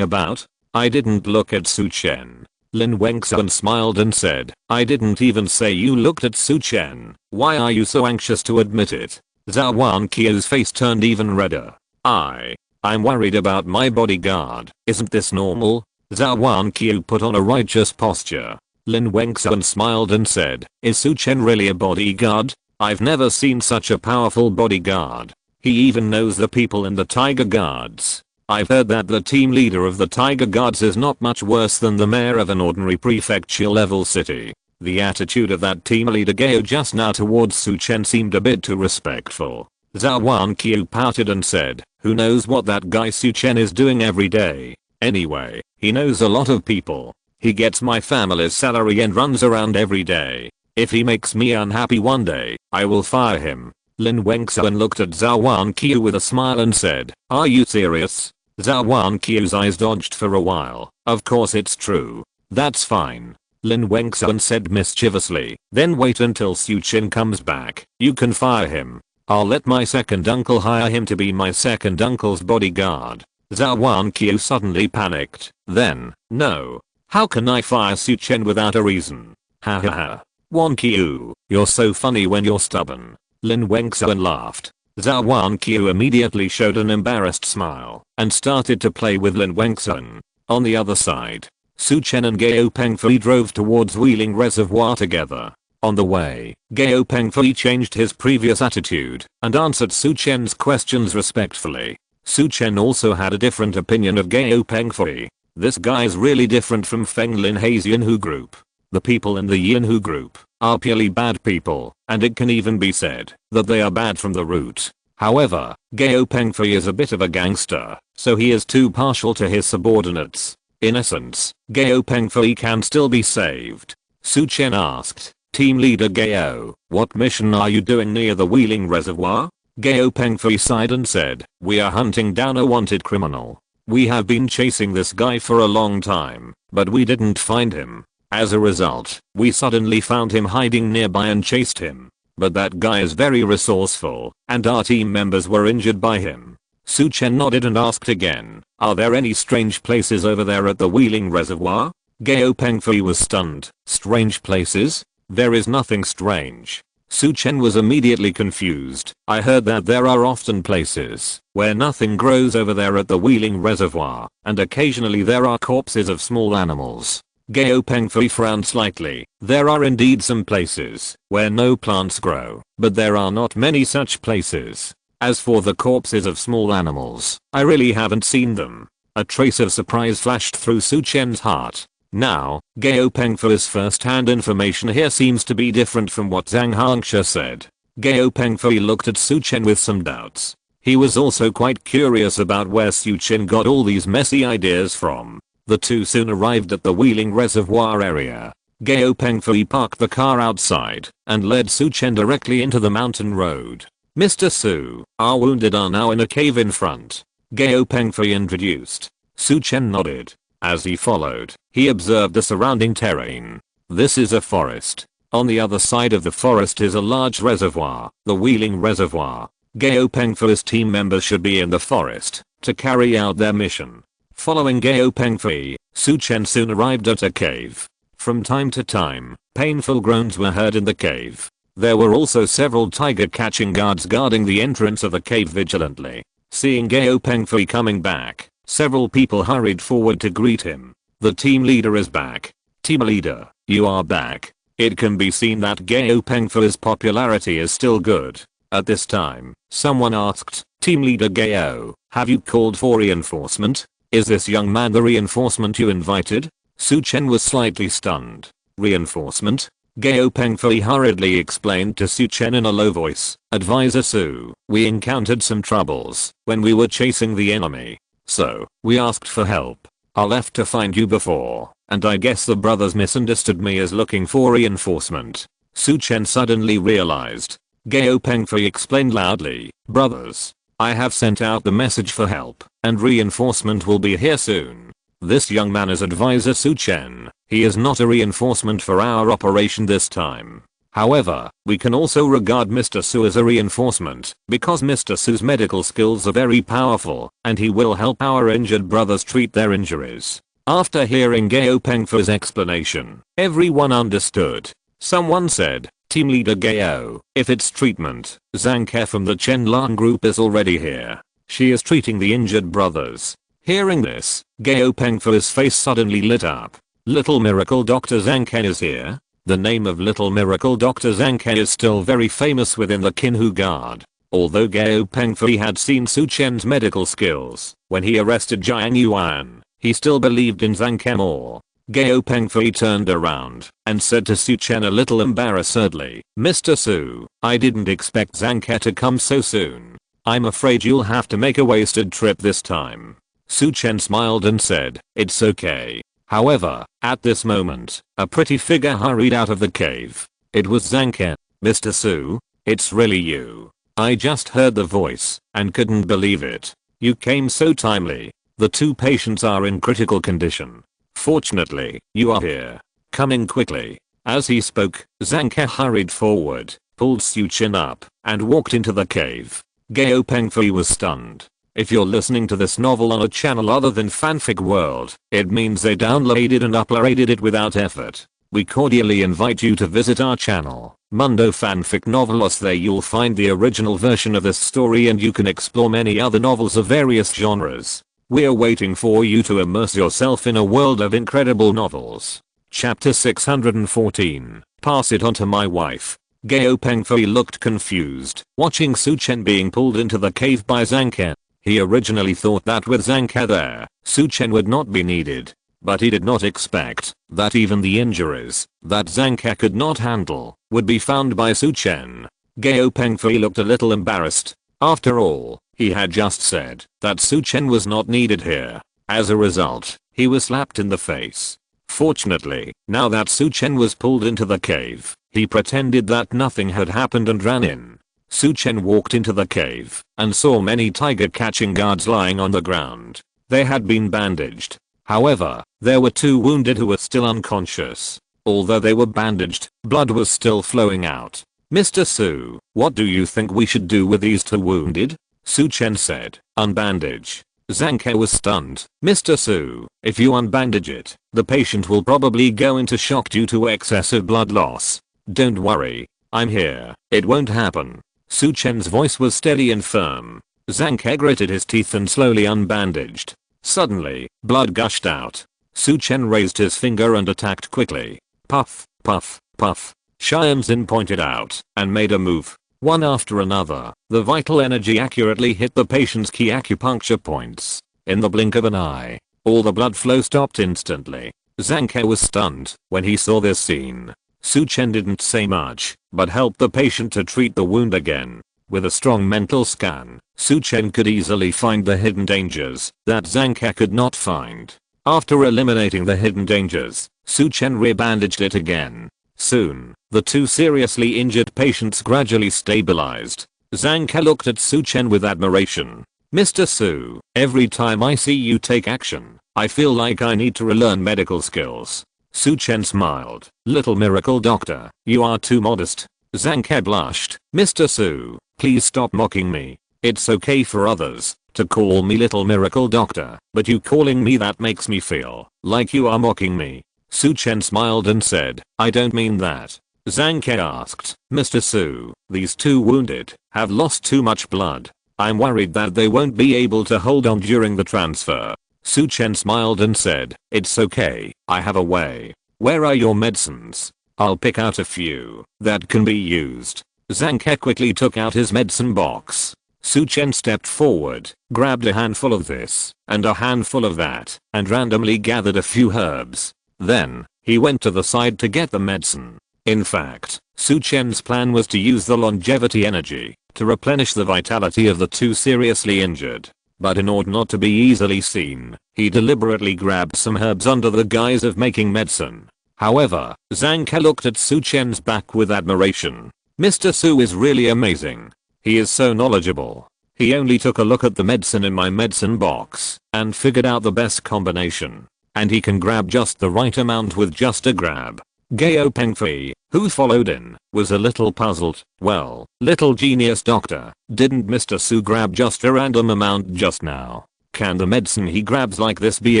Speaker 1: about? I didn't look at Su Chen. Lin Wengxuan smiled and said, I didn't even say you looked at Su Chen. Why are you so anxious to admit it? Zhou Wanqiu's face turned even redder. I'm worried about my bodyguard. Isn't this normal? Zhou Wanqiu put on a righteous posture. Lin Wengxuan smiled and said, is Su Chen really a bodyguard? I've never seen such a powerful bodyguard. He even knows the people in the Tiger Guards. I've heard that the team leader of the Tiger Guards is not much worse than the mayor of an ordinary prefecture level city. The attitude of that team leader Gao just now towards Su Chen seemed a bit too respectful. Zhou Wanqiu pouted and said, who knows what that guy Su Chen is doing every day. Anyway, he knows a lot of people. He gets my family's salary and runs around every day. If he makes me unhappy one day, I will fire him. Lin Wengxuan looked at Zhou Wanqiu with a smile and said, are you serious? Zhou Wanqiu's eyes dodged for a while. Of course it's true. That's fine, Lin Wengxuan said mischievously. Then wait until Su Chen comes back. You can fire him. I'll let my second uncle hire him to be my second uncle's bodyguard. Zhou Wanqiu suddenly panicked. Then, no. How can I fire Su Chen without a reason? Ha ha ha. Wanqiu, you're so funny when you're stubborn. Lin Wengxuan laughed. Zhou Wanqiu immediately showed an embarrassed smile and started to play with Lin Wengxuan. On the other side, Su Chen and Gao Pengfei drove towards Wheeling Reservoir together. On the way, Gao Pengfei changed his previous attitude and answered Su Chen's questions respectfully. Su Chen also had a different opinion of Gao Pengfei. This guy's really different from Feng Lin Hei's Yinhu group. The people in the Yinhu group are purely bad people, and it can even be said that they are bad from the root. However, Gao Pengfei is a bit of a gangster, so he is too partial to his subordinates. In essence, Gao Pengfei can still be saved. Su Chen asked, Team Leader Gao, what mission are you doing near the Wheeling Reservoir? Gao Pengfei sighed and said, we are hunting down a wanted criminal. We have been chasing this guy for a long time, but we didn't find him. As a result, we suddenly found him hiding nearby and chased him. But that guy is very resourceful, and our team members were injured by him. Su Chen nodded and asked again, are there any strange places over there at the Wheeling Reservoir? Gao Pengfei was stunned. Strange places? There is nothing strange. Su Chen was immediately confused. I heard that there are often places where nothing grows over there at the Wheeling Reservoir, and occasionally there are corpses of small animals. Gao Pengfei frowned slightly. There are indeed some places where no plants grow, but there are not many such places. As for the corpses of small animals, I really haven't seen them. A trace of surprise flashed through Su Chen's heart. Now, Gao Pengfei's first-hand information here seems to be different from what Zhang Hangsha said. Gao Pengfei looked at Su Chen with some doubts. He was also quite curious about where Su Chen got all these messy ideas from. The two soon arrived at the Wheeling Reservoir area. Gao Pengfei parked the car outside and led Su Chen directly into the mountain road. Mr. Su, our wounded are now in a cave in front. Gao Pengfei introduced. Su Chen nodded. As he followed, he observed the surrounding terrain. This is a forest. On the other side of the forest is a large reservoir, the Wheeling Reservoir. Gao Pengfei's team members should be in the forest to carry out their mission. Following Gao Pengfei, Su Chen soon arrived at a cave. From time to time, painful groans were heard in the cave. There were also several tiger catching guards guarding the entrance of the cave vigilantly. Seeing Gao Pengfei coming back, several people hurried forward to greet him. The team leader is back. Team leader, you are back. It can be seen that Gao Pengfei's popularity is still good. At this time, someone asked, Team leader Gao, have you called for reinforcement? Is this young man the reinforcement you invited? Su Chen was slightly stunned. Reinforcement? Gao Pengfei hurriedly explained to Su Chen in a low voice. Advisor Su, we encountered some troubles when we were chasing the enemy. So, we asked for help. I left to find you before, and I guess the brothers misunderstood me as looking for reinforcement. Su Chen suddenly realized. Gao Pengfei explained loudly, brothers. I have sent out the message for help, and reinforcement will be here soon. This young man is Advisor Su Chen. He is not a reinforcement for our operation this time. However, we can also regard Mr. Su as a reinforcement, because Mr. Su's medical skills are very powerful, and he will help our injured brothers treat their injuries. After hearing Gao Pengfu's explanation, everyone understood. Someone said, Team Leader Gao, if it's treatment, Zhang Ke from the Chen Lan group is already here. She is treating the injured brothers. Hearing this, Gao Pengfu's face suddenly lit up. Little Miracle Dr. Zhang Ke is here? The name of Little Miracle Dr. Zhang Ke is still very famous within the Qinhu Guard. Although Gao Pengfu had seen Su Chen's medical skills when he arrested Jiang Yuan, he still believed in Zhang Ke more. Gao Pengfu turned around and said to Su Chen a little embarrassedly, Mr. Su, I didn't expect Zhang Ke to come so soon. I'm afraid you'll have to make a wasted trip this time. Su Chen smiled and said, it's okay. However, at this moment, a pretty figure hurried out of the cave. It was Zhang Ke. Mr. Su, it's really you. I just heard the voice and couldn't believe it. You came so timely. The two patients are in critical condition. Fortunately, you are here. Coming quickly. As he spoke, Zhang Ke hurried forward, pulled Su Chen up, and walked into the cave. Gao Pengfu was stunned. If you're listening to this novel on a channel other than Fanfic World, it means they downloaded and uploaded it without effort. We cordially invite you to visit our channel, Mundo Fanfic Novelos. There you'll find the original version of this story and you can explore many other novels of various genres. We're waiting for you to immerse yourself in a world of incredible novels. Chapter 614. Pass it on to my wife. Gao Pengfu looked confused, watching Su Chen being pulled into the cave by Zhang Ke. He originally thought that with Zhang Ke there, Su Chen would not be needed. But he did not expect that even the injuries that Zhang Ke could not handle would be found by Su Chen. Gao Pengfu looked a little embarrassed. After all, he had just said that Su Chen was not needed here. As a result, he was slapped in the face. Fortunately, now that Su Chen was pulled into the cave, he pretended that nothing had happened and ran in. Su Chen walked into the cave and saw many tiger catching guards lying on the ground. They had been bandaged. However, there were two wounded who were still unconscious. Although they were bandaged, blood was still flowing out. Mr. Su, what do you think we should do with these two wounded? Su Chen said, unbandage. Zhang Ke was stunned. Mr. Su, if you unbandage it, the patient will probably go into shock due to excessive blood loss. Don't worry. I'm here. It won't happen. Su Chen's voice was steady and firm. Zhang Ke gritted his teeth and slowly unbandaged. Suddenly, blood gushed out. Su Chen raised his finger and attacked quickly. Puff, puff, puff. Xianxin pointed out and made a move. One after another, the vital energy accurately hit the patient's key acupuncture points. In the blink of an eye, all the blood flow stopped instantly. Zhang Ke was stunned when he saw this scene. Su Chen didn't say much, but helped the patient to treat the wound again. With a strong mental scan, Su Chen could easily find the hidden dangers that Zhang Ke could not find. After eliminating the hidden dangers, Su Chen rebandaged it again. Soon, the two seriously injured patients gradually stabilized. Zhang Ke looked at Su Chen with admiration. Mr. Su, every time I see you take action, I feel like I need to relearn medical skills. Su Chen smiled. Little miracle doctor, you are too modest. Zhang Ke blushed. Mr. Su, please stop mocking me. It's okay for others to call me little miracle doctor, but you calling me that makes me feel like you are mocking me. Su Chen smiled and said, I don't mean that. Zhang Ke asked, Mr. Su, these two wounded have lost too much blood. I'm worried that they won't be able to hold on during the transfer. Su Chen smiled and said, it's okay, I have a way. Where are your medicines? I'll pick out a few that can be used. Zhang Ke quickly took out his medicine box. Su Chen stepped forward, grabbed a handful of this and a handful of that, and randomly gathered a few herbs. Then, he went to the side to get the medicine. In fact, Su Chen's plan was to use the longevity energy to replenish the vitality of the two seriously injured. But in order not to be easily seen, he deliberately grabbed some herbs under the guise of making medicine. However, Zhang Ke looked at Su Chen's back with admiration. Mr. Su is really amazing. He is so knowledgeable. He only took a look at the medicine in my medicine box and figured out the best combination. And he can grab just the right amount with just a grab. Gao Pengfei, who followed in, was a little puzzled. Well, little genius doctor, didn't Mr. Su grab just a random amount just now? Can the medicine he grabs like this be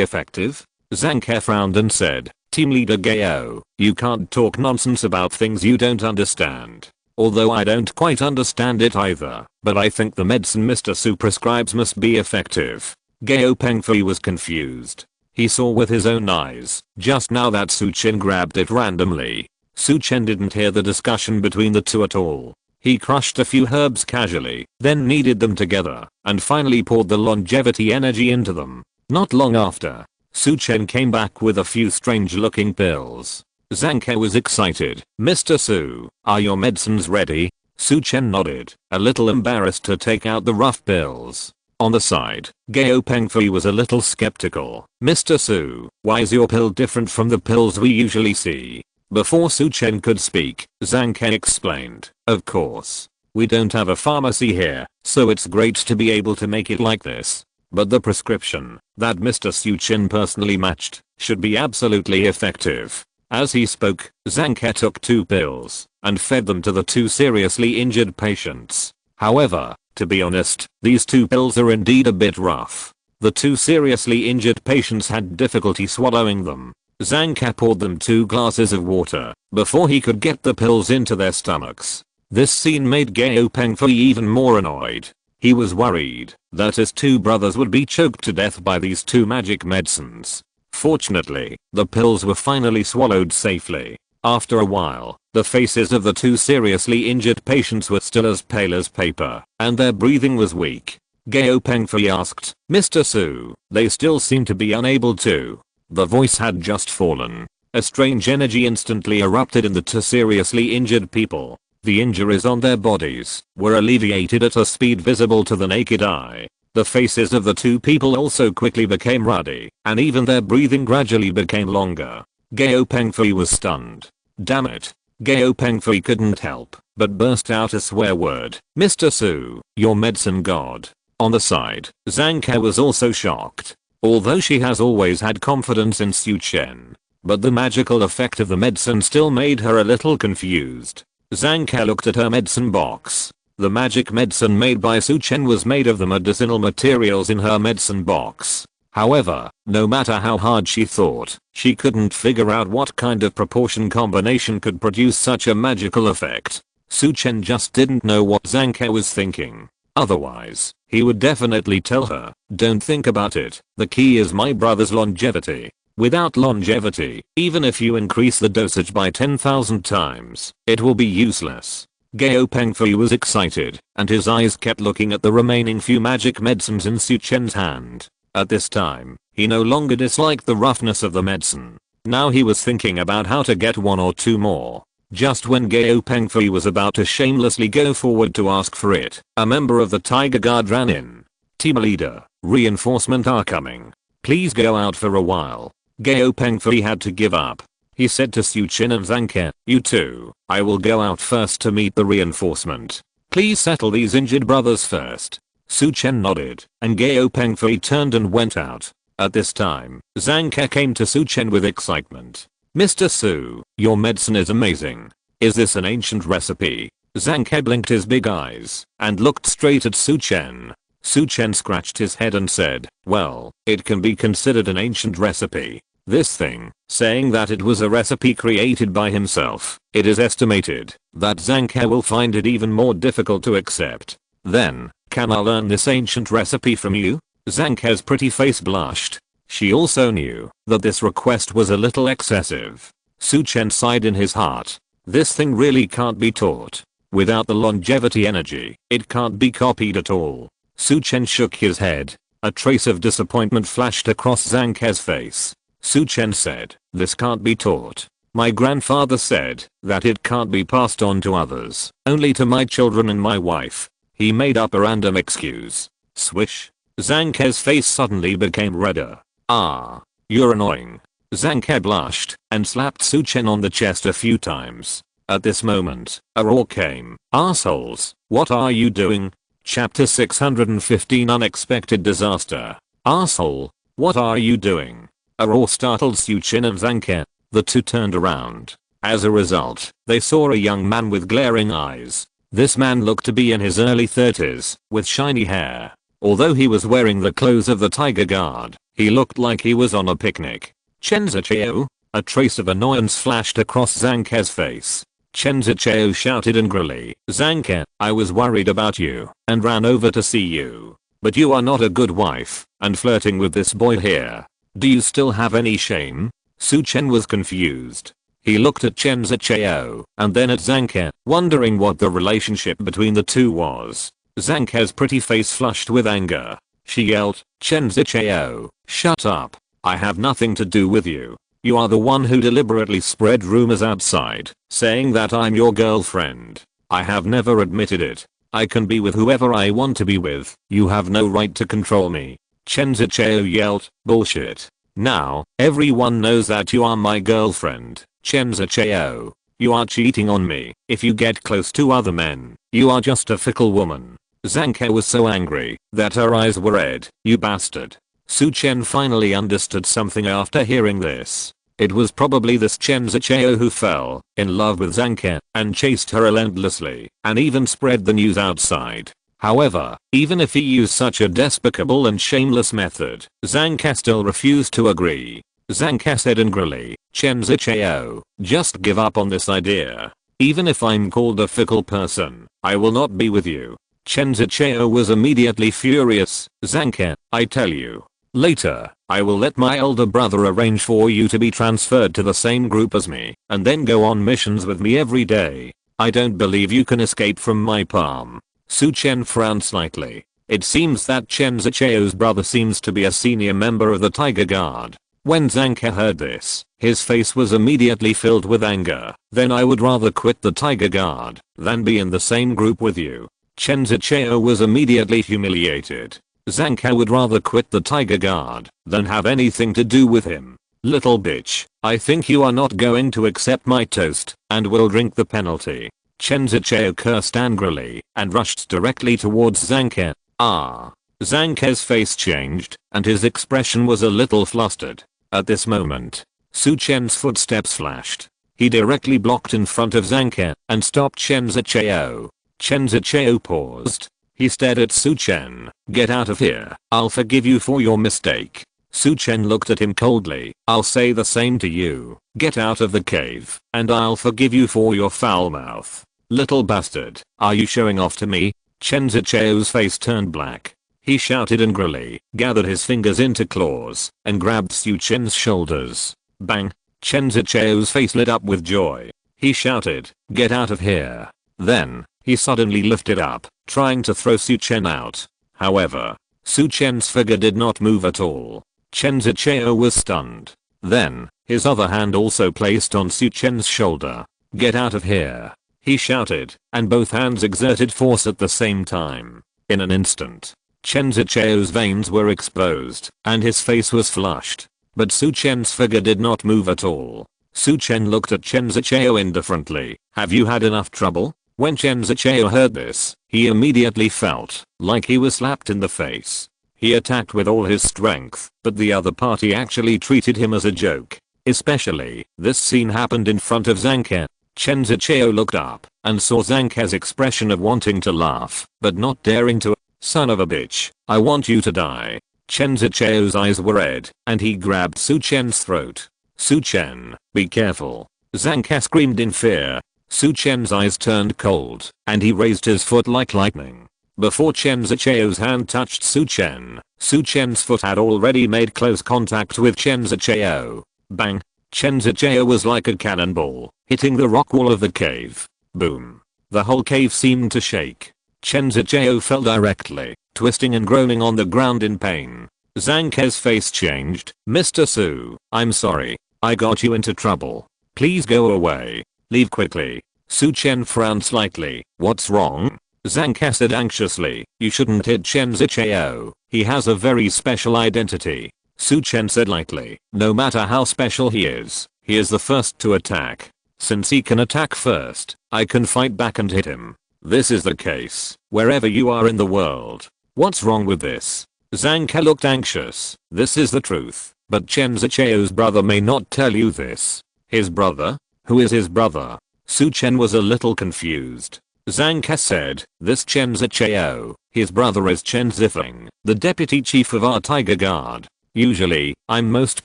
Speaker 1: effective? Zhang Ke frowned and said, Team Leader Gao, you can't talk nonsense about things you don't understand. Although I don't quite understand it either, but I think the medicine Mr. Su prescribes must be effective. Gao Pengfei was confused. He saw with his own eyes just now that Su Chen grabbed it randomly. Su Chen didn't hear the discussion between the two at all. He crushed a few herbs casually, then kneaded them together, and finally poured the longevity energy into them. Not long after, Su Chen came back with a few strange looking pills. Zhang Ke was excited. Mr. Su, are your medicines ready? Su Chen nodded, a little embarrassed to take out the rough pills. On the side, Gao Pengfei was a little skeptical. Mr. Su, why is your pill different from the pills we usually see? Before Su Chen could speak, Zhang Ke explained, of course. We don't have a pharmacy here, so it's great to be able to make it like this. But the prescription that Mr. Su Chen personally matched should be absolutely effective. As he spoke, Zhang Ke took 2 pills and fed them to the 2 seriously injured patients. However, to be honest, these 2 pills are indeed a bit rough. The 2 seriously injured patients had difficulty swallowing them. Zhang Ke poured them 2 glasses of water before he could get the pills into their stomachs. This scene made Gao Pengfei even more annoyed. He was worried that his 2 brothers would be choked to death by these 2 magic medicines. Fortunately, the pills were finally swallowed safely. After a while, the faces of the 2 seriously injured patients were still as pale as paper, and their breathing was weak. Gao Pengfei asked, Mr. Su, they still seem to be unable to. The voice had just fallen. A strange energy instantly erupted in the 2 seriously injured people. The injuries on their bodies were alleviated at a speed visible to the naked eye. The faces of the 2 people also quickly became ruddy, and even their breathing gradually became longer. Gao Pengfei was stunned. Damn it. Gao Pengfei couldn't help but burst out a swear word. Mr. Su, your medicine god. On the side, Zhang Ke was also shocked. Although she has always had confidence in Su Chen, but the magical effect of the medicine still made her a little confused. Zhang Ke looked at her medicine box. The magic medicine made by Su Chen was made of the medicinal materials in her medicine box. However, no matter how hard she thought, she couldn't figure out what kind of proportion combination could produce such a magical effect. Su Chen just didn't know what Zhang Ke was thinking. Otherwise, he would definitely tell her, don't think about it, the key is my brother's longevity. Without longevity, even if you increase the dosage by 10,000 times, it will be useless. Gao Pengfei was excited, and his eyes kept looking at the remaining few magic medicines in Su Chen's hand. At this time, he no longer disliked the roughness of the medicine. Now he was thinking about how to get 1 or 2 more. Just when Gao Pengfei was about to shamelessly go forward to ask for it, a member of the Tiger Guard ran in. Team leader, reinforcement are coming. Please go out for a while. Gao Pengfei had to give up. He said to Su Chen and Zhang Ke, you two, I will go out first to meet the reinforcement. Please settle these injured brothers first. Su Chen nodded, and Gao Pengfei turned and went out. At this time, Zhang Ke came to Su Chen with excitement. Mr. Su, your medicine is amazing. Is this an ancient recipe? Zhang Ke blinked his big eyes and looked straight at Su Chen. Su Chen scratched his head and said, well, it can be considered an ancient recipe. This thing, saying that it was a recipe created by himself, it is estimated that Zhang Ke will find it even more difficult to accept. Then, can I learn this ancient recipe from you? Zhang Ke's pretty face blushed. She also knew that this request was a little excessive. Su Chen sighed in his heart. This thing really can't be taught. Without the longevity energy, it can't be copied at all. Su Chen shook his head. A trace of disappointment flashed across Zhang Ke's face. Su Chen said, this can't be taught. My grandfather said that it can't be passed on to others, only to my children and my wife. He made up a random excuse. Swish. Zhang Ke's face suddenly became redder. Ah, you're annoying. Zhang Ke blushed and slapped Su Chen on the chest a few times. At this moment, a roar came. Assholes, what are you doing? Chapter 615 Unexpected Disaster. Arsehole, what are you doing? A roar startled Su Chen and Zhang. The two turned around. As a result, they saw a young man with glaring eyes. This man looked to be in his early 30s, with shiny hair. Although he was wearing the clothes of the Tiger Guard, he looked like he was on a picnic. Chen Zichao? A trace of annoyance flashed across Zhang Ke's face. Chen Zichao shouted angrily, Zhang Ke, I was worried about you, and ran over to see you. But you are not a good wife, and flirting with this boy here. Do you still have any shame? Su Chen was confused. He looked at Chen Zichao, and then at Zhang Ke, wondering what the relationship between the two was. Zhang Ke's pretty face flushed with anger. She yelled, Chen Zichao, shut up. I have nothing to do with you. You are the one who deliberately spread rumors outside, saying that I'm your girlfriend. I have never admitted it. I can be with whoever I want to be with. You have no right to control me. Chen Zichao yelled, bullshit. Now, everyone knows that you are my girlfriend, Chen Zichao. You are cheating on me. If you get close to other men, you are just a fickle woman. Zhang Ke was so angry that her eyes were red. You bastard. Su Chen finally understood something after hearing this. It was probably this Chen Zichao who fell in love with Zhang Ke and chased her relentlessly and even spread the news outside. However, even if he used such a despicable and shameless method, Zhang Ke still refused to agree. Zhang Ke said angrily, Chen Zichao, just give up on this idea. Even if I'm called a fickle person, I will not be with you. Chen Zichao was immediately furious. Zhang Ke, I tell you. Later, I will let my elder brother arrange for you to be transferred to the same group as me, and then go on missions with me every day. I don't believe you can escape from my palm. Su Chen frowned slightly. It seems that Chen Zichao's brother seems to be a senior member of the Tiger Guard. When Zhang Ke heard this, his face was immediately filled with anger. Then I would rather quit the Tiger Guard than be in the same group with you. Chen Zichao was immediately humiliated. Zhang Ke would rather quit the Tiger Guard than have anything to do with him. Little bitch, I think you are not going to accept my toast and will drink the penalty. Chen Zichao cursed angrily and rushed directly towards Zhang Ke. Ah. Zhang Ke's face changed and his expression was a little flustered. At this moment, Su Chen's footsteps flashed. He directly blocked in front of Zhang Ke and stopped Chen Zichao. Chen Zichao paused. He stared at Su Chen. Get out of here. I'll forgive you for your mistake. Su Chen looked at him coldly. I'll say the same to you. Get out of the cave, and I'll forgive you for your foul mouth. Little bastard, are you showing off to me? Chen Zichao's face turned black. He shouted angrily, gathered his fingers into claws, and grabbed Su Chen's shoulders. Bang! Chen Zichao's face lit up with joy. He shouted, get out of here. Then, he suddenly lifted up, trying to throw Su Chen out. However, Su Chen's figure did not move at all. Chen Zichao was stunned. Then, his other hand also placed on Su Chen's shoulder. Get out of here. He shouted, and both hands exerted force at the same time. In an instant, Chen Zichao's veins were exposed, and his face was flushed. But Su Chen's figure did not move at all. Su Chen looked at Chen Zichao indifferently. Have you had enough trouble? When Chen Zichao heard this, he immediately felt like he was slapped in the face. He attacked with all his strength, but the other party actually treated him as a joke. Especially, this scene happened in front of Zhang Ke. Chen Zichao looked up and saw Zhang Ke's expression of wanting to laugh, but not daring to. Son of a bitch, I want you to die. Chen Zichao's eyes were red, and he grabbed Su Chen's throat. Su Chen, be careful. Zhang Ke screamed in fear. Su Chen's eyes turned cold, and he raised his foot like lightning. Before Chen Zichao's hand touched Su Chen's foot had already made close contact with Chen Zichao. Bang! Chen Zichao was like a cannonball, hitting the rock wall of the cave. Boom! The whole cave seemed to shake. Chen Zichao fell directly, twisting and groaning on the ground in pain. Zhang Ke's face changed. Mr. Su, I'm sorry. I got you into trouble. Please go away. Leave quickly. Su Chen frowned slightly. What's wrong? Zhang Ke said anxiously. You shouldn't hit Chen Zichao. He has a very special identity. Su Chen said lightly. No matter how special he is the first to attack. Since he can attack first, I can fight back and hit him. This is the case wherever you are in the world. What's wrong with this? Zhang Ke looked anxious. This is the truth, but Chen Zichao's brother may not tell you this. His brother? Who is his brother? Su Chen was a little confused. Zhang Ke said, this Chen Zichao, his brother is Chen Zifeng, the deputy chief of our tiger guard. Usually, I'm most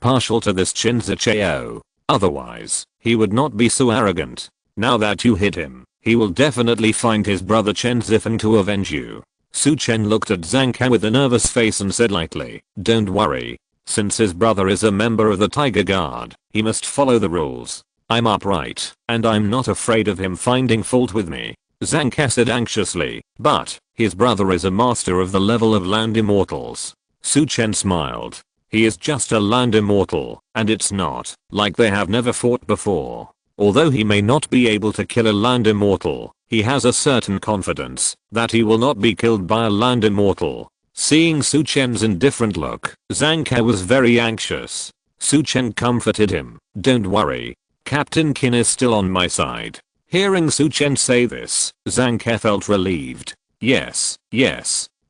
Speaker 1: partial to this Chen Zichao. Otherwise, he would not be so arrogant. Now that you hit him, he will definitely find his brother Chen Zifeng to avenge you. Su Chen looked at Zhang Ke with a nervous face and said lightly, don't worry. Since his brother is a member of the tiger guard, he must follow the rules. I'm upright, and I'm not afraid of him finding fault with me. Zhang Ke said anxiously, but his brother is a master of the level of land immortals. Su Chen smiled. He is just a land immortal, and it's not like they have never fought before. Although he may not be able to kill a land immortal, he has a certain confidence that he will not be killed by a land immortal. Seeing Su Chen's indifferent look, Zhang Ke was very anxious. Su Chen comforted him. Don't worry. Captain Qin is still on my side. Hearing Su Chen say this, Zhang Ke felt relieved. Yes.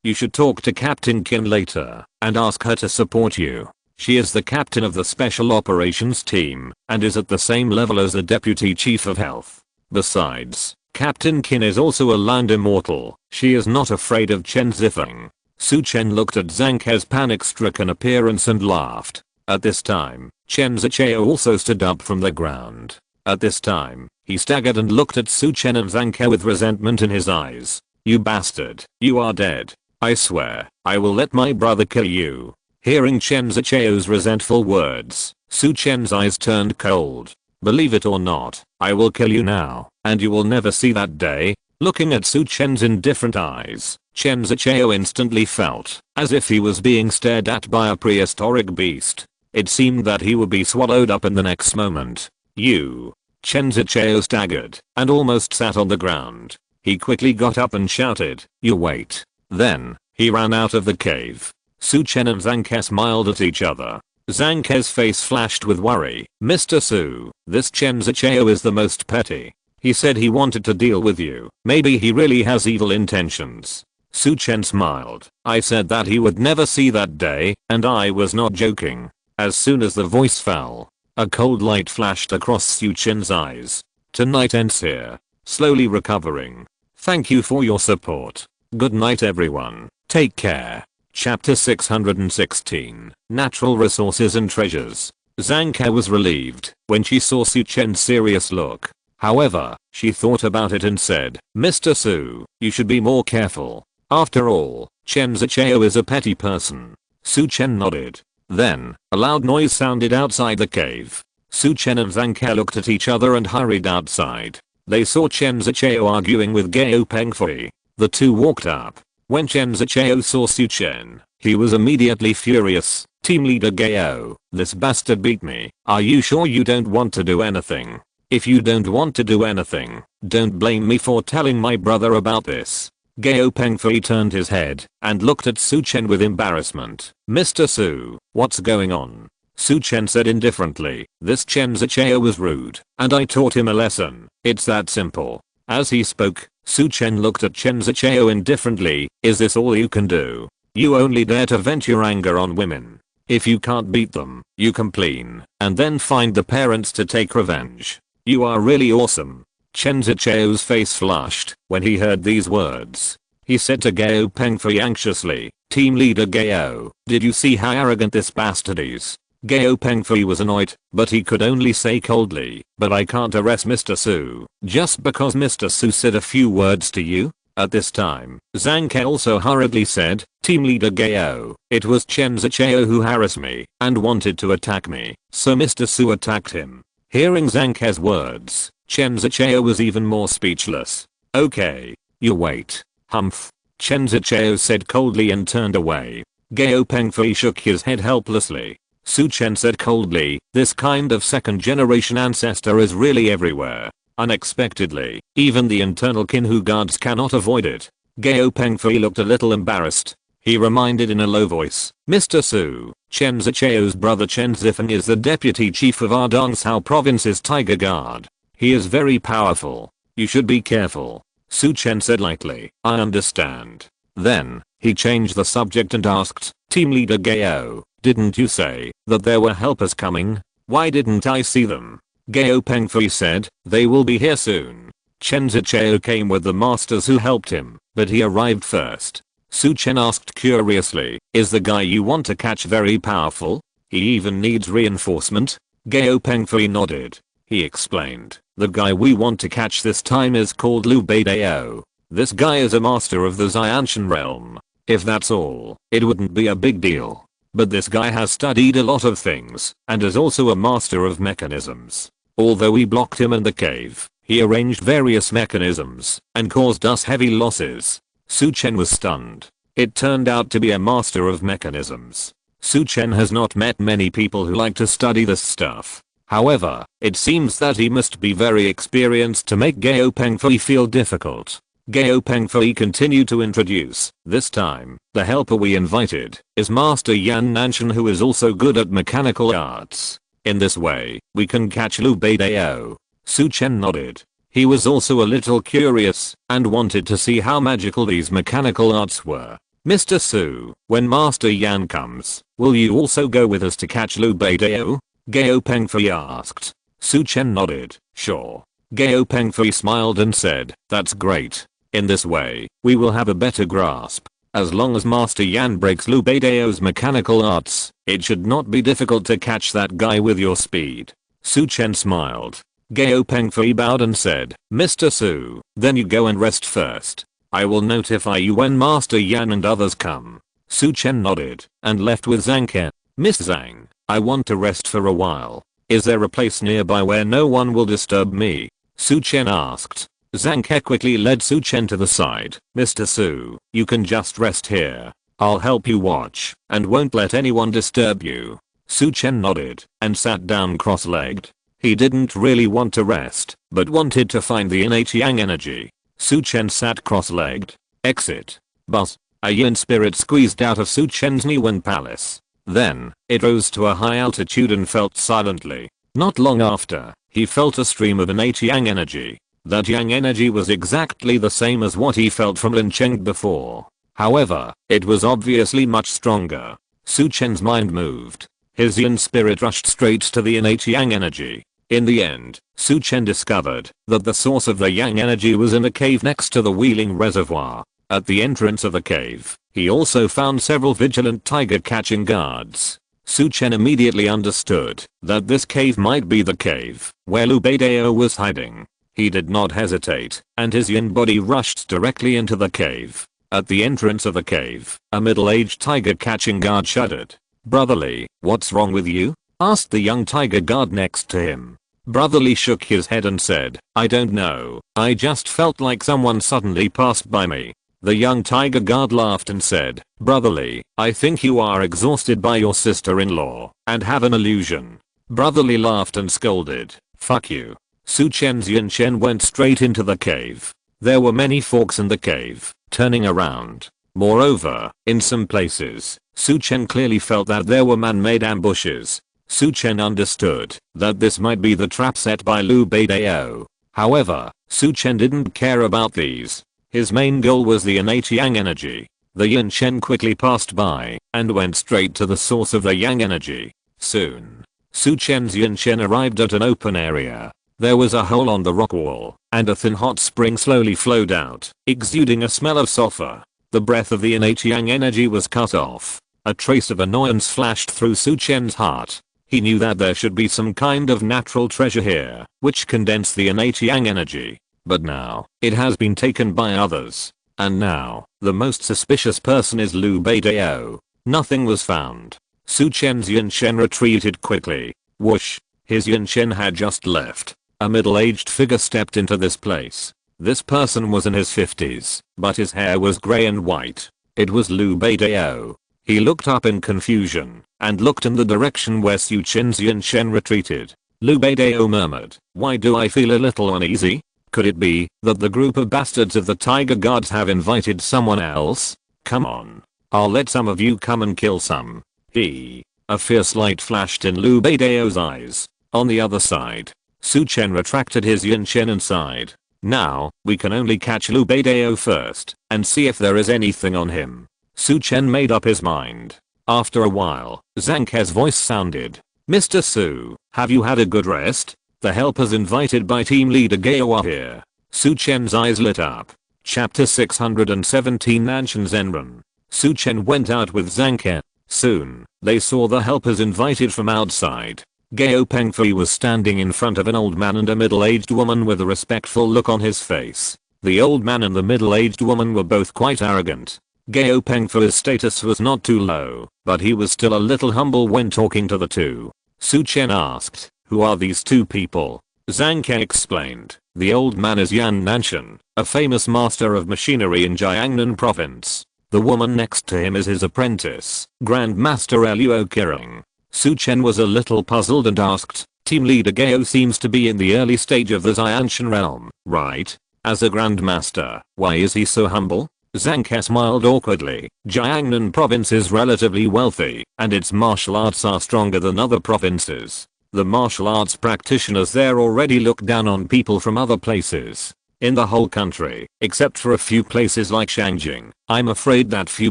Speaker 1: You should talk to Captain Qin later and ask her to support you. She is the captain of the special operations team and is at the same level as the deputy chief of health. Besides, Captain Qin is also a land immortal. She is not afraid of Chen Zifeng. Su Chen looked at Zhang Ke's panic-stricken appearance and laughed. At this time, Chen Zichao also stood up from the ground. At this time, he staggered and looked at Su Chen and Zhang Ke with resentment in his eyes. You bastard, you are dead. I swear, I will let my brother kill you. Hearing Chen Zichao's resentful words, Su Chen's eyes turned cold. Believe it or not, I will kill you now, and you will never see that day. Looking at Su Chen's indifferent eyes, Chen Zichao instantly felt as if he was being stared at by a prehistoric beast. It seemed that he would be swallowed up in the next moment. You. Chen Zichao staggered and almost sat on the ground. He quickly got up and shouted, you wait. Then, he ran out of the cave. Su Chen and Zhang Ke smiled at each other. Zhang Ke's face flashed with worry. Mr. Su, this Chen Zichao is the most petty. He said he wanted to deal with you. Maybe he really has evil intentions. Su Chen smiled. I said that he would never see that day, and I was not joking. As soon as the voice fell, a cold light flashed across Su Chen's eyes. Tonight ends here. Slowly recovering. Thank you for your support. Good night everyone. Take care. Chapter 616. Natural Resources and Treasures. Zhang Ke was relieved when she saw Su Chen's serious look. However, she thought about it and said, Mr. Su, you should be more careful. After all, Chen Zichao is a petty person. Su Chen nodded. Then, a loud noise sounded outside the cave. Su Chen and Zhang Ke looked at each other and hurried outside. They saw Chen Zichao arguing with Gao Pengfei. The two walked up. When Chen Zichao saw Su Chen, he was immediately furious. Team leader Gao, this bastard beat me. Are you sure you don't want to do anything? If you don't want to do anything, don't blame me for telling my brother about this. Gao Pengfei turned his head and looked at Su Chen with embarrassment. Mr. Su, what's going on? Su Chen said indifferently, this Chen Zichao was rude, and I taught him a lesson. It's that simple. As he spoke, Su Chen looked at Chen Zichao indifferently. Is this all you can do? You only dare to vent your anger on women. If you can't beat them, you complain, and then find the parents to take revenge. You are really awesome. Chen Zichao's face flushed when he heard these words. He said to Gao Pengfei anxiously, Team leader Gao, did you see how arrogant this bastard is? Gao Pengfei was annoyed, but he could only say coldly, but I can't arrest Mr. Su, just because Mr. Su said a few words to you? At this time, Zhang Ke also hurriedly said, Team leader Gao, it was Chen Zichao who harassed me and wanted to attack me, so Mr. Su attacked him. Hearing Zhang Ke's words, Chen Zichao was even more speechless. Okay. You wait. Humph. Chen Zichao said coldly and turned away. Gao Pengfei shook his head helplessly. Su Chen said coldly, this kind of second generation ancestor is really everywhere. Unexpectedly, even the internal Qin who guards cannot avoid it. Gao Pengfei looked a little embarrassed. He reminded in a low voice, Mr. Su, Chen Zichao's brother Chen Zifeng is the deputy chief of our Dongsao province's tiger guard. He is very powerful. You should be careful. Su Chen said lightly, I understand. Then, he changed the subject and asked, Team Leader Gao, didn't you say that there were helpers coming? Why didn't I see them? Gao Pengfei said, they will be here soon. Chen Zichao came with the masters who helped him, but he arrived first. Su Chen asked curiously, is the guy you want to catch very powerful? He even needs reinforcement? Gao Pengfei nodded. He explained, the guy we want to catch this time is called Liu Beidao. This guy is a master of the Xianshan realm. If that's all, it wouldn't be a big deal. But this guy has studied a lot of things, and is also a master of mechanisms. Although we blocked him in the cave, he arranged various mechanisms, and caused us heavy losses. Su Chen was stunned. It turned out to be a master of mechanisms. Su Chen has not met many people who like to study this stuff. However, it seems that he must be very experienced to make Gao Pengfei feel difficult. Gao Pengfei continued to introduce. This time, the helper we invited is Master Yan Nanshan, who is also good at mechanical arts. In this way, we can catch Liu Beidao. Su Chen nodded. He was also a little curious and wanted to see how magical these mechanical arts were. Mr. Su, when Master Yan comes, will you also go with us to catch Liu Beidao? Gao Pengfei asked. Su Chen nodded. Sure. Gao Pengfei smiled and said, that's great. In this way, we will have a better grasp. As long as Master Yan breaks Liu Beidao's mechanical arts, it should not be difficult to catch that guy with your speed. Su Chen smiled. Gao Pengfei bowed and said, Mr. Su, then you go and rest first. I will notify you when Master Yan and others come. Su Chen nodded and left with Zhang Ke. Miss Zhang, I want to rest for a while. Is there a place nearby where no one will disturb me? Su Chen asked. Zhang Ke quickly led Su Chen to the side. Mr. Su, you can just rest here. I'll help you watch and won't let anyone disturb you. Su Chen nodded and sat down cross-legged. He didn't really want to rest, but wanted to find the innate yang energy. Su Chen sat cross-legged. Exit. Buzz. A yin spirit squeezed out of Su Chen's Niwen palace. Then, it rose to a high altitude and felt silently. Not long after, he felt a stream of innate yang energy. That yang energy was exactly the same as what he felt from Bincheng before. However, it was obviously much stronger. Su Chen's mind moved. His yin spirit rushed straight to the innate yang energy. In the end, Su Chen discovered that the source of the yang energy was in a cave next to the Wheeling Reservoir. At the entrance of the cave, he also found several vigilant tiger catching guards. Su Chen immediately understood that this cave might be the cave where Liu Beidao was hiding. He did not hesitate, and his yin body rushed directly into the cave. At the entrance of the cave, a middle-aged tiger catching guard shuddered. Brotherly, what's wrong with you? Asked the young tiger guard next to him. Brotherly shook his head and said, I don't know, I just felt like someone suddenly passed by me. The young tiger guard laughed and said, Brotherly, I think you are exhausted by your sister-in-law and have an illusion. Brotherly laughed and scolded, fuck you. Su Chen's Yin Chen went straight into the cave. There were many forks in the cave, turning around. Moreover, in some places, Su Chen clearly felt that there were man-made ambushes. Su Chen understood that this might be the trap set by Liu Beidao. However, Su Chen didn't care about these. His main goal was the innate yang energy. The Yin Chen quickly passed by and went straight to the source of the yang energy. Soon, Su Chen's Yin Chen arrived at an open area. There was a hole on the rock wall, and a thin hot spring slowly flowed out, exuding a smell of sulfur. The breath of the innate yang energy was cut off. A trace of annoyance flashed through Su Chen's heart. He knew that there should be some kind of natural treasure here, which condensed the innate yang energy. But now, it has been taken by others. And now, the most suspicious person is Liu Beidao. Nothing was found. Su Chen's Yin Chen retreated quickly. Whoosh. His Yin Chen had just left. A middle-aged figure stepped into this place. This person was in his 50s, but his hair was grey and white. It was Liu Beidao. He looked up in confusion, and looked in the direction where Su Chen's Yin Chen retreated. Liu Beidao murmured, why do I feel a little uneasy? Could it be that the group of bastards of the Tiger Guards have invited someone else? Come on. I'll let some of you come and kill some. A fierce light flashed in Liu Beidao's eyes. On the other side, Su Chen retracted his Yin Chen inside. Now, we can only catch Liu Beidao first, and see if there is anything on him. Su Chen made up his mind. After a while, Zhang Ke's voice sounded. Mr. Su, have you had a good rest? The helpers invited by team leader Gao are here. Su Chen's eyes lit up. Chapter 617 Nanshan Zenren. Su Chen went out with Zhang Ke. Soon, they saw the helpers invited from outside. Gao Pengfei was standing in front of an old man and a middle-aged woman with a respectful look on his face. The old man and the middle-aged woman were both quite arrogant. Gao Pengfei's status was not too low, but he was still a little humble when talking to the two. Su Chen asked, "Who are these two people?" Zhang Ke explained, "The old man is Yan Nanshan, a famous master of machinery in Jiangnan province. The woman next to him is his apprentice, Grandmaster Luo Kiring." Su Chen was a little puzzled and asked, "Team leader Gao seems to be in the early stage of the Xianshan realm, right? As a Grandmaster, why is he so humble?" Zhang Ke smiled awkwardly. Jiangnan province is relatively wealthy, and its martial arts are stronger than other provinces. The martial arts practitioners there already look down on people from other places. In the whole country, except for a few places like Shangjing, I'm afraid that few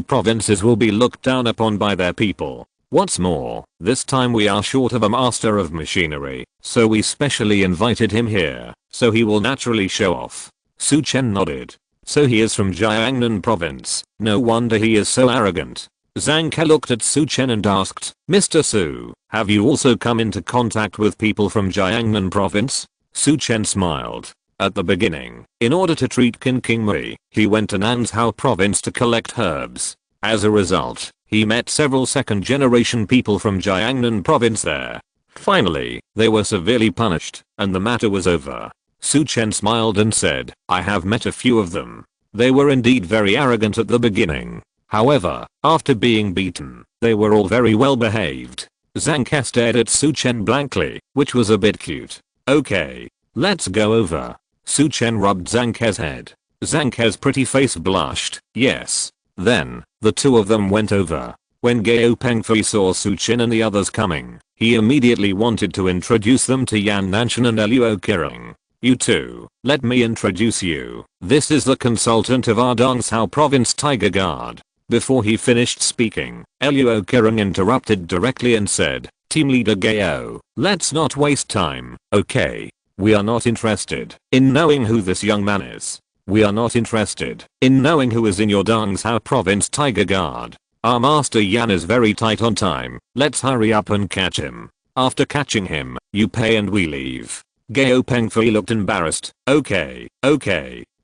Speaker 1: provinces will be looked down upon by their people. What's more, this time we are short of a master of machinery, so we specially invited him here, so he will naturally show off. Su Chen nodded. So he is from Jiangnan province, no wonder he is so arrogant. Zhang Ke looked at Su Chen and asked, "Mr. Su, have you also come into contact with people from Jiangnan province?" Su Chen smiled. At the beginning, in order to treat Qin Qingmei, he went to Nanzhou province to collect herbs. As a result, he met several second-generation people from Jiangnan province there. Finally, they were severely punished, and the matter was over. Su Chen smiled and said, "I have met a few of them. They were indeed very arrogant at the beginning. However, after being beaten, they were all very well behaved." Zhang Ke stared at Su Chen blankly, which was a bit cute. "Okay. Let's go over." Su Chen rubbed Zhang Ke's head. Zhang Ke's pretty face blushed. Yes. Then, the two of them went over. When Gao Pengfei saw Su Chen and the others coming, he immediately wanted to introduce them to Yan Nanshan and Luo Kiring. "You two, let me introduce you. This is the consultant of our Dongsao province Tiger Guard." Before he finished speaking, Luo Kiring interrupted directly and said, "Team leader Gao, let's not waste time, okay? We are not interested in knowing who this young man is. We are not interested in knowing who is in your Dongsao province Tiger Guard. Our master Yan is very tight on time, let's hurry up and catch him. After catching him, you pay and we leave." Gao Pengfei looked embarrassed. Okay.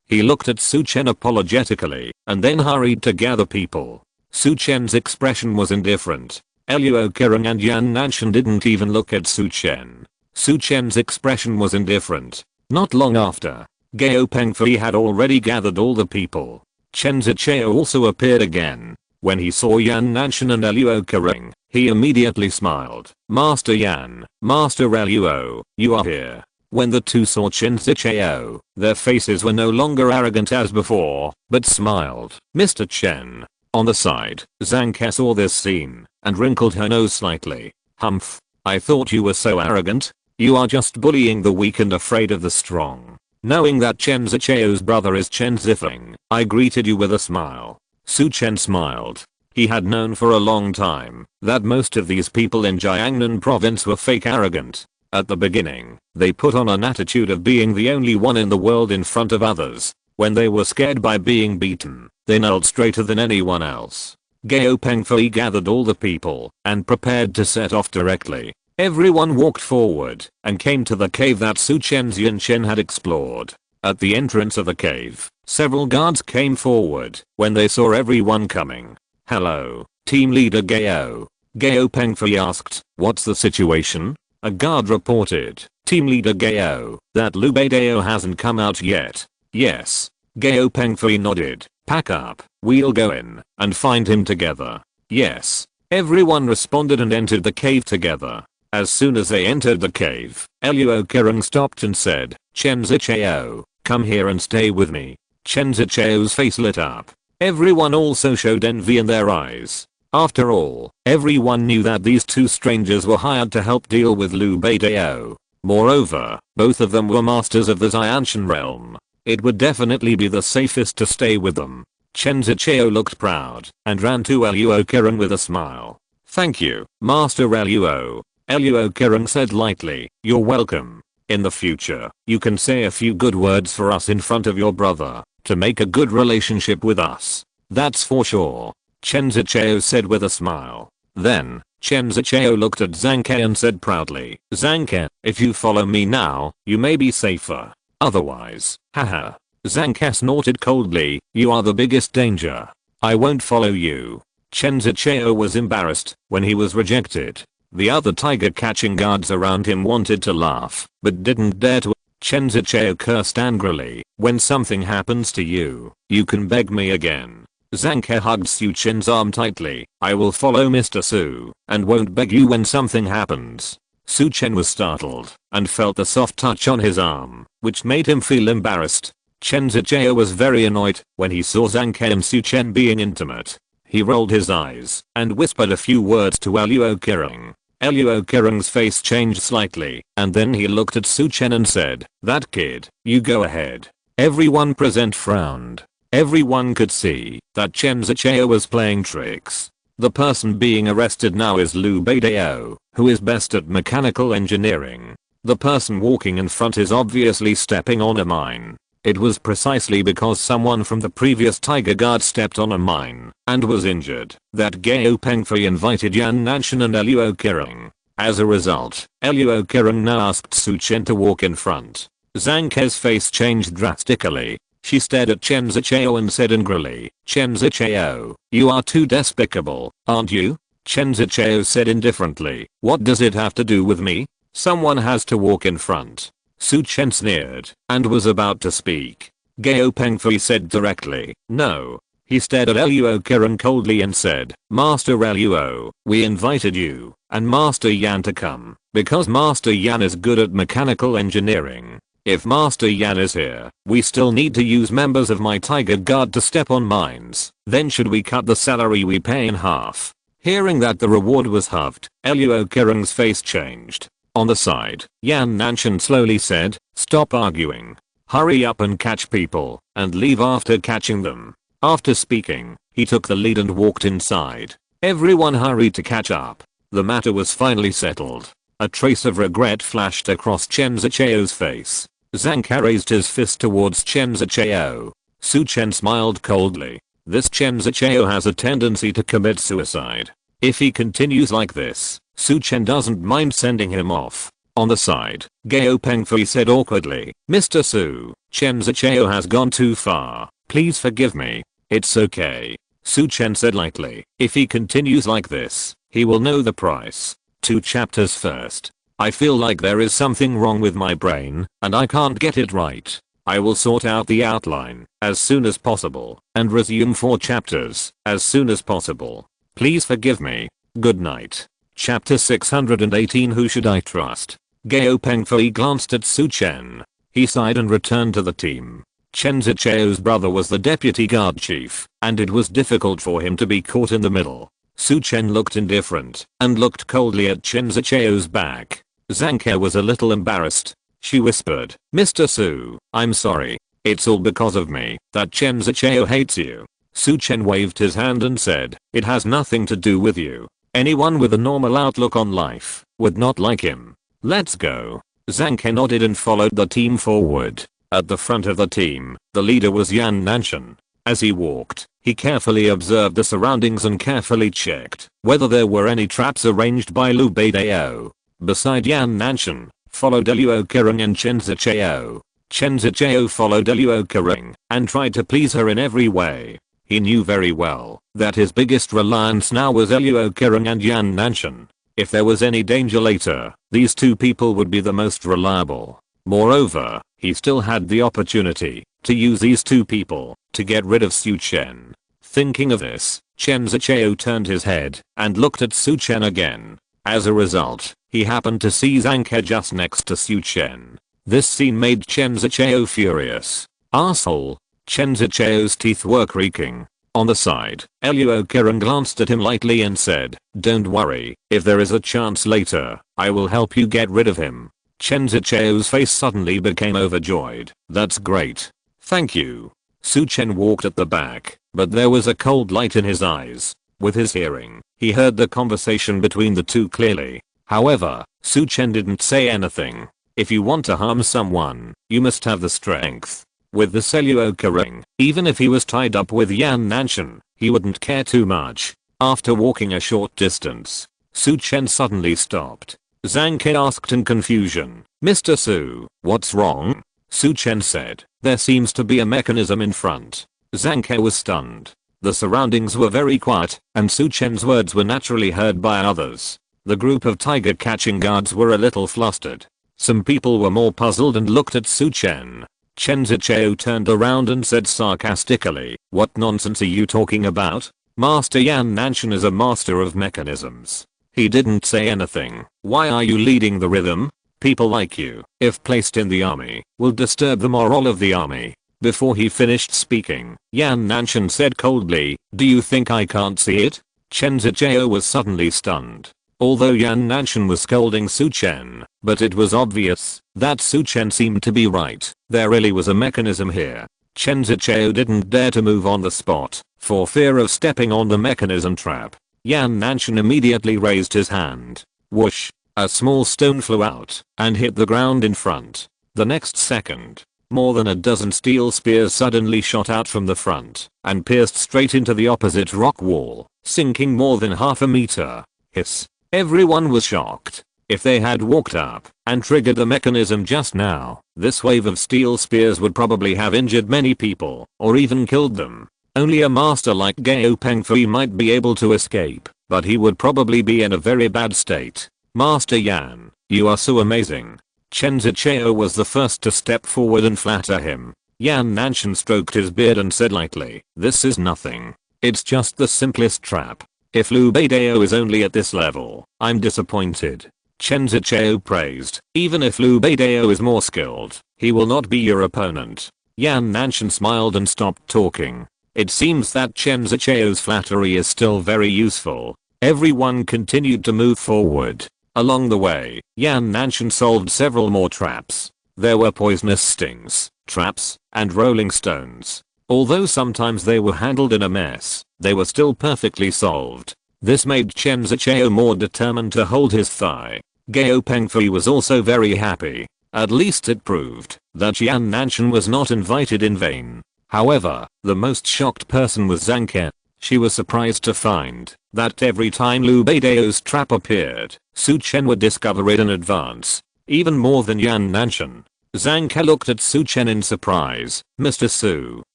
Speaker 1: He looked at Su Chen apologetically, and then hurried to gather people. Su Chen's expression was indifferent. Luo Kiring and Yan Nanshan didn't even look at Su Chen. Su Chen's expression was indifferent. Not long after, Gao Pengfei had already gathered all the people. Chen Zichao also appeared again. When he saw Yan Nanshan and Luo Kiring, he immediately smiled. "Master Yan, Master Luo, you are here." When the two saw Chen Zichao, their faces were no longer arrogant as before, but smiled. "Mr. Chen." On the side, Zhang Ke saw this scene, and wrinkled her nose slightly. "Humph. I thought you were so arrogant. You are just bullying the weak and afraid of the strong." Knowing that Chen Zichao's brother is Chen Zifeng, I greeted you with a smile. Su Chen smiled. He had known for a long time that most of these people in Jiangnan province were fake arrogant. At the beginning, they put on an attitude of being the only one in the world in front of others. When they were scared by being beaten, they knelt straighter than anyone else. Gao Pengfei gathered all the people and prepared to set off directly. Everyone walked forward and came to the cave that Su Chen's Yin Chen had explored. At the entrance of the cave, several guards came forward when they saw everyone coming. "Hello, team leader Gao." Gao Pengfei asked, "What's the situation?" A guard reported, "Team leader Gao, that Liu Beidao hasn't come out yet." "Yes." Gao Pengfei nodded. "Pack up, we'll go in and find him together." "Yes." Everyone responded and entered the cave together. As soon as they entered the cave, Luo Kiring stopped and said, "Chen Zichao, come here and stay with me." Chen Zichao's face lit up. Everyone also showed envy in their eyes. After all, everyone knew that these two strangers were hired to help deal with Liu Beidao. Moreover, both of them were masters of the Xianshan realm. It would definitely be the safest to stay with them. Chen Zichao looked proud and ran to Luo Kirong with a smile. Thank you, Master Luo. Luo Kirong said lightly, you're welcome. In the future, you can say a few good words for us in front of your brother to make a good relationship with us. That's for sure. Chen Zichao said with a smile. Then, Chen Zichao looked at Zhang Ke and said proudly, Zhang Ke, if you follow me now, you may be safer. Otherwise, haha. Zhang Ke snorted coldly, you are the biggest danger. I won't follow you. Chen Zichao was embarrassed when he was rejected. The other tiger catching guards around him wanted to laugh, but didn't dare to. Chen Zichao cursed angrily, when something happens to you, you can beg me again. Zhang Ke hugged Su Chen's arm tightly, I will follow Mr. Su, and won't beg you when something happens. Su Chen was startled, and felt the soft touch on his arm, which made him feel embarrassed. Chen Zichao was very annoyed when he saw Zhang Ke and Su Chen being intimate. He rolled his eyes, and whispered a few words to Luo Kirong. Luo Kirong's face changed slightly, and then he looked at Su Chen and said, that kid, you go ahead. Everyone present frowned. Everyone could see that Chen Zichao was playing tricks. The person being arrested now is Liu Beidao, who is best at mechanical engineering. The person walking in front is obviously stepping on a mine. It was precisely because someone from the previous Tiger Guard stepped on a mine and was injured that Gao Pengfei invited Yan Nanshan and Luo Kirong. As a result, Luo Kirong now asked Su Chen to walk in front. Zhang Ke's face changed drastically. She stared at Chen Zichao and said angrily, Chen Zichao, you are too despicable, aren't you? Chen Zichao said indifferently, what does it have to do with me? Someone has to walk in front. Su Chen sneered and was about to speak. Gao Pengfei said directly, no. He stared at Luo Kirong coldly and said, Master Luo, we invited you and Master Yan to come because Master Yan is good at mechanical engineering. If Master Yan is here, we still need to use members of my Tiger Guard to step on mines. Then should we cut the salary we pay in half? Hearing that the reward was halved, Luo Kirong's face changed. On the side, Yan Nanshan slowly said, stop arguing. Hurry up and catch people, and leave after catching them. After speaking, he took the lead and walked inside. Everyone hurried to catch up. The matter was finally settled. A trace of regret flashed across Chen Zichao's face. Zhang Ke raised his fist towards Chen Zichao. Su Chen smiled coldly. This Chen Zichao has a tendency to commit suicide. If he continues like this, Su Chen doesn't mind sending him off. On the side, Gao Pengfei said awkwardly, Mr. Su, Chen Zichao has gone too far. Please forgive me. It's okay. Su Chen said lightly, if he continues like this, he will know the price. 2 chapters first. I feel like there is something wrong with my brain, and I can't get it right. I will sort out the outline as soon as possible, and resume 4 chapters as soon as possible. Please forgive me. Good night. Chapter 618 Who Should I Trust? Gao Pengfei glanced at Su Chen. He sighed and returned to the team. Chen Zichao's brother was the deputy guard chief, and it was difficult for him to be caught in the middle. Su Chen looked indifferent and looked coldly at Chen Zichao's back. Zhang Ke was a little embarrassed. She whispered, Mr. Su, I'm sorry. It's all because of me that Chen Zichao hates you. Su Chen waved his hand and said, it has nothing to do with you. Anyone with a normal outlook on life would not like him. Let's go. Zhang Ke nodded and followed the team forward. At the front of the team, the leader was Yan Nanshan. As he walked, he carefully observed the surroundings and carefully checked whether there were any traps arranged by Liu Beidao. Beside Yan Nanshan, followed Luo Kirong and Chen Zichao. Chen Zichao followed Luo Kirong and tried to please her in every way. He knew very well that his biggest reliance now was Luo Kirong and Yan Nanshan. If there was any danger later, these 2 people would be the most reliable. Moreover, he still had the opportunity to use these 2 people to get rid of Su Chen. Thinking of this, Chen Zichao turned his head and looked at Su Chen again. As a result, he happened to see Zhang Ke just next to Su Chen. This scene made Chen Zichao furious. Asshole. Chen Zichao's teeth were creaking. On the side, Luo Kirong glanced at him lightly and said, don't worry, if there is a chance later, I will help you get rid of him. Chen Zichao's face suddenly became overjoyed. That's great. Thank you. Su Chen walked at the back, but there was a cold light in his eyes. With his hearing, he heard the conversation between the two clearly. However, Su Chen didn't say anything. If you want to harm someone, you must have the strength. With the celluloca ring, even if he was tied up with Yan Nanshan, he wouldn't care too much. After walking a short distance, Su Chen suddenly stopped. Zhang Ke asked in confusion, "Mr. Su, what's wrong?" Su Chen said, "There seems to be a mechanism in front." Zhang Ke was stunned. The surroundings were very quiet, and Su Chen's words were naturally heard by others. The group of tiger catching guards were a little flustered. Some people were more puzzled and looked at Su Chen. Chen Zichao turned around and said sarcastically, "What nonsense are you talking about? Master Yan Nanshan is a master of mechanisms." He didn't say anything. "Why are you leading the rhythm? People like you, if placed in the army, will disturb the morale of the army." Before he finished speaking, Yan Nanshan said coldly, "Do you think I can't see it?" Chen Zichao was suddenly stunned. Although Yan Nanshan was scolding Su Chen, but it was obvious that Su Chen seemed to be right. There really was a mechanism here. Chen Zichao didn't dare to move on the spot, for fear of stepping on the mechanism trap. Yan Nanshan immediately raised his hand. Whoosh! A small stone flew out and hit the ground in front. The next second, more than a dozen steel spears suddenly shot out from the front and pierced straight into the opposite rock wall, sinking more than half a meter. Hiss! Everyone was shocked. If they had walked up and triggered the mechanism just now, this wave of steel spears would probably have injured many people or even killed them. Only a master like Gao Pengfui might be able to escape, but he would probably be in a very bad state. "Master Yan, you are so amazing." Chen Zichao was the first to step forward and flatter him. Yan Nanshan stroked his beard and said lightly, "This is nothing. It's just the simplest trap. If Liu Beidao is only at this level, I'm disappointed." Chen Zichao praised, "Even if Liu Beidao is more skilled, he will not be your opponent." Yan Nanshan smiled and stopped talking. It seems that Chen Zichao's flattery is still very useful. Everyone continued to move forward. Along the way, Yan Nanshan solved several more traps. There were poisonous stings, traps, and rolling stones. Although sometimes they were handled in a mess, they were still perfectly solved. This made Chen Zichao more determined to hold his thigh. Gao Pengfui was also very happy. At least it proved that Yan Nanshan was not invited in vain. However, the most shocked person was Zhang Ke. She was surprised to find that every time Liu Beidao's trap appeared, Su Chen would discover it in advance, even more than Yan Nanshan. Zhang Ke looked at Su Chen in surprise. "Mr. Su,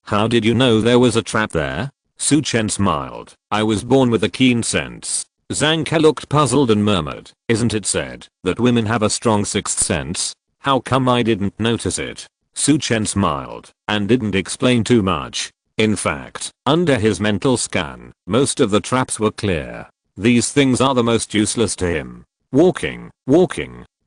Speaker 1: how did you know there was a trap there?" Su Chen smiled. "I was born with a keen sense." Zhang Ke looked puzzled and murmured, "Isn't it said that women have a strong sixth sense? How come I didn't notice it?" Su Chen smiled and didn't explain too much. In fact, under his mental scan, most of the traps were clear. These things are the most useless to him. Walking.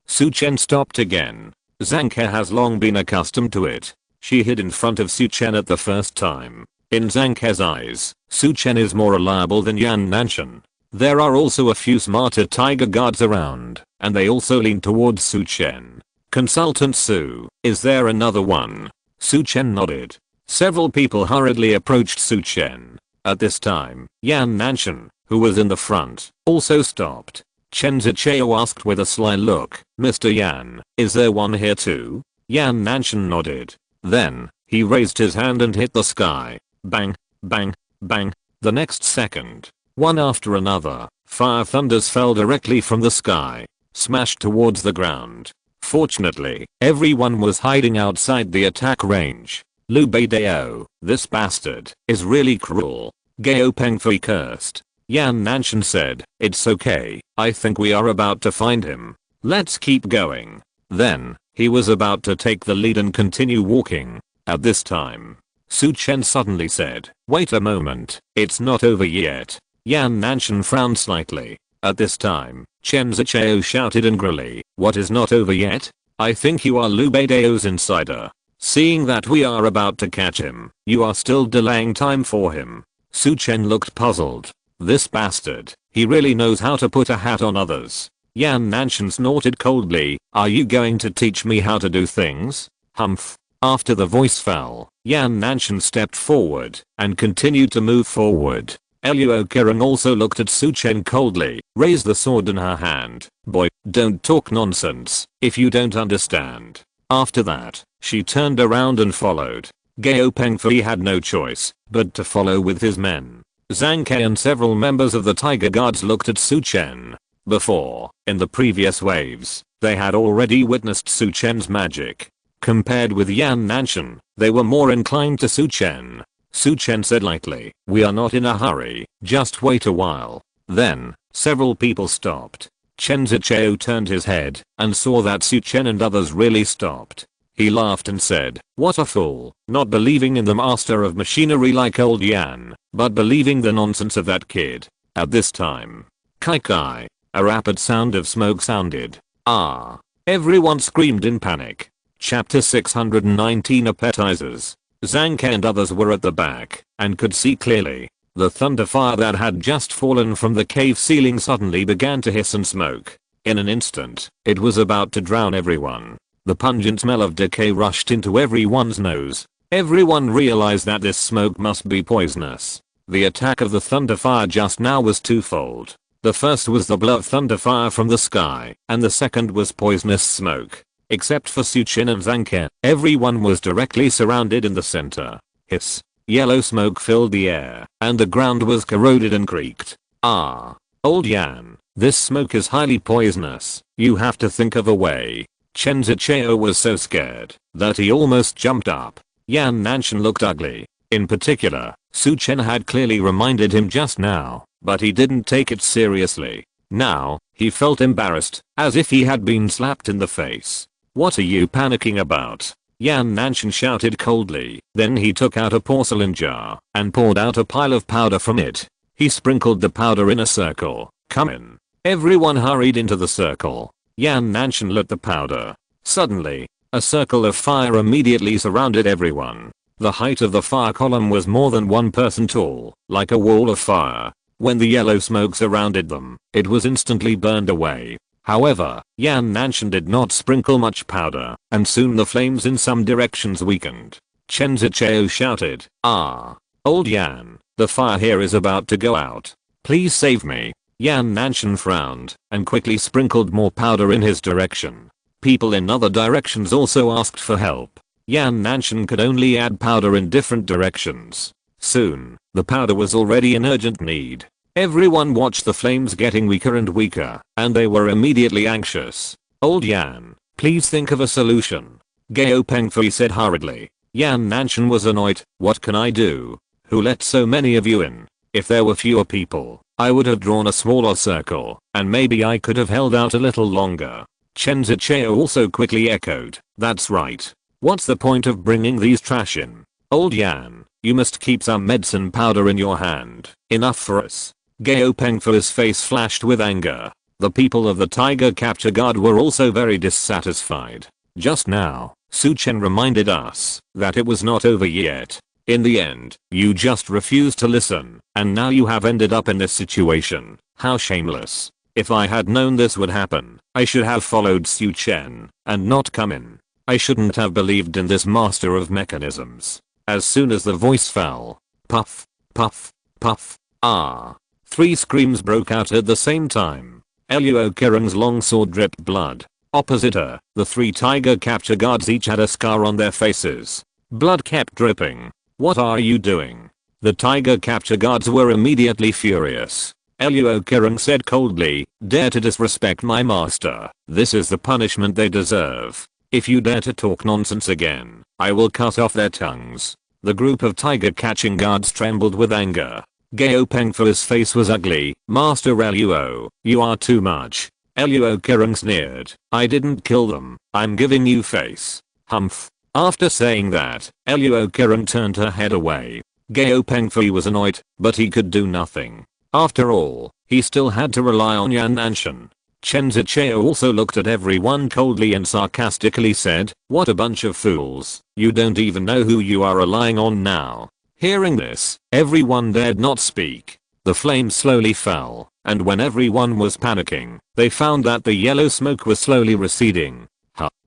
Speaker 1: Su Chen stopped again. Zhang Ke has long been accustomed to it. She hid in front of Su Chen at the first time. In Zhang Ke's eyes, Su Chen is more reliable than Yan Nanshan. There are also a few smarter tiger guards around, and they also lean towards Su Chen. "Consultant Su, is there another one?" Su Chen nodded. Several people hurriedly approached Su Chen. At this time, Yan Nanshan, who was in the front, also stopped. Chen Zichao asked with a sly look, "Mr. Yan, is there one here too?" Yan Nanshan nodded. Then, he raised his hand and hit the sky. Bang, bang, bang. The next second, one after another, fire thunders fell directly from the sky, smashed towards the ground. Fortunately, everyone was hiding outside the attack range. "Liu Beidao, this bastard, is really cruel." Gao Pengfui cursed. Yan Nanshan said, "It's okay, I think we are about to find him. Let's keep going." Then, he was about to take the lead and continue walking. At this time, Su Chen suddenly said, "Wait a moment, it's not over yet." Yan Nanshan frowned slightly. At this time, Chen Zichao shouted angrily, "What is not over yet? I think you are Liu Beidao's insider. Seeing that we are about to catch him, you are still delaying time for him." Su Chen looked puzzled. This bastard, he really knows how to put a hat on others. Yan Nanshan snorted coldly, "Are you going to teach me how to do things?" "Humph. After the voice fell, Yan Nanshan stepped forward and continued to move forward. Luo Kereng also looked at Su Chen coldly, raised the sword in her hand. Boy, don't talk nonsense if you don't understand. After that, she turned around and followed. Gao Pengfei had no choice but to follow with his men. Zhang Ke and several members of the Tiger Guards looked at Su Chen. Before, in the previous waves, they had already witnessed Su Chen's magic. Compared with Yan Nanshan, they were more inclined to Su Chen. Su Chen said lightly, "We are not in a hurry, just wait a while." Then, several people stopped. Chen Zichao turned his head and saw that Su Chen and others really stopped. He laughed and said, "What a fool, not believing in the master of machinery like old Yan, but believing the nonsense of that kid." At this time, Kai Kai, a rapid sound of smoke sounded. Ah! Everyone screamed in panic. Chapter 619 Appetizers. Zhang Ke and others were at the back and could see clearly. The thunder fire that had just fallen from the cave ceiling suddenly began to hiss and smoke. In an instant, it was about to drown everyone. The pungent smell of decay rushed into everyone's nose. Everyone realized that this smoke must be poisonous. The attack of the thunder fire just now was twofold. The first was the blood thunder fire from the sky, and the second was poisonous smoke. Except for Su Chen and Zhang Ke, everyone was directly surrounded in the center. Hiss. Yellow smoke filled the air, and the ground was corroded and creaked. Ah! Old Yan, this smoke is highly poisonous. You have to think of a way. Chen Zichao was so scared that he almost jumped up. Yan Nanshan looked ugly. In particular, Su Chen had clearly reminded him just now, but he didn't take it seriously. Now, he felt embarrassed, as if he had been slapped in the face. "What are you panicking about?" Yan Nanshan shouted coldly. Then he took out a porcelain jar and poured out a pile of powder from it. He sprinkled the powder in a circle. "Come in." Everyone hurried into the circle. Yan Nanshan lit the powder. Suddenly, a circle of fire immediately surrounded everyone. The height of the fire column was more than one person tall, like a wall of fire. When the yellow smoke surrounded them, it was instantly burned away. However, Yan Nanshan did not sprinkle much powder, and soon the flames in some directions weakened. Chen Zichao shouted, "Ah! Old Yan, the fire here is about to go out. Please save me." Yan Nanshan frowned and quickly sprinkled more powder in his direction. People in other directions also asked for help. Yan Nanshan could only add powder in different directions. Soon, the powder was already in urgent need. Everyone watched the flames getting weaker and weaker, and they were immediately anxious. "Old Yan, please think of a solution." Gao Pengfei said hurriedly. Yan Nanshan was annoyed. "What can I do? Who let so many of you in? If there were fewer people, I would have drawn a smaller circle, and maybe I could have held out a little longer." Chen Zichao also quickly echoed, "That's right. What's the point of bringing these trash in? Old Yan, you must keep some medicine powder in your hand. Enough for us." Gao Pengfei's face flashed with anger. The people of the Tiger Capture Guard were also very dissatisfied. Just now, Su Chen reminded us that it was not over yet. In the end, you just refused to listen, and now you have ended up in this situation. How shameless. If I had known this would happen, I should have followed Su Chen and not come in. I shouldn't have believed in this master of mechanisms. As soon as the voice fell, puff, puff, puff, ah. 3 screams broke out at the same time. Luo Kereng's long sword dripped blood. Opposite her, the 3 Tiger Capture Guards each had a scar on their faces. Blood kept dripping. "What are you doing?" The Tiger Capture Guards were immediately furious. Luo Kereng said coldly, "Dare to disrespect my master. This is the punishment they deserve. If you dare to talk nonsense again, I will cut off their tongues." The group of tiger catching guards trembled with anger. Gao Pengfei's face was ugly. "Master Luo, you are too much." Luo Kereng sneered, "I didn't kill them. I'm giving you face." Humph. After saying that, Luo Kereng turned her head away. Gao Pengfei was annoyed, but he could do nothing. After all, he still had to rely on Yan Nanshan. Chen Zichao also looked at everyone coldly and sarcastically said, "What a bunch of fools. You don't even know who you are relying on now." Hearing this, everyone dared not speak. The flames slowly fell, and when everyone was panicking, they found that the yellow smoke was slowly receding.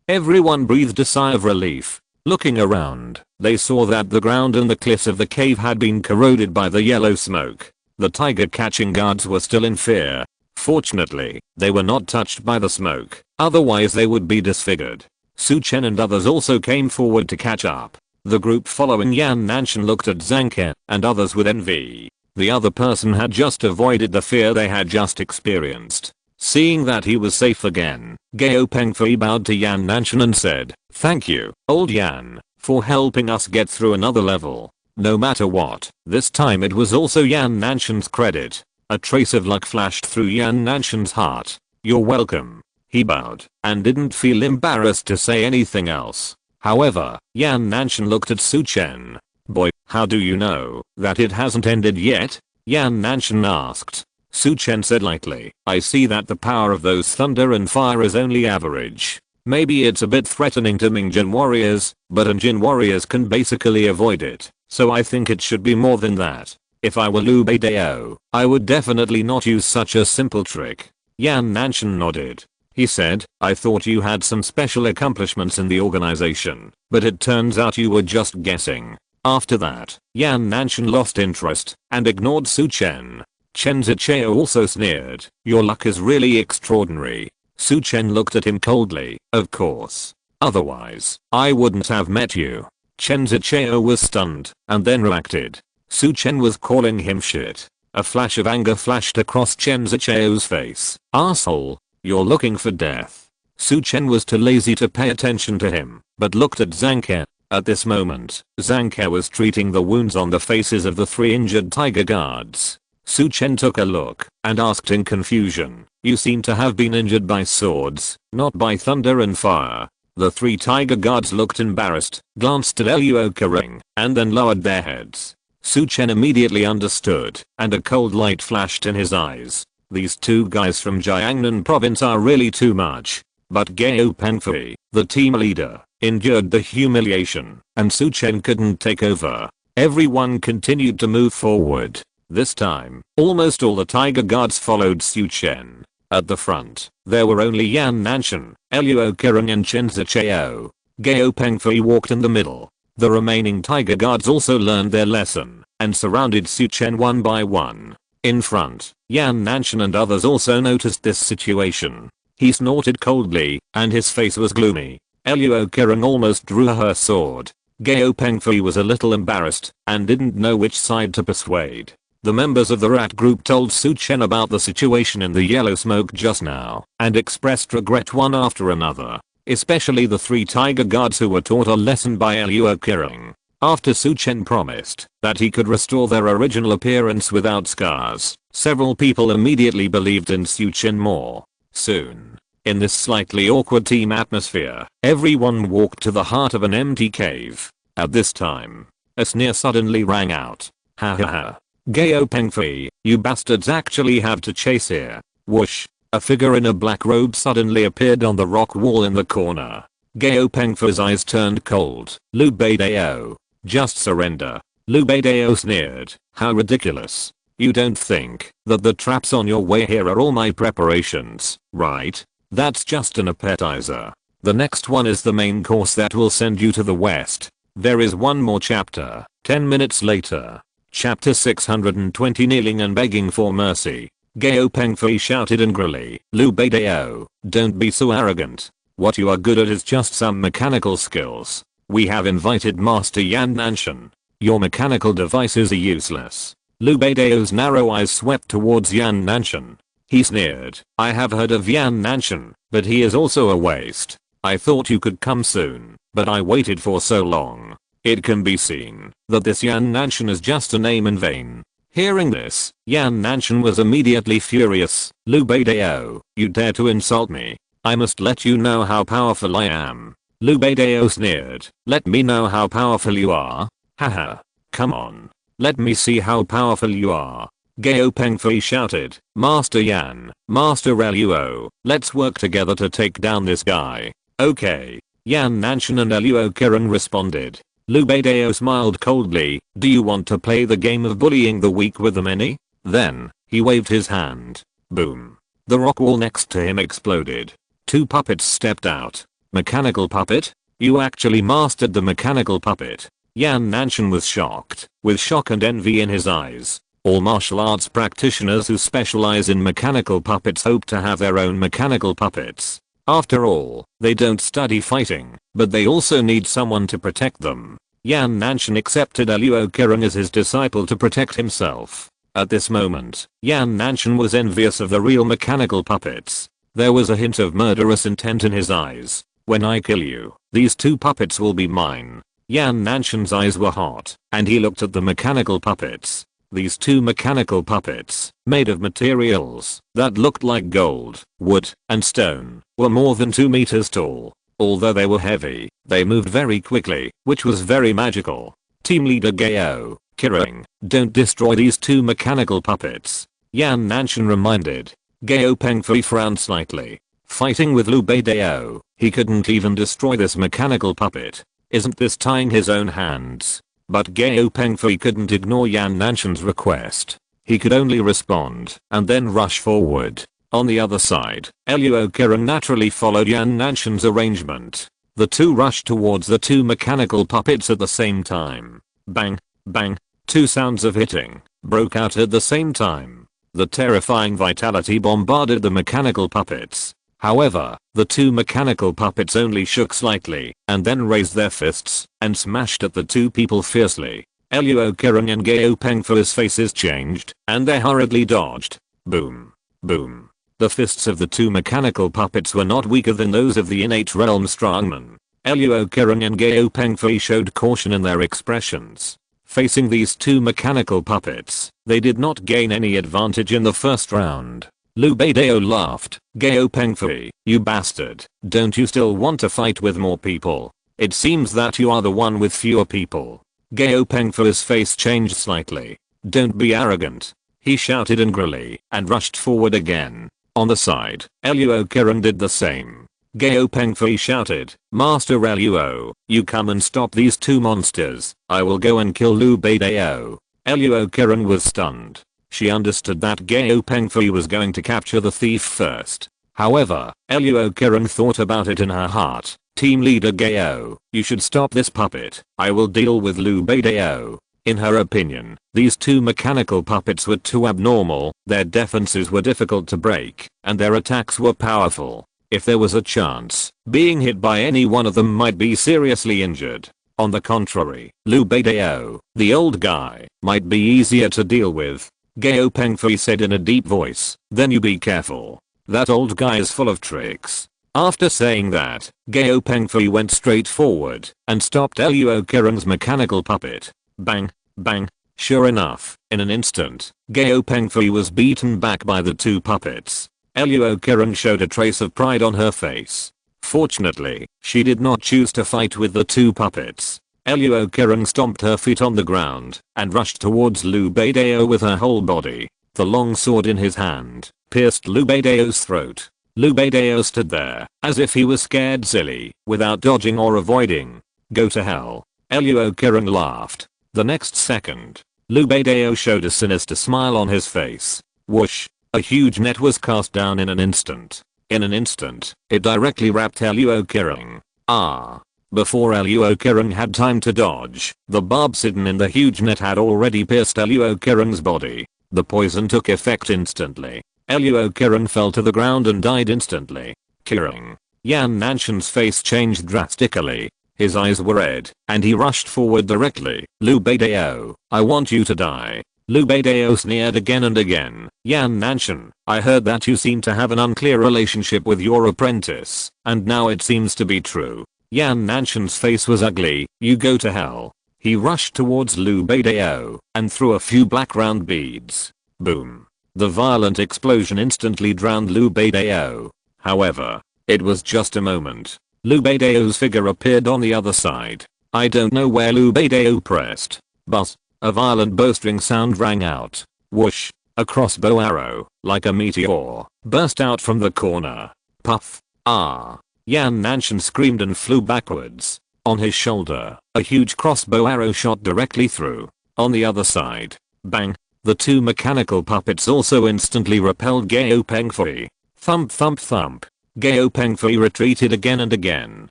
Speaker 1: Everyone breathed a sigh of relief. Looking around, they saw that the ground and the cliffs of the cave had been corroded by the yellow smoke. The tiger catching guards were still in fear. Fortunately, they were not touched by the smoke, otherwise they would be disfigured. Su Chen and others also came forward to catch up. The group following Yan Nanshan looked at Zhang Ke and others with envy. The other person had just avoided the fear they had just experienced. Seeing that he was safe again, Gao Pengfei bowed to Yan Nanshan and said, "Thank you, old Yan, for helping us get through another level." No matter what, this time it was also Yan Nanshan's credit. A trace of luck flashed through Yan Nanshan's heart. "You're welcome." He bowed and didn't feel embarrassed to say anything else. However, Yan Nanshan looked at Su Chen. "Boy, how do you know that it hasn't ended yet?" Yan Nanshan asked. Su Chen said lightly, "I see that the power of those thunder and fire is only average. Maybe it's a bit threatening to Mingjin warriors, but Anjin warriors can basically avoid it, so I think it should be more than that. If I were Liu Beidao, I would definitely not use such a simple trick." Yan Nanshan nodded. He said, "I thought you had some special accomplishments in the organization, but it turns out you were just guessing." After that, Yan Nanshan lost interest and ignored Su Chen. Chen Zichao also sneered, "Your luck is really extraordinary." Su Chen looked at him coldly, "Of course. Otherwise, I wouldn't have met you." Chen Zichao was stunned and then reacted. Su Chen was calling him shit. A flash of anger flashed across Chen Zichao's face. "Asshole. You're looking for death." Su Chen was too lazy to pay attention to him, but looked at Zhang Ke. At this moment, Zhang Ke was treating the wounds on the faces of the 3 injured tiger guards. Su Chen took a look and asked in confusion, "You seem to have been injured by swords, not by thunder and fire." The 3 tiger guards looked embarrassed, glanced at Luo Kering, and then lowered their heads. Su Chen immediately understood, and a cold light flashed in his eyes. These 2 guys from Jiangnan province are really too much. But Gao Pengfei, the team leader, endured the humiliation, and Su Chen couldn't take over. Everyone continued to move forward. This time, almost all the tiger guards followed Su Chen. At the front, there were only Yan Nanshan, Luo Kering and Chen Zichao. Gao Pengfei walked in the middle. The remaining tiger guards also learned their lesson and surrounded Su Chen one by one. In front, Yan Nanshan and others also noticed this situation. He snorted coldly, and his face was gloomy. Luo Kering almost drew her sword. Gao Pengfei was a little embarrassed and didn't know which side to persuade. The members of the rat group told Su Chen about the situation in the yellow smoke just now and expressed regret one after another, especially the 3 tiger guards who were taught a lesson by Luo Kering. After Su Chen promised that he could restore their original appearance without scars, several people immediately believed in Su Chen more. Soon, in this slightly awkward team atmosphere, everyone walked to the heart of an empty cave. At this time, a sneer suddenly rang out. "Ha ha ha. Gao Pengfei, you bastards actually have to chase here." Whoosh. A figure in a black robe suddenly appeared on the rock wall in the corner. Gao Pengfei's eyes turned cold. "Liu Beidao. Just surrender." Liu Beidao sneered. "How ridiculous. You don't think that the traps on your way here are all my preparations, right? That's just an appetizer. The next one is the main course that will send you to the west. There is one more chapter." 10 minutes later. Chapter 620, Kneeling and Begging for Mercy. Gao Pengfei shouted angrily, "Liu Beidao, don't be so arrogant. What you are good at is just some mechanical skills. We have invited Master Yan Nanshan. Your mechanical devices are useless." Liu Beidao's narrow eyes swept towards Yan Nanshan. He sneered, "I have heard of Yan Nanshan, but he is also a waste. I thought you could come soon, but I waited for so long. It can be seen that this Yan Nanshan is just a name in vain." Hearing this, Yan Nanshan was immediately furious. "Liu Beidao, you dare to insult me? I must let you know how powerful I am." Liu Beidao sneered, "Let me know how powerful you are? Haha. Come on. Let me see how powerful you are." Gao Pengfei shouted, "Master Yan, Master Luo, let's work together to take down this guy." "Okay." Yan Nanshan and Luo Kering responded. Liu Beidao smiled coldly, "Do you want to play the game of bullying the weak with the many?" Then, he waved his hand. Boom. The rock wall next to him exploded. 2 puppets stepped out. "Mechanical puppet? You actually mastered the mechanical puppet. Yan Nanshan was shocked, with shock and envy in his eyes. All martial arts practitioners who specialize in mechanical puppets hope to have their own mechanical puppets. After all, they don't study fighting, but they also need someone to protect them. Yan Nanshan accepted Luo Qirong as his disciple to protect himself. At this moment, Yan Nanshan was envious of the real mechanical puppets. There was a hint of murderous intent in his eyes. When I kill you, these 2 puppets will be mine. Yan Nanshan's eyes were hot, and he looked at the mechanical puppets. These 2 mechanical puppets, made of materials that looked like gold, wood, and stone, were more than 2 meters tall. Although they were heavy, they moved very quickly, which was very magical. Team leader Gao, Qirong, don't destroy these 2 mechanical puppets. Yan Nanshan reminded. Gao Pengfei frowned slightly. Fighting with Liu Beidao, he couldn't even destroy this mechanical puppet. Isn't this tying his own hands? But Gao Pengfei couldn't ignore Yan Nanshan's request. He could only respond and then rush forward. On the other side, Luo Qirong naturally followed Yan Nanshan's arrangement. The 2 rushed towards the 2 mechanical puppets at the same time. Bang, bang, 2 sounds of hitting broke out at the same time. The terrifying vitality bombarded the mechanical puppets. However, the 2 mechanical puppets only shook slightly and then raised their fists and smashed at the 2 people fiercely. Luo Qirong and Gao Pengfei's faces changed and they hurriedly dodged. Boom. Boom. The fists of the 2 mechanical puppets were not weaker than those of the innate realm strongman. Luo Qirong and Gao Pengfei showed caution in their expressions. Facing these 2 mechanical puppets, they did not gain any advantage in the first round. Liu Beidao laughed. Gao Pengfei, you bastard, don't you still want to fight with more people? It seems that you are the one with fewer people. Gao Pengfei's face changed slightly. Don't be arrogant. He shouted angrily and rushed forward again. On the side, Luo Qirong did the same. Gao Pengfei shouted, Master Luo, you come and stop these 2 monsters. I will go and kill Liu Beidao. Luo Qirong was stunned. She understood that Gao Pengfei was going to capture the thief first. However, Luo Qirong thought about it in her heart. Team leader Gao, you should stop this puppet. I will deal with Liu Beidao. In her opinion, these 2 mechanical puppets were too abnormal, their defenses were difficult to break, and their attacks were powerful. If there was a chance, being hit by any one of them might be seriously injured. On the contrary, Liu Beidao, the old guy, might be easier to deal with. Gao Pengfei said in a deep voice, then you be careful. That old guy is full of tricks. After saying that, Gao Pengfei went straight forward and stopped Luo Qirong's mechanical puppet. Bang, bang. Sure enough, in an instant, Gao Pengfei was beaten back by the 2 puppets. Luo Qirong showed a trace of pride on her face. Fortunately, she did not choose to fight with the 2 puppets. Luo Qirong stomped her feet on the ground and rushed towards Liu Beidao with her whole body. The long sword in his hand pierced Liu Beidao's throat. Liu Beidao stood there as if he was scared silly, without dodging or avoiding. Go to hell. Luo Qirong laughed. The next second, Liu Beidao showed a sinister smile on his face. Whoosh! A huge net was cast down in an instant. In an instant, it directly wrapped Luo Qirong. Ah! Before Luo Qirong had time to dodge, the barbs hidden in the huge net had already pierced Luo Qirong's body. The poison took effect instantly. Luo Qirong fell to the ground and died instantly. Qirong. Yan Nanshan's face changed drastically. His eyes were red, and he rushed forward directly. Liu Beidao, I want you to die. Liu Beidao sneered again and again. Yan Nanshan, I heard that you seem to have an unclear relationship with your apprentice, and now it seems to be true. Yan Nanshan's face was ugly. You go to hell. He rushed towards Liu Beidao and threw a few black round beads. Boom. The violent explosion instantly drowned Liu Beidao. However, it was just a moment. Liu Beidao's figure appeared on the other side. I don't know where Liu Beidao pressed, but a violent bowstring sound rang out. Whoosh! A crossbow arrow, like a meteor, burst out from the corner. Puff! Ah! Yan Nanshan screamed and flew backwards. On his shoulder, a huge crossbow arrow shot directly through. On the other side, bang! The 2 mechanical puppets also instantly repelled Gao Pengfei. Thump thump thump. Gao Pengfei retreated again and again.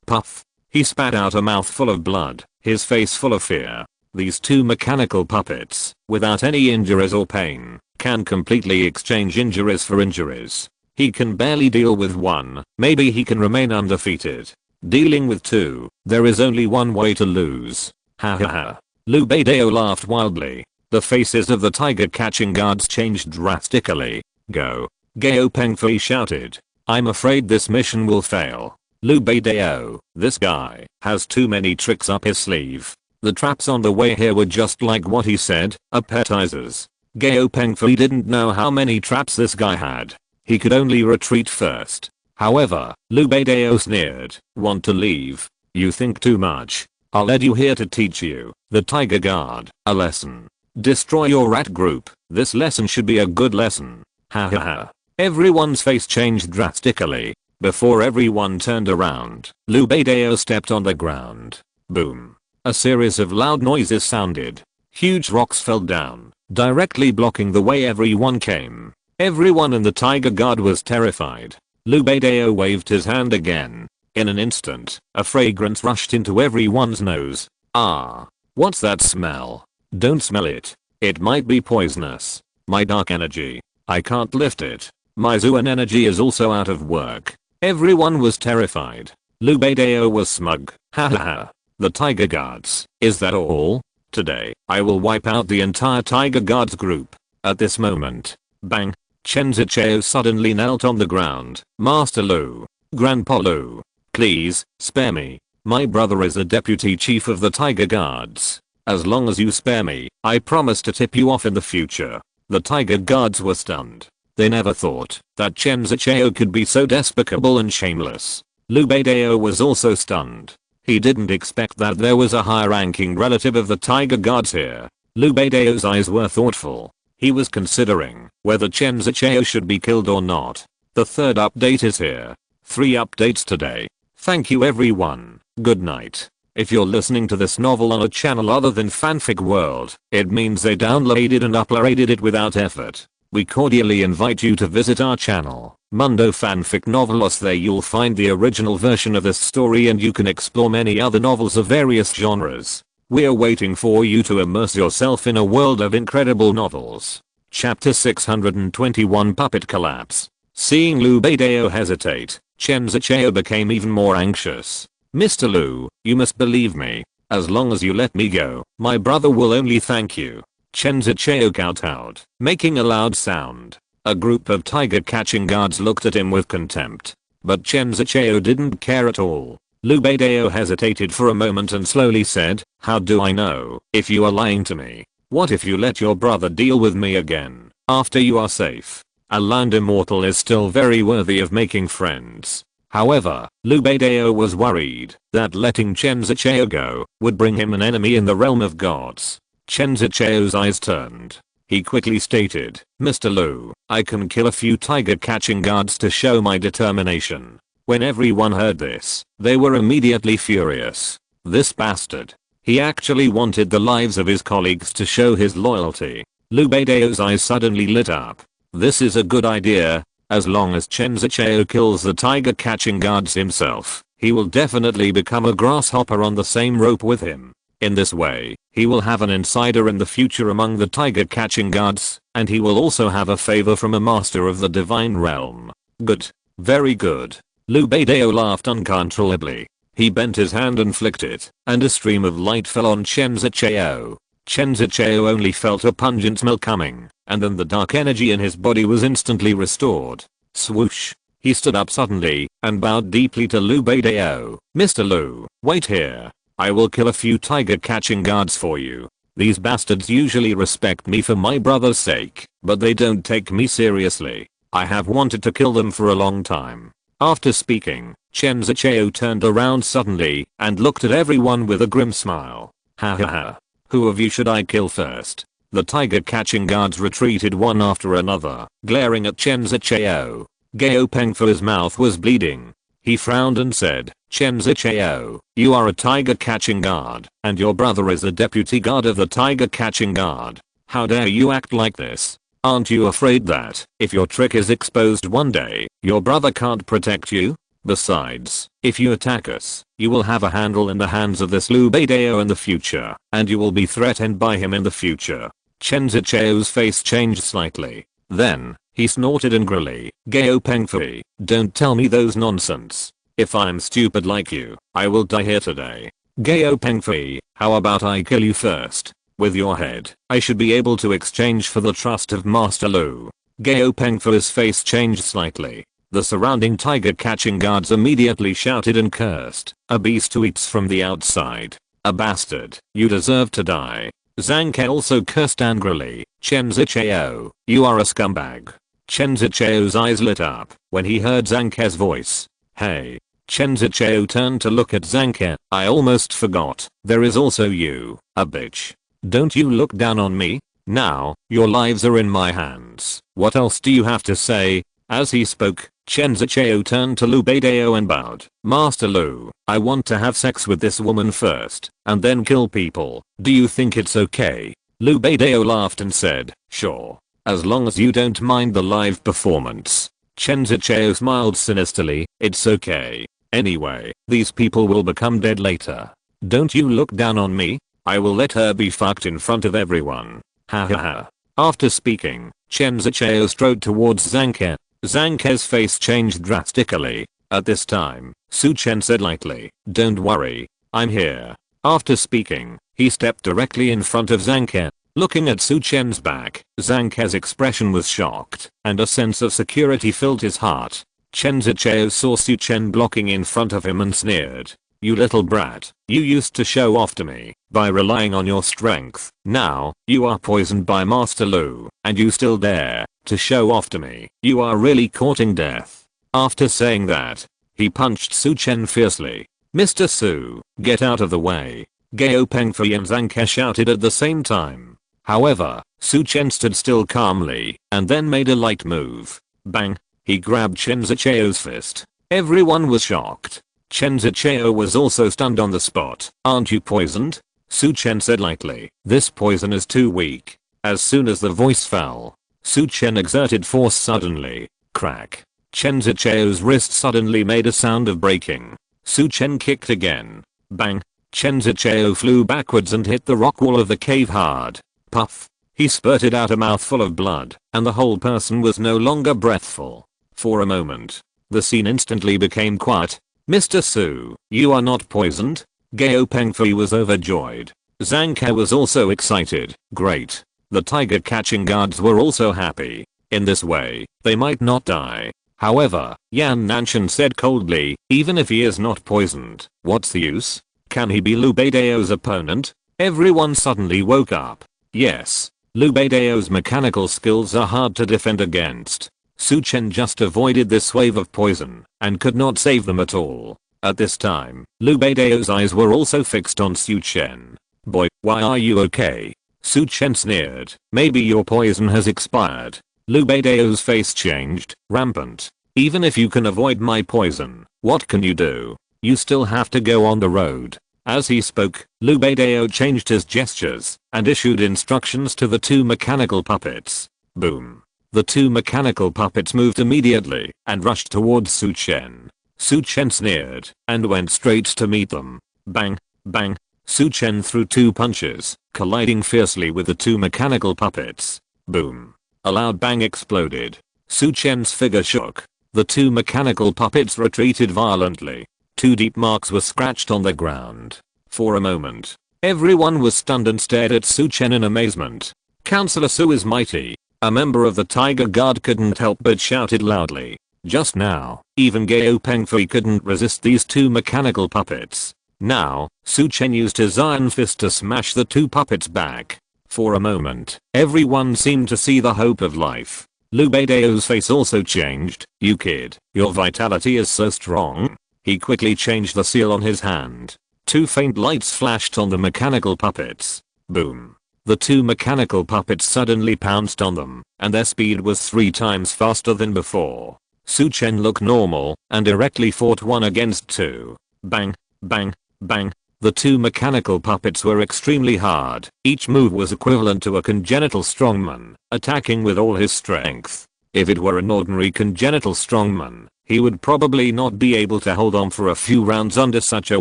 Speaker 1: Puff! He spat out a mouthful of blood, his face full of fear. These two mechanical puppets, without any injuries or pain, can completely exchange injuries for injuries. He can barely deal with one, maybe he can remain undefeated. Dealing with two, there is only one way to lose. Ha ha ha. Liu Beidao laughed wildly. The faces of the tiger catching guards changed drastically. Go. Gao Pengfei shouted. I'm afraid this mission will fail. Liu Beidao, this guy, has too many tricks up his sleeve. The traps on the way here were just like what he said, appetizers. Gao Pengfei didn't know how many traps this guy had. He could only retreat first. However, Liu Beidao sneered. Want to leave? You think too much. I'll lead you here to teach you, the tiger guard, a lesson. Destroy your rat group. This lesson should be a good lesson. Ha ha ha. Everyone's face changed drastically. Before everyone turned around, Liu Beidao stepped on the ground. Boom. A series of loud noises sounded. Huge rocks fell down, directly blocking the way everyone came. Everyone in the tiger guard was terrified. Liu Beidao waved his hand again. In an instant, a fragrance rushed into everyone's nose. Ah. What's that smell? Don't smell it. It might be poisonous. My dark energy. I can't lift it. My Zhuan energy is also out of work. Everyone was terrified. Liu Beidao was smug. Ha ha ha. The tiger guards. Is that all? Today, I will wipe out the entire tiger guards group. At this moment. Bang. Chen Zichao suddenly knelt on the ground. Master Liu. Grandpa Liu. Please, spare me. My brother is a deputy chief of the tiger guards. As long as you spare me, I promise to tip you off in the future. The tiger guards were stunned. They never thought that Chen Zichao could be so despicable and shameless. Liu Beidao was also stunned. He didn't expect that there was a high-ranking relative of the tiger guards here. Liu Beidao's eyes were thoughtful. He was considering whether Chen Zichao should be killed or not. The third update is here. 3 updates today. Thank you everyone. Good night. If you're listening to this novel on a channel other than Fanfic World, it means they downloaded and uploaded it without effort. We cordially invite you to visit our channel, Mundo Fanfic Novelos. There you'll find the original version of this story and you can explore many other novels of various genres. We're waiting for you to immerse yourself in a world of incredible novels. Chapter 621 Puppet Collapse. Seeing Liu Beidao hesitate, Chen Zichao became even more anxious. Mr. Liu, you must believe me. As long as you let me go, my brother will only thank you. Chen Zichao kowtowed, making a loud sound. A group of tiger catching guards looked at him with contempt. But Chen Zichao didn't care at all. Liu Beidao hesitated for a moment and slowly said, how do I know if you are lying to me? What if you let your brother deal with me again, after you are safe? A land immortal is still very worthy of making friends. However, Liu Beidao was worried that letting Chen Zichao go would bring him an enemy in the realm of gods. Chen Zichao's eyes turned. He quickly stated, Mr. Liu, I can kill a few tiger catching guards to show my determination. When everyone heard this, they were immediately furious. This bastard. He actually wanted the lives of his colleagues to show his loyalty. Liu Beidao's eyes suddenly lit up. This is a good idea. As long as Chen Zichao kills the tiger catching guards himself, he will definitely become a grasshopper on the same rope with him. In this way, he will have an insider in the future among the tiger catching guards, and he will also have a favor from a master of the divine realm. Good. Very good. Liu Beidao laughed uncontrollably. He bent his hand and flicked it, and a stream of light fell on Chen Zichao. Chen Zichao only felt a pungent smell coming, and then the dark energy in his body was instantly restored. Swoosh. He stood up suddenly, and bowed deeply to Liu Beidao. Mr. Liu, wait here. I will kill a few tiger catching guards for you. These bastards usually respect me for my brother's sake, but they don't take me seriously. I have wanted to kill them for a long time. After speaking, Chen Zichao turned around suddenly and looked at everyone with a grim smile. Ha ha ha. Who of you should I kill first? The tiger catching guards retreated one after another, glaring at Chen Zichao. Gao Pengfei's mouth was bleeding. He frowned and said, Chen Zichao, you are a tiger catching guard, and your brother is a deputy guard of the tiger catching guard. How dare you act like this? Aren't you afraid that, if your trick is exposed one day, your brother can't protect you? Besides, if you attack us, you will have a handle in the hands of this Liu Beidao in the future, and you will be threatened by him in the future. Chen Zichao's face changed slightly. Then, he snorted angrily, Gao Pengfei, don't tell me those nonsense. If I'm stupid like you, I will die here today. Gao Pengfei, how about I kill you first? With your head, I should be able to exchange for the trust of Master Lu. Gao Pengfei's face changed slightly. The surrounding tiger catching guards immediately shouted and cursed, a beast who eats from the outside. A bastard, you deserve to die. Zhang Ke also cursed angrily, Chen Zichao, you are a scumbag. Chen Zichao's eyes lit up when he heard Zhang Ke's voice. Hey. Chen Zichao turned to look at Zhang Ke. I almost forgot, there is also you, a bitch. Don't you look down on me? Now, your lives are in my hands. What else do you have to say? As he spoke, Chen Zichao turned to Liu Beidao and bowed. Master Lu, I want to have sex with this woman first, and then kill people. Do you think it's okay? Liu Beidao laughed and said, sure. As long as you don't mind the live performance. Chen Zichao smiled sinisterly, it's okay. Anyway, these people will become dead later. Don't you look down on me? I will let her be fucked in front of everyone. Ha ha ha. After speaking, Chen Zichao strode towards Zhang Ke. Zhang Ke's face changed drastically. At this time, Su Chen said lightly, don't worry, I'm here. After speaking, he stepped directly in front of Zhang Ke. Looking at Su Chen's back, Zhang Ke's expression was shocked, and a sense of security filled his heart. Chen Zichao saw Su Chen blocking in front of him and sneered. You little brat, you used to show off to me by relying on your strength. Now, you are poisoned by Master Lu, and you still dare to show off to me. You are really courting death. After saying that, he punched Su Chen fiercely. Mr. Su, get out of the way. Gao Pengfei and Zhang Ke shouted at the same time. However, Su Chen stood still calmly, and then made a light move. Bang! He grabbed Chen Zichao's fist. Everyone was shocked. Chen Zichao was also stunned on the spot. Aren't you poisoned? Su Chen said lightly. This poison is too weak. As soon as the voice fell, Su Chen exerted force suddenly. Crack. Chen Zichao's wrist suddenly made a sound of breaking. Su Chen kicked again. Bang. Chen Zichao flew backwards and hit the rock wall of the cave hard. Puff. He spurted out a mouthful of blood, and the whole person was no longer breathful. For a moment, the scene instantly became quiet. Mr. Su, you are not poisoned? Gao Pengfei was overjoyed. Zhang Ke was also excited. Great. The tiger catching guards were also happy. In this way, they might not die. However, Yan Nanshan said coldly, even if he is not poisoned, what's the use? Can he be Liu Beidao's opponent? Everyone suddenly woke up. Yes, Liu Beidao's mechanical skills are hard to defend against. Su Chen just avoided this wave of poison and could not save them at all. At this time, Liu Beidao's eyes were also fixed on Su Chen. Boy, why are you okay? Su Chen sneered. Maybe your poison has expired. Liu Beidao's face changed, rampant. Even if you can avoid my poison, what can you do? You still have to go on the road. As he spoke, Liu Beidao changed his gestures and issued instructions to the two mechanical puppets. Boom. The two mechanical puppets moved immediately and rushed towards Su Chen. Su Chen sneered and went straight to meet them. Bang, bang. Su Chen threw two punches, colliding fiercely with the two mechanical puppets. Boom. A loud bang exploded. Su Chen's figure shook. The two mechanical puppets retreated violently. Two deep marks were scratched on the ground. For a moment, everyone was stunned and stared at Su Chen in amazement. Counselor Su is mighty. A member of the Tiger Guard couldn't help but shouted loudly. Just now, even Gao Pengfei couldn't resist these two mechanical puppets. Now, Su Chen used his iron fist to smash the two puppets back. For a moment, everyone seemed to see the hope of life. Liu Beidao's face also changed. You kid, your vitality is so strong. He quickly changed the seal on his hand. Two faint lights flashed on the mechanical puppets. Boom. The two mechanical puppets suddenly pounced on them, and their speed was 3 times faster than before. Su Chen looked normal, and directly fought 1 against 2. Bang, bang, bang. The two mechanical puppets were extremely hard. Each move was equivalent to a congenital strongman, attacking with all his strength. If it were an ordinary congenital strongman, he would probably not be able to hold on for a few rounds under such a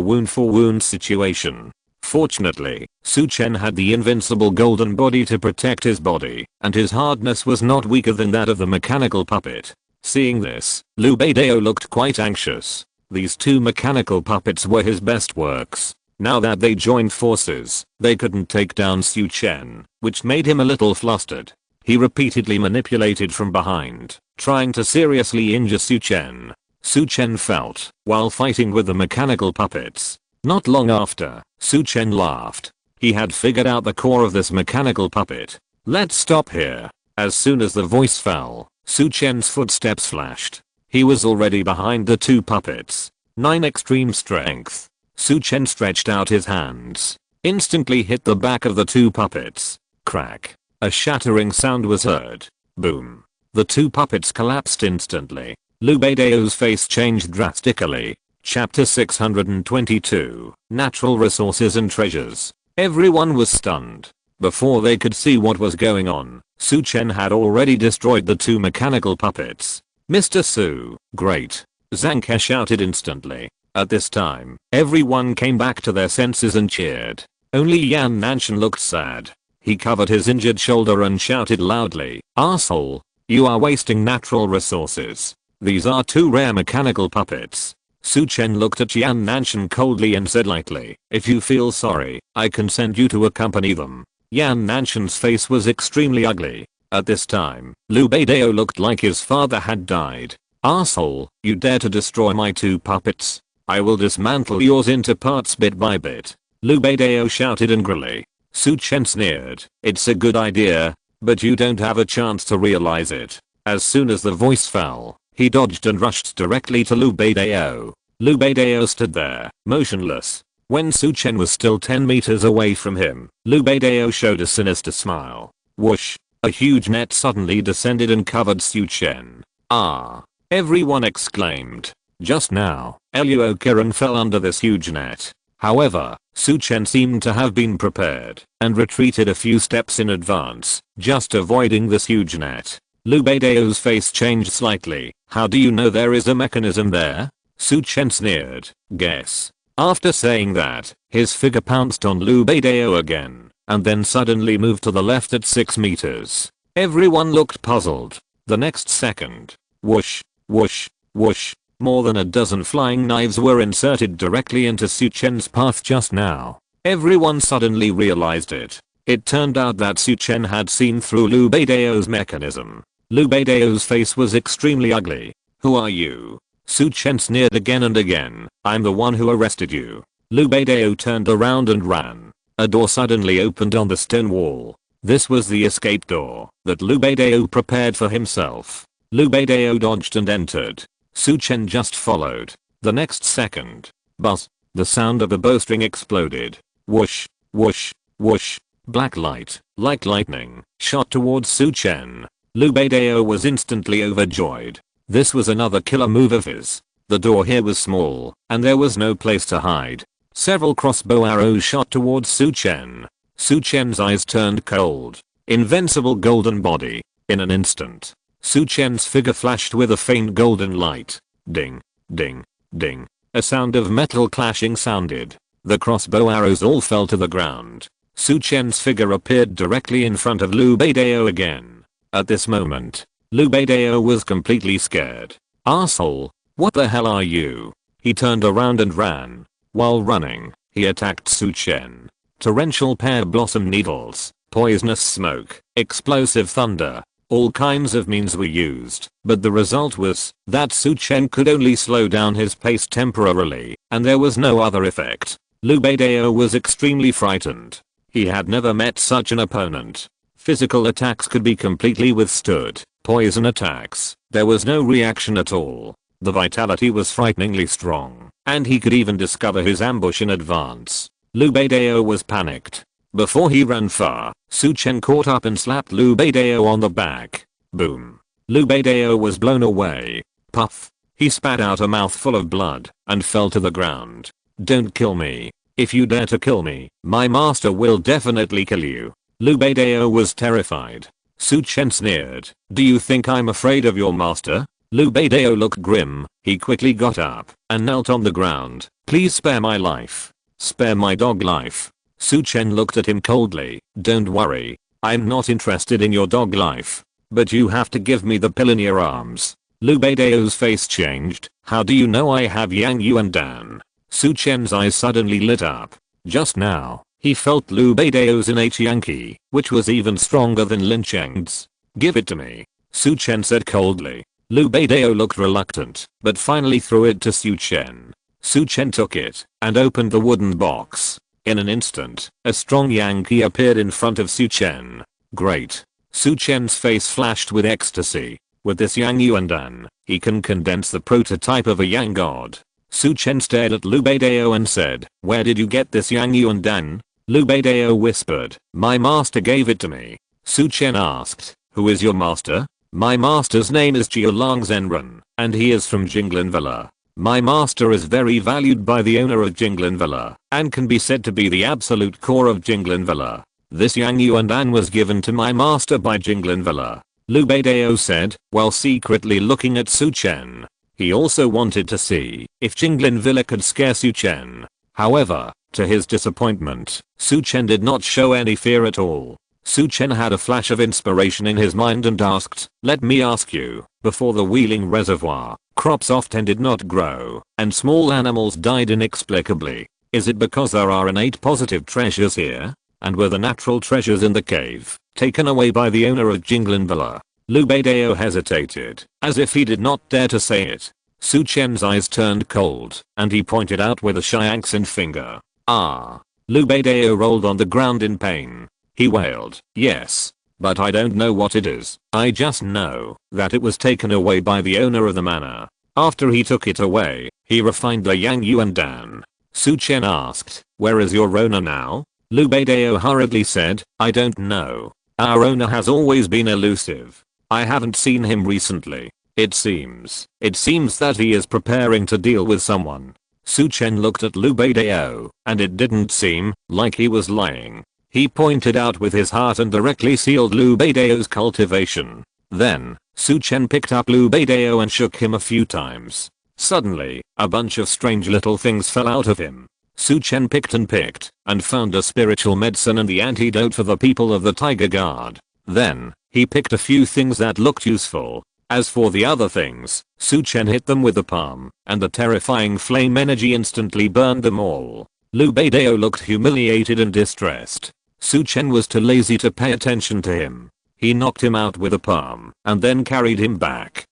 Speaker 1: wound for wound situation. Fortunately, Su Chen had the invincible golden body to protect his body, and his hardness was not weaker than that of the mechanical puppet. Seeing this, Liu Beidao looked quite anxious. These two mechanical puppets were his best works. Now that they joined forces, they couldn't take down Su Chen, which made him a little flustered. He repeatedly manipulated from behind, trying to seriously injure Su Chen. Su Chen felt, while fighting with the mechanical puppets. Not long after, Su Chen laughed. He had figured out the core of this mechanical puppet. Let's stop here. As soon as the voice fell, Su Chen's footsteps flashed. He was already behind the two puppets. 9 extreme strength. Su Chen stretched out his hands. Instantly hit the back of the two puppets. Crack. A shattering sound was heard. Boom. The two puppets collapsed instantly. Liu Beidao's face changed drastically. Chapter 622. Natural Resources and Treasures. Everyone was stunned. Before they could see what was going on, Su Chen had already destroyed the two mechanical puppets. Mr. Su, great. Zhang Ke shouted instantly. At this time, everyone came back to their senses and cheered. Only Yan Nanshan looked sad. He covered his injured shoulder and shouted loudly, "Arsehole, you are wasting natural resources. These are two rare mechanical puppets." Su Chen looked at Yan Nanshan coldly and said lightly, "If you feel sorry, I can send you to accompany them." Yan Nanshan's face was extremely ugly. At this time, Liu Beidao looked like his father had died. "Arsehole, you dare to destroy my two puppets? I will dismantle yours into parts bit by bit." Liu Beidao shouted angrily. Su Chen sneered, "It's a good idea, but you don't have a chance to realize it." As soon as the voice fell, he dodged and rushed directly to Liu Beidao. Liu Beidao stood there, motionless. When Su Chen was still 10 meters away from him, Liu Beidao showed a sinister smile. Whoosh! A huge net suddenly descended and covered Su Chen. "Ah!" everyone exclaimed. Just now, Luo Kiran fell under this huge net. However, Su Chen seemed to have been prepared and retreated a few steps in advance, just avoiding this huge net. Liu Beidao's face changed slightly. "How do you know there is a mechanism there?" Su Chen sneered. "Guess." After saying that, his figure pounced on Liu Beidao again, and then suddenly moved to the left at 6 meters. Everyone looked puzzled. The next second, whoosh, whoosh, whoosh, more than a dozen flying knives were inserted directly into Su Chen's path just now. Everyone suddenly realized it. It turned out that Su Chen had seen through Liu Beidao's mechanism. Liu Beidao's face was extremely ugly. "Who are you?" Su Chen sneered again and again. "I'm the one who arrested you." Liu Beidao turned around and ran. A door suddenly opened on the stone wall. This was the escape door that Liu Beidao prepared for himself. Liu Beidao dodged and entered. Su Chen just followed. The next second, buzz, the sound of a bowstring exploded. Whoosh, whoosh, whoosh. Black light, like lightning, shot towards Su Chen. Liu Beidao was instantly overjoyed. This was another killer move of his. The door here was small, and there was no place to hide. Several crossbow arrows shot towards Su Chen. Su Chen's eyes turned cold. Invincible golden body. In an instant, Su Chen's figure flashed with a faint golden light. Ding, ding, ding. A sound of metal clashing sounded. The crossbow arrows all fell to the ground. Su Chen's figure appeared directly in front of Liu Beidao again. At this moment, Liu Beidao was completely scared. "Arsehole, what the hell are you?" He turned around and ran. While running, he attacked Su Chen. Torrential pear blossom needles, poisonous smoke, explosive thunder. All kinds of means were used, but the result was that Su Chen could only slow down his pace temporarily, and there was no other effect. Liu Beidao was extremely frightened. He had never met such an opponent. Physical attacks could be completely withstood. Poison attacks, there was no reaction at all. The vitality was frighteningly strong, and he could even discover his ambush in advance. Liu Beidao was panicked. Before he ran far, Su Chen caught up and slapped Liu Beidao on the back. Boom. Liu Beidao was blown away. Puff. He spat out a mouthful of blood and fell to the ground. "Don't kill me. If you dare to kill me, my master will definitely kill you." Liu Beidao was terrified. Su Chen sneered. "Do you think I'm afraid of your master?" Liu Beidao looked grim. He quickly got up and knelt on the ground. Please spare my life. Spare my dog life. Su Chen looked at him coldly. Don't worry. I'm not interested in your dog life. But you have to give me the pill in your arms. Liu Beidao's face changed. How do you know I have Yang Yuan Dan? Su Chen's eyes suddenly lit up. Just now, he felt Liu Beidao's innate yang qi, which was even stronger than Bincheng's. Give it to me. Su Chen said coldly. Liu Beidao looked reluctant, but finally threw it to Su Chen. Su Chen took it and opened the wooden box. In an instant, a strong yang qi appeared in front of Su Chen. Great. Su Chen's face flashed with ecstasy. With this Yang Yuandan, he can condense the prototype of a yang god. Su Chen stared at Liu Beidao and said, where did you get this Yang Yuandan? Liu Beidao whispered, my master gave it to me. Su Chen asked, who is your master? My master's name is Jiulang Zhenren, and he is from Jinglin Villa. My master is very valued by the owner of Jinglin Villa, and can be said to be the absolute core of Jinglin Villa. This Yang Yuandan was given to my master by Jinglin Villa. Liu Beidao said, while secretly looking at Su Chen. He also wanted to see if Jinglin Villa could scare Su Chen. However, to his disappointment, Su Chen did not show any fear at all. Su Chen had a flash of inspiration in his mind and asked, let me ask you, before the Wheeling Reservoir, crops often did not grow, and small animals died inexplicably. Is it because there are innate positive treasures here? And were the natural treasures in the cave taken away by the owner of Jinglin Villa? Liu Beidao hesitated, as if he did not dare to say it. Su Chen's eyes turned cold, and he pointed out with a shy accent finger. Ah. Liu Beidao rolled on the ground in pain. He wailed, yes, but I don't know what it is. I just know that it was taken away by the owner of the manor. After he took it away, he refined the Yang Yuandan. Su Chen asked, where is your owner now? Liu Beidao hurriedly said, I don't know. Our owner has always been elusive. I haven't seen him recently. It seems that he is preparing to deal with someone. Su Chen looked at Liu Beidao, and it didn't seem like he was lying. He pointed out with his heart and directly sealed Liu Beidao's cultivation. Then, Su Chen picked up Liu Beidao and shook him a few times. Suddenly, a bunch of strange little things fell out of him. Su Chen picked and found a spiritual medicine and the antidote for the people of the Tiger Guard. Then, he picked a few things that looked useful. As for the other things, Su Chen hit them with the palm, and the terrifying flame energy instantly burned them all. Liu Beidao looked humiliated and distressed. Su Chen was too lazy to pay attention to him. He knocked him out with a palm, and then carried him back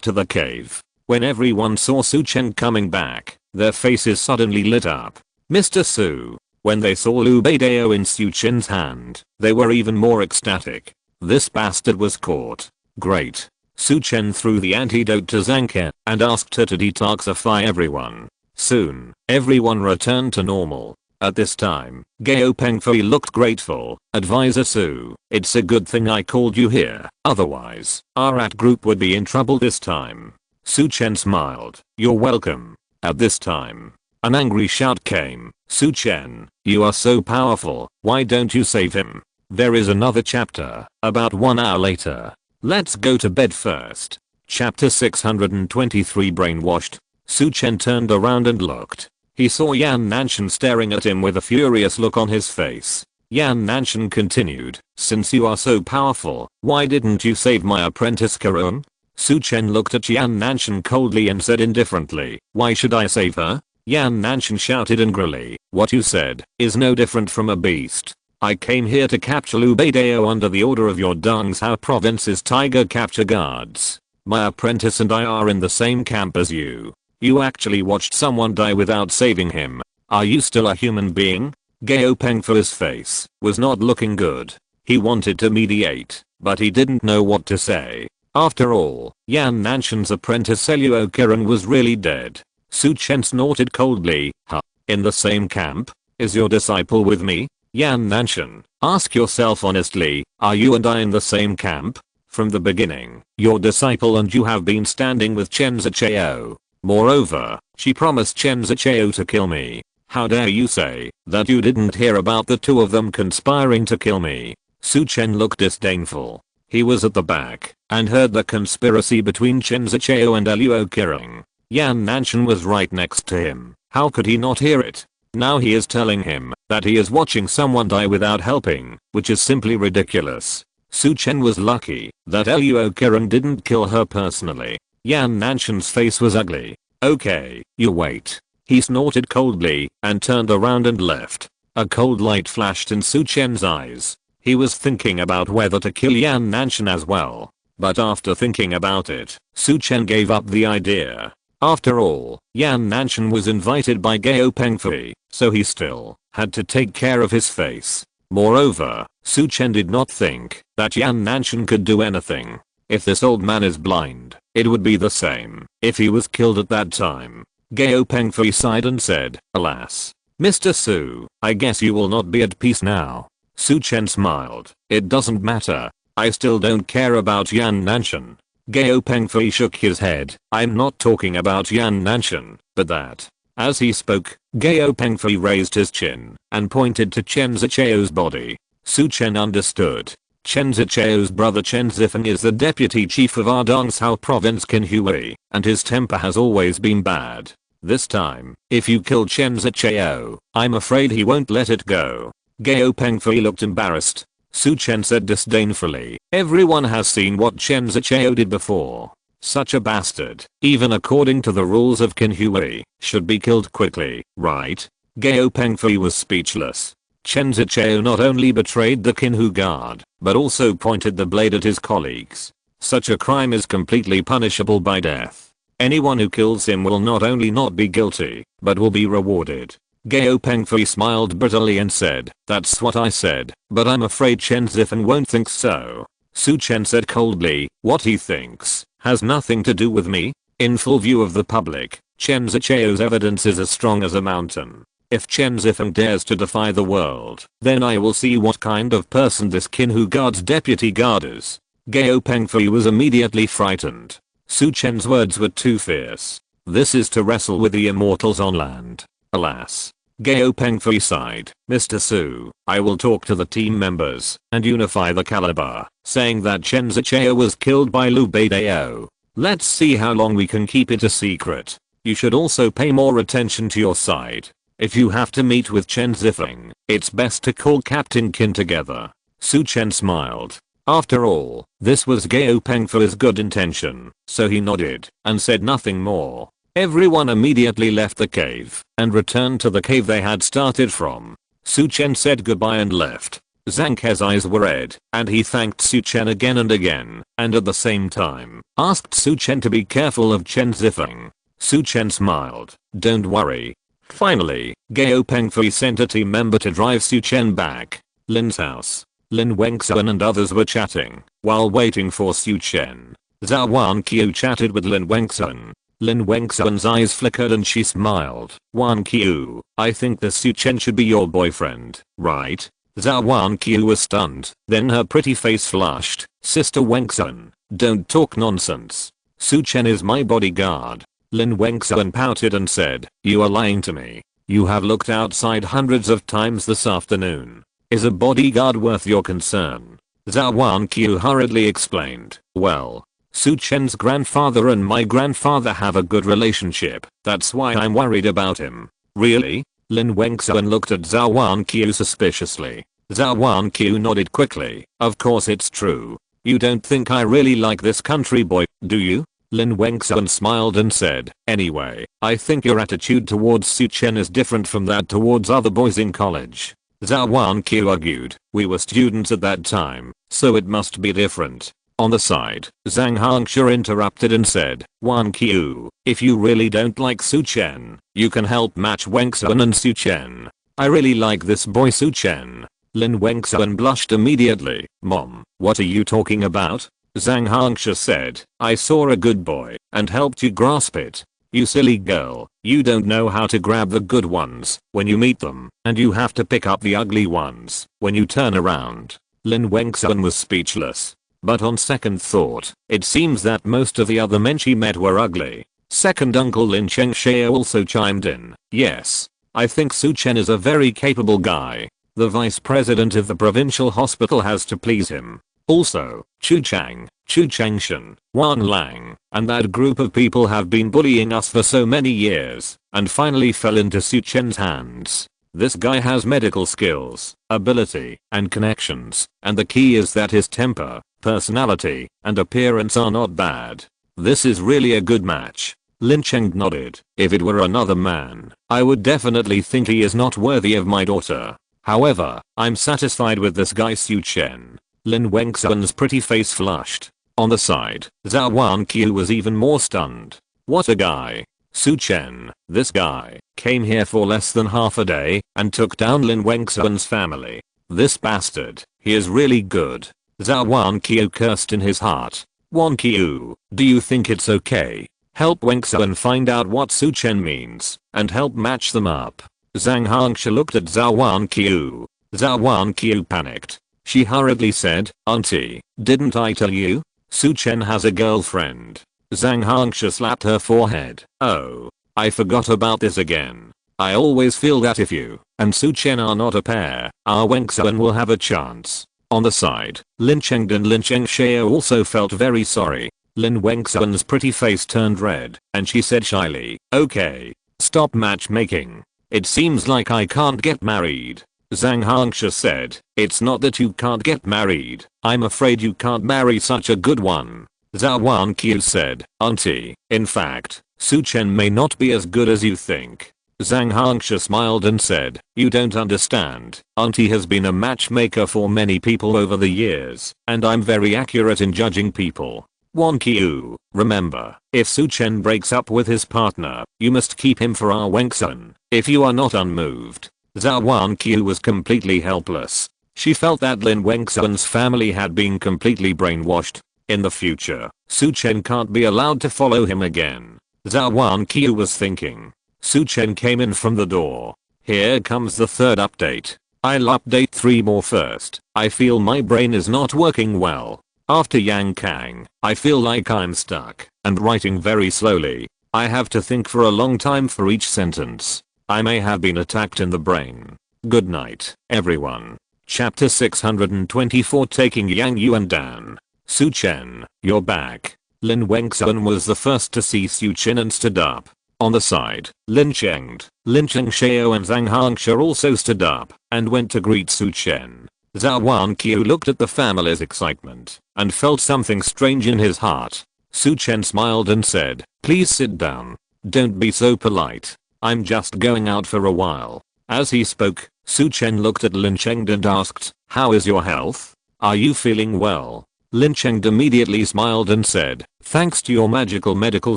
Speaker 1: to the cave. When everyone saw Su Chen coming back, their faces suddenly lit up. Mr. Su. When they saw Liu Beidao in Su Chen's hand, they were even more ecstatic. This bastard was caught. Great. Su Chen threw the antidote to Zhangke and asked her to detoxify everyone. Soon, everyone returned to normal. At this time, Gao Pengfei looked grateful. Advisor Su, it's a good thing I called you here, otherwise, our rat group would be in trouble this time. Su Chen smiled. You're welcome. At this time, an angry shout came. Su Chen, you are so powerful, why don't you save him? There is another chapter, about 1 hour later. Let's go to bed first. Chapter 623 Brainwashed. Su Chen turned around and looked. He saw Yan Nanshan staring at him with a furious look on his face. Yan Nanshan continued, since you are so powerful, why didn't you save my apprentice Karun? Su Chen looked at Yan Nanshan coldly and said indifferently, why should I save her? Yan Nanshan shouted angrily, what you said is no different from a beast. I came here to capture Liu Beidao under the order of your Dongzhou province's tiger capture guards. My apprentice and I are in the same camp as you. You actually watched someone die without saving him. Are you still a human being? Gao Pengfei's face was not looking good. He wanted to mediate, but he didn't know what to say. After all, Yan Nanshan's apprentice Eluo Kiran was really dead. Su Chen snorted coldly, huh? In the same camp? Is your disciple with me? Yan Nanshan, ask yourself honestly, are you and I in the same camp? From the beginning, your disciple and you have been standing with Chen Zichao. Moreover, she promised Chen Zichao to kill me. How dare you say that you didn't hear about the two of them conspiring to kill me? Su Chen looked disdainful. He was at the back and heard the conspiracy between Chen Zichao and Luo Qiring. Yan Nanshan was right next to him. How could he not hear it? Now he is telling him that he is watching someone die without helping, which is simply ridiculous. Su Chen was lucky that Luo Qiring didn't kill her personally. Yan Nanshan's face was ugly. Okay, you wait. He snorted coldly and turned around and left. A cold light flashed in Su Chen's eyes. He was thinking about whether to kill Yan Nanshan as well. But after thinking about it, Su Chen gave up the idea. After all, Yan Nanshan was invited by Gao Pengfei, so he still had to take care of his face. Moreover, Su Chen did not think that Yan Nanshan could do anything. If this old man is blind, it would be the same if he was killed at that time. Gao Pengfei sighed and said, alas. Mr. Su, I guess you will not be at peace now. Su Chen smiled. It doesn't matter. I still don't care about Yan Nanshan. Gao Pengfei shook his head. I'm not talking about Yan Nanshan, but that. As he spoke, Gao Pengfei raised his chin and pointed to Chen Zichao's body. Su Chen understood. Chen Zichao's brother Chen Zifeng is the deputy chief of Ardangsao province Qinhui, and his temper has always been bad. This time, if you kill Chen Zichao, I'm afraid he won't let it go. Gao Pengfei looked embarrassed. Su Chen said disdainfully, everyone has seen what Chen Zichao did before. Such a bastard, even according to the rules of Qinhui, should be killed quickly, right? Gao Pengfei was speechless. Chen Zichao not only betrayed the Qinhui guard, but also pointed the blade at his colleagues. Such a crime is completely punishable by death. Anyone who kills him will not only not be guilty, but will be rewarded. Gao Pengfei smiled bitterly and said, that's what I said, but I'm afraid Chen Zifeng won't think so. Su Chen said coldly, what he thinks has nothing to do with me. In full view of the public, Chen Zichao's evidence is as strong as a mountain. If Chen Zifeng dares to defy the world, then I will see what kind of person this Qinhui guard's deputy guard is. Gao Pengfei was immediately frightened. Su Chen's words were too fierce. This is to wrestle with the immortals on land. Alas. Gao Pengfei sighed. Mr. Su, I will talk to the team members and unify the caliber, saying that Chen Zichao was killed by Liu Beidao. Let's see how long we can keep it a secret. You should also pay more attention to your side. If you have to meet with Chen Zifeng, it's best to call Captain Qin together. Su Chen smiled. After all, this was Gao Pengfei's good intention, so he nodded and said nothing more. Everyone immediately left the cave and returned to the cave they had started from. Su Chen said goodbye and left. Zhang He's eyes were red and he thanked Su Chen again and again, and at the same time asked Su Chen to be careful of Chen Zifeng. Su Chen smiled. Don't worry. Finally, Gao Pengfei sent a team member to drive Su Chen back. Lin's house. Lin Wenxuan and others were chatting while waiting for Su Chen. Zhou Wanqiu chatted with Lin Wenxuan. Lin Wenxuan's eyes flickered and she smiled. Wanqiu, I think the Su Chen should be your boyfriend, right? Zhou Wanqiu was stunned, then her pretty face flushed. Sister Wenxuan, don't talk nonsense. Su Chen is my bodyguard. Lin Wenxuan pouted and said, you are lying to me. You have looked outside hundreds of times this afternoon. Is a bodyguard worth your concern? Zhou Wanqiu hurriedly explained. Well, Su Chen's grandfather and my grandfather have a good relationship. That's why I'm worried about him. Really? Lin Wenxuan looked at Zhou Wanqiu suspiciously. Zhou Wanqiu nodded quickly. Of course it's true. You don't think I really like this country boy, do you? Lin Wenxuan smiled and said, anyway, I think your attitude towards Su Chen is different from that towards other boys in college. Zhou Wanqiu argued. We were students at that time, so it must be different. On the side, Zhang Hongxue interrupted and said, Wanqiu, if you really don't like Su Chen, you can help match Wenxuan and Su Chen. I really like this boy Su Chen. Lin Wenxuan blushed immediately. Mom, what are you talking about? Zhang Hongxue said, I saw a good boy and helped you grasp it. You silly girl, you don't know how to grab the good ones when you meet them, and you have to pick up the ugly ones when you turn around. Lin Wenxuan was speechless. But on second thought, it seems that most of the other men she met were ugly. Second uncle Lin Chengshao also chimed in. Yes, I think Su Chen is a very capable guy. The vice president of the provincial hospital has to please him. Also, Chu Changshan, Wan Lang, and that group of people have been bullying us for so many years, and finally fell into Su Chen's hands. This guy has medical skills, ability, and connections, and the key is that his temper, personality, and appearance are not bad. This is really a good match. Bincheng nodded. If it were another man, I would definitely think he is not worthy of my daughter. However, I'm satisfied with this guy Su Chen. Lin Wenxuan's pretty face flushed. On the side, Zhou Wanqiu was even more stunned. What a guy. Su Chen, this guy, came here for less than half a day and took down Lin Wenxuan's family. This bastard, he is really good. Zhou Wanqiu cursed in his heart. Wanqiu, do you think it's okay? Help Wenxuan find out what Su Chen means, and help match them up. Zhang Hangsha looked at Zhou Wanqiu. Zhou Wanqiu panicked. She hurriedly said, Auntie, didn't I tell you? Su Chen has a girlfriend. Zhang Hangsha slapped her forehead. Oh, I forgot about this again. I always feel that if you and Su Chen are not a pair, our Wenxuan will have a chance. On the side, Bincheng and Bincheng Xiao also felt very sorry. Lin Wenxuan's pretty face turned red, and she said shyly, okay, stop matchmaking. It seems like I can't get married. Zhang Hangsha said, it's not that you can't get married, I'm afraid you can't marry such a good one. Zhou Wanqiu said, Auntie, in fact, Su Chen may not be as good as you think. Zhang Hangsha smiled and said, you don't understand, Auntie has been a matchmaker for many people over the years, and I'm very accurate in judging people. Wanqiu, remember, if Su Chen breaks up with his partner, you must keep him for our Wenxuan, if you are not unmoved. Zhou Wanqiu was completely helpless. She felt that Lin Wenxuan's family had been completely brainwashed. In the future, Su Chen can't be allowed to follow him again. Zhou Wanqiu was thinking. Su Chen came in from the door. Here comes the third update. I'll update 3 more first. I feel my brain is not working well. After Yang Kang, I feel like I'm stuck and writing very slowly. I have to think for a long time for each sentence. I may have been attacked in the brain. Good night, everyone. Chapter 624 Taking Yang Yuan down. Su Chen, you're back. Lin Wenxuan was the first to see Su Chen and stood up. On the side, Bincheng Xiao and Zhang Hangsha also stood up and went to greet Su Chen. Zhou Wanqiu looked at the family's excitement and felt something strange in his heart. Su Chen smiled and said, please sit down. Don't be so polite. I'm just going out for a while. As he spoke, Su Chen looked at Bincheng and asked, how is your health? Are you feeling well? Bincheng immediately smiled and said, thanks to your magical medical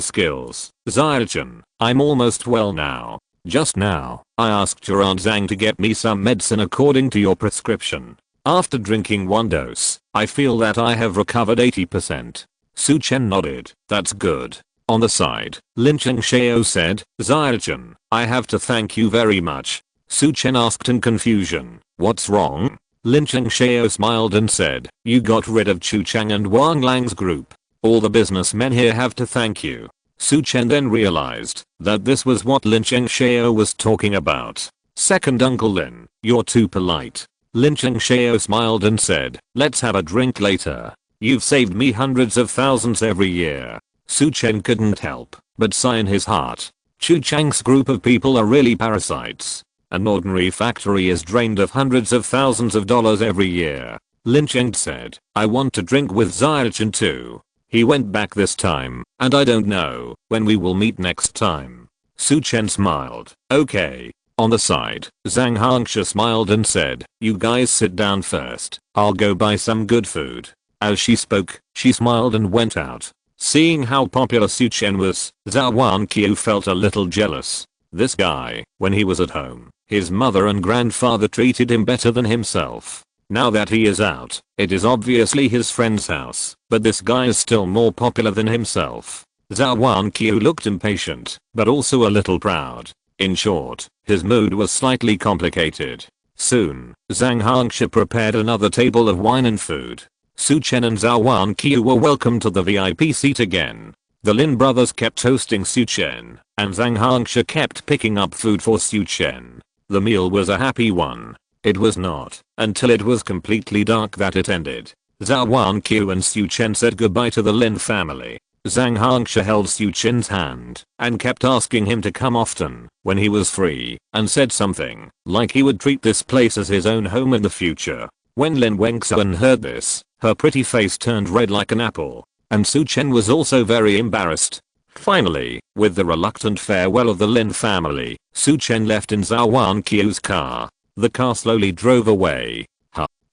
Speaker 1: skills, Zhou Chen, I'm almost well now. Just now, I asked your Aunt Zhang to get me some medicine according to your prescription. After drinking 1 dose, I feel that I have recovered 80%. Su Chen nodded, that's good. On the side, Bincheng Xiao said, Zhou Chen, I have to thank you very much. Su Chen asked in confusion, what's wrong? Bincheng Xiao smiled and said, you got rid of Chu Chang and Wang Lang's group. All the businessmen here have to thank you. Su Chen then realized that this was what Bincheng Xiao was talking about. Second Uncle Lin, you're too polite. Bincheng Xiao smiled and said, let's have a drink later. You've saved me hundreds of thousands every year. Su Chen couldn't help but sigh in his heart. Chu Chang's group of people are really parasites. An ordinary factory is drained of hundreds of thousands of dollars every year. Bincheng said, I want to drink with Zhou Chen too. He went back this time, and I don't know when we will meet next time. Su Chen smiled. Okay. On the side, Zhang Hangsha smiled and said, you guys sit down first. I'll go buy some good food. As she spoke, she smiled and went out. Seeing how popular Su Chen was, Zhou Wanqiu felt a little jealous. This guy, when he was at home, his mother and grandfather treated him better than himself. Now that he is out, it is obviously his friend's house, but this guy is still more popular than himself. Zhou Wanqiu looked impatient, but also a little proud. In short, his mood was slightly complicated. Soon, Zhang Hangsha prepared another table of wine and food. Su Chen and Zhou Wanqiu were welcomed to the VIP seat again. The Lin brothers kept hosting Su Chen, and Zhang Hangsha kept picking up food for Su Chen. The meal was a happy one. It was not until it was completely dark that it ended. Zhou Wanqiu and Su Chen said goodbye to the Lin family. Zhang Hangxia held Su Chen's hand and kept asking him to come often when he was free, and said something like he would treat this place as his own home in the future. When Lin Wengxuan heard this, her pretty face turned red like an apple, and Su Chen was also very embarrassed. Finally, with the reluctant farewell of the Lin family, Su Chen left in Zhou Wanqiu's car. The car slowly drove away.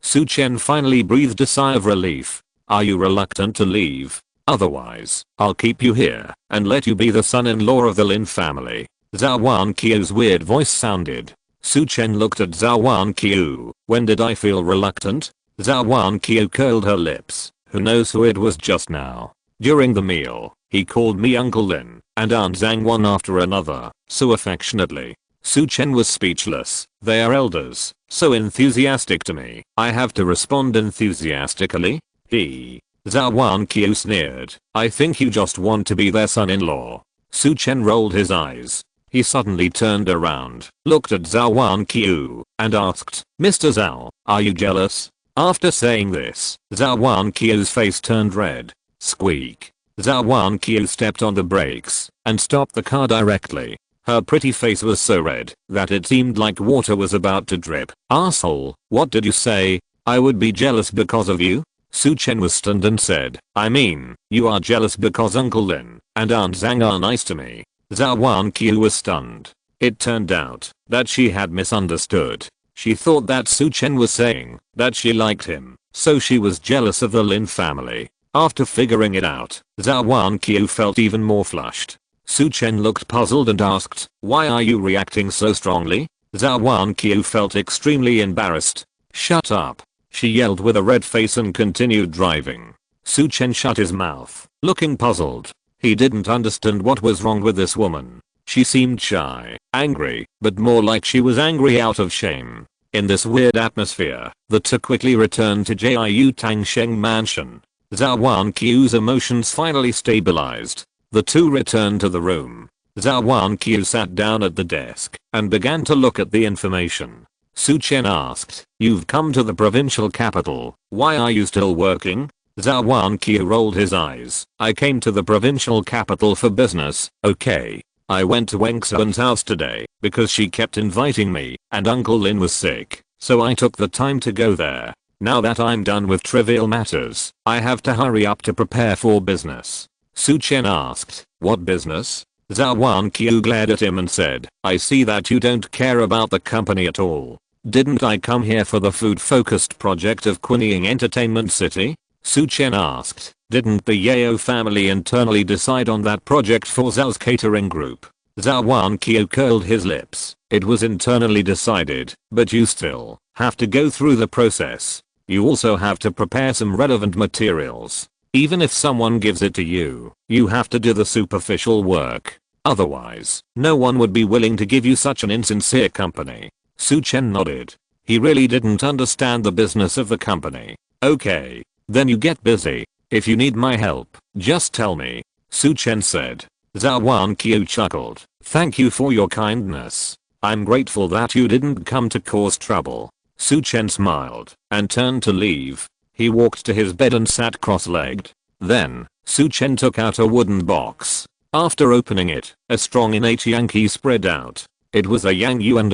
Speaker 1: Su Chen finally breathed a sigh of relief. Are you reluctant to leave? Otherwise, I'll keep you here and let you be the son-in-law of the Lin family. Zhou Wanqiu's weird voice sounded. Su Chen looked at Zhou Wanqiu. When did I feel reluctant? Zhou Wanqiu curled her lips. Who knows who it was just now. During the meal, he called me Uncle Lin and Aunt Zhang one after another, so affectionately. Su Chen was speechless. They are elders, so enthusiastic to me. I have to respond enthusiastically? Zhou Wanqiu sneered. I think you just want to be their son-in-law. Su Chen rolled his eyes. He suddenly turned around, looked at Zhou Wanqiu, and asked, Mr. Zhou, are you jealous? After saying this, Zhou Wanqiu's face turned red. Squeak. Zhou Wanqiu stepped on the brakes and stopped the car directly. Her pretty face was so red that it seemed like water was about to drip. Asshole, what did you say? I would be jealous because of you? Su Chen was stunned and said, I mean, you are jealous because Uncle Lin and Aunt Zhang are nice to me. Zhou Wanqiu was stunned. It turned out that she had misunderstood. She thought that Su Chen was saying that she liked him, so she was jealous of the Lin family. After figuring it out, Zhou Wanqiu felt even more flushed. Su Chen looked puzzled and asked, why are you reacting so strongly? Zhou Wanqiu felt extremely embarrassed. Shut up, she yelled with a red face and continued driving. Su Chen shut his mouth, looking puzzled. He didn't understand what was wrong with this woman. She seemed shy, angry, but more like she was angry out of shame. In this weird atmosphere, the two quickly returned to Jiu Tangsheng mansion. Zhou Wanqiu's emotions finally stabilized. The two returned to the room. Zhou Wanqiu sat down at the desk and began to look at the information. Su Chen asked, you've come to the provincial capital, why are you still working? Zhou Wanqiu rolled his eyes. I came to the provincial capital for business, okay. I went to Wengxuan's house today because she kept inviting me and Uncle Lin was sick, so I took the time to go there. Now that I'm done with trivial matters, I have to hurry up to prepare for business. Su Chen asked, what business? Zhou Wanqiu glared at him and said, I see that you don't care about the company at all. Didn't I come here for the food-focused project of Quinning Entertainment City? Su Chen asked, didn't the Yao family internally decide on that project for Zhao's catering group? Zhou Wanqiu curled his lips. It was internally decided, but you still have to go through the process. You also have to prepare some relevant materials. Even if someone gives it to you, you have to do the superficial work. Otherwise, no one would be willing to give you such an insincere company. Su Chen nodded. He really didn't understand the business of the company. Okay, then you get busy. If you need my help, just tell me. Su Chen said. Zhou Wanqiu chuckled. Thank you for your kindness. I'm grateful that you didn't come to cause trouble. Su Chen smiled and turned to leave. He walked to his bed and sat cross-legged. Then, Su Chen took out a wooden box. After opening it, a strong innate yang qi spread out. It was a yang yuan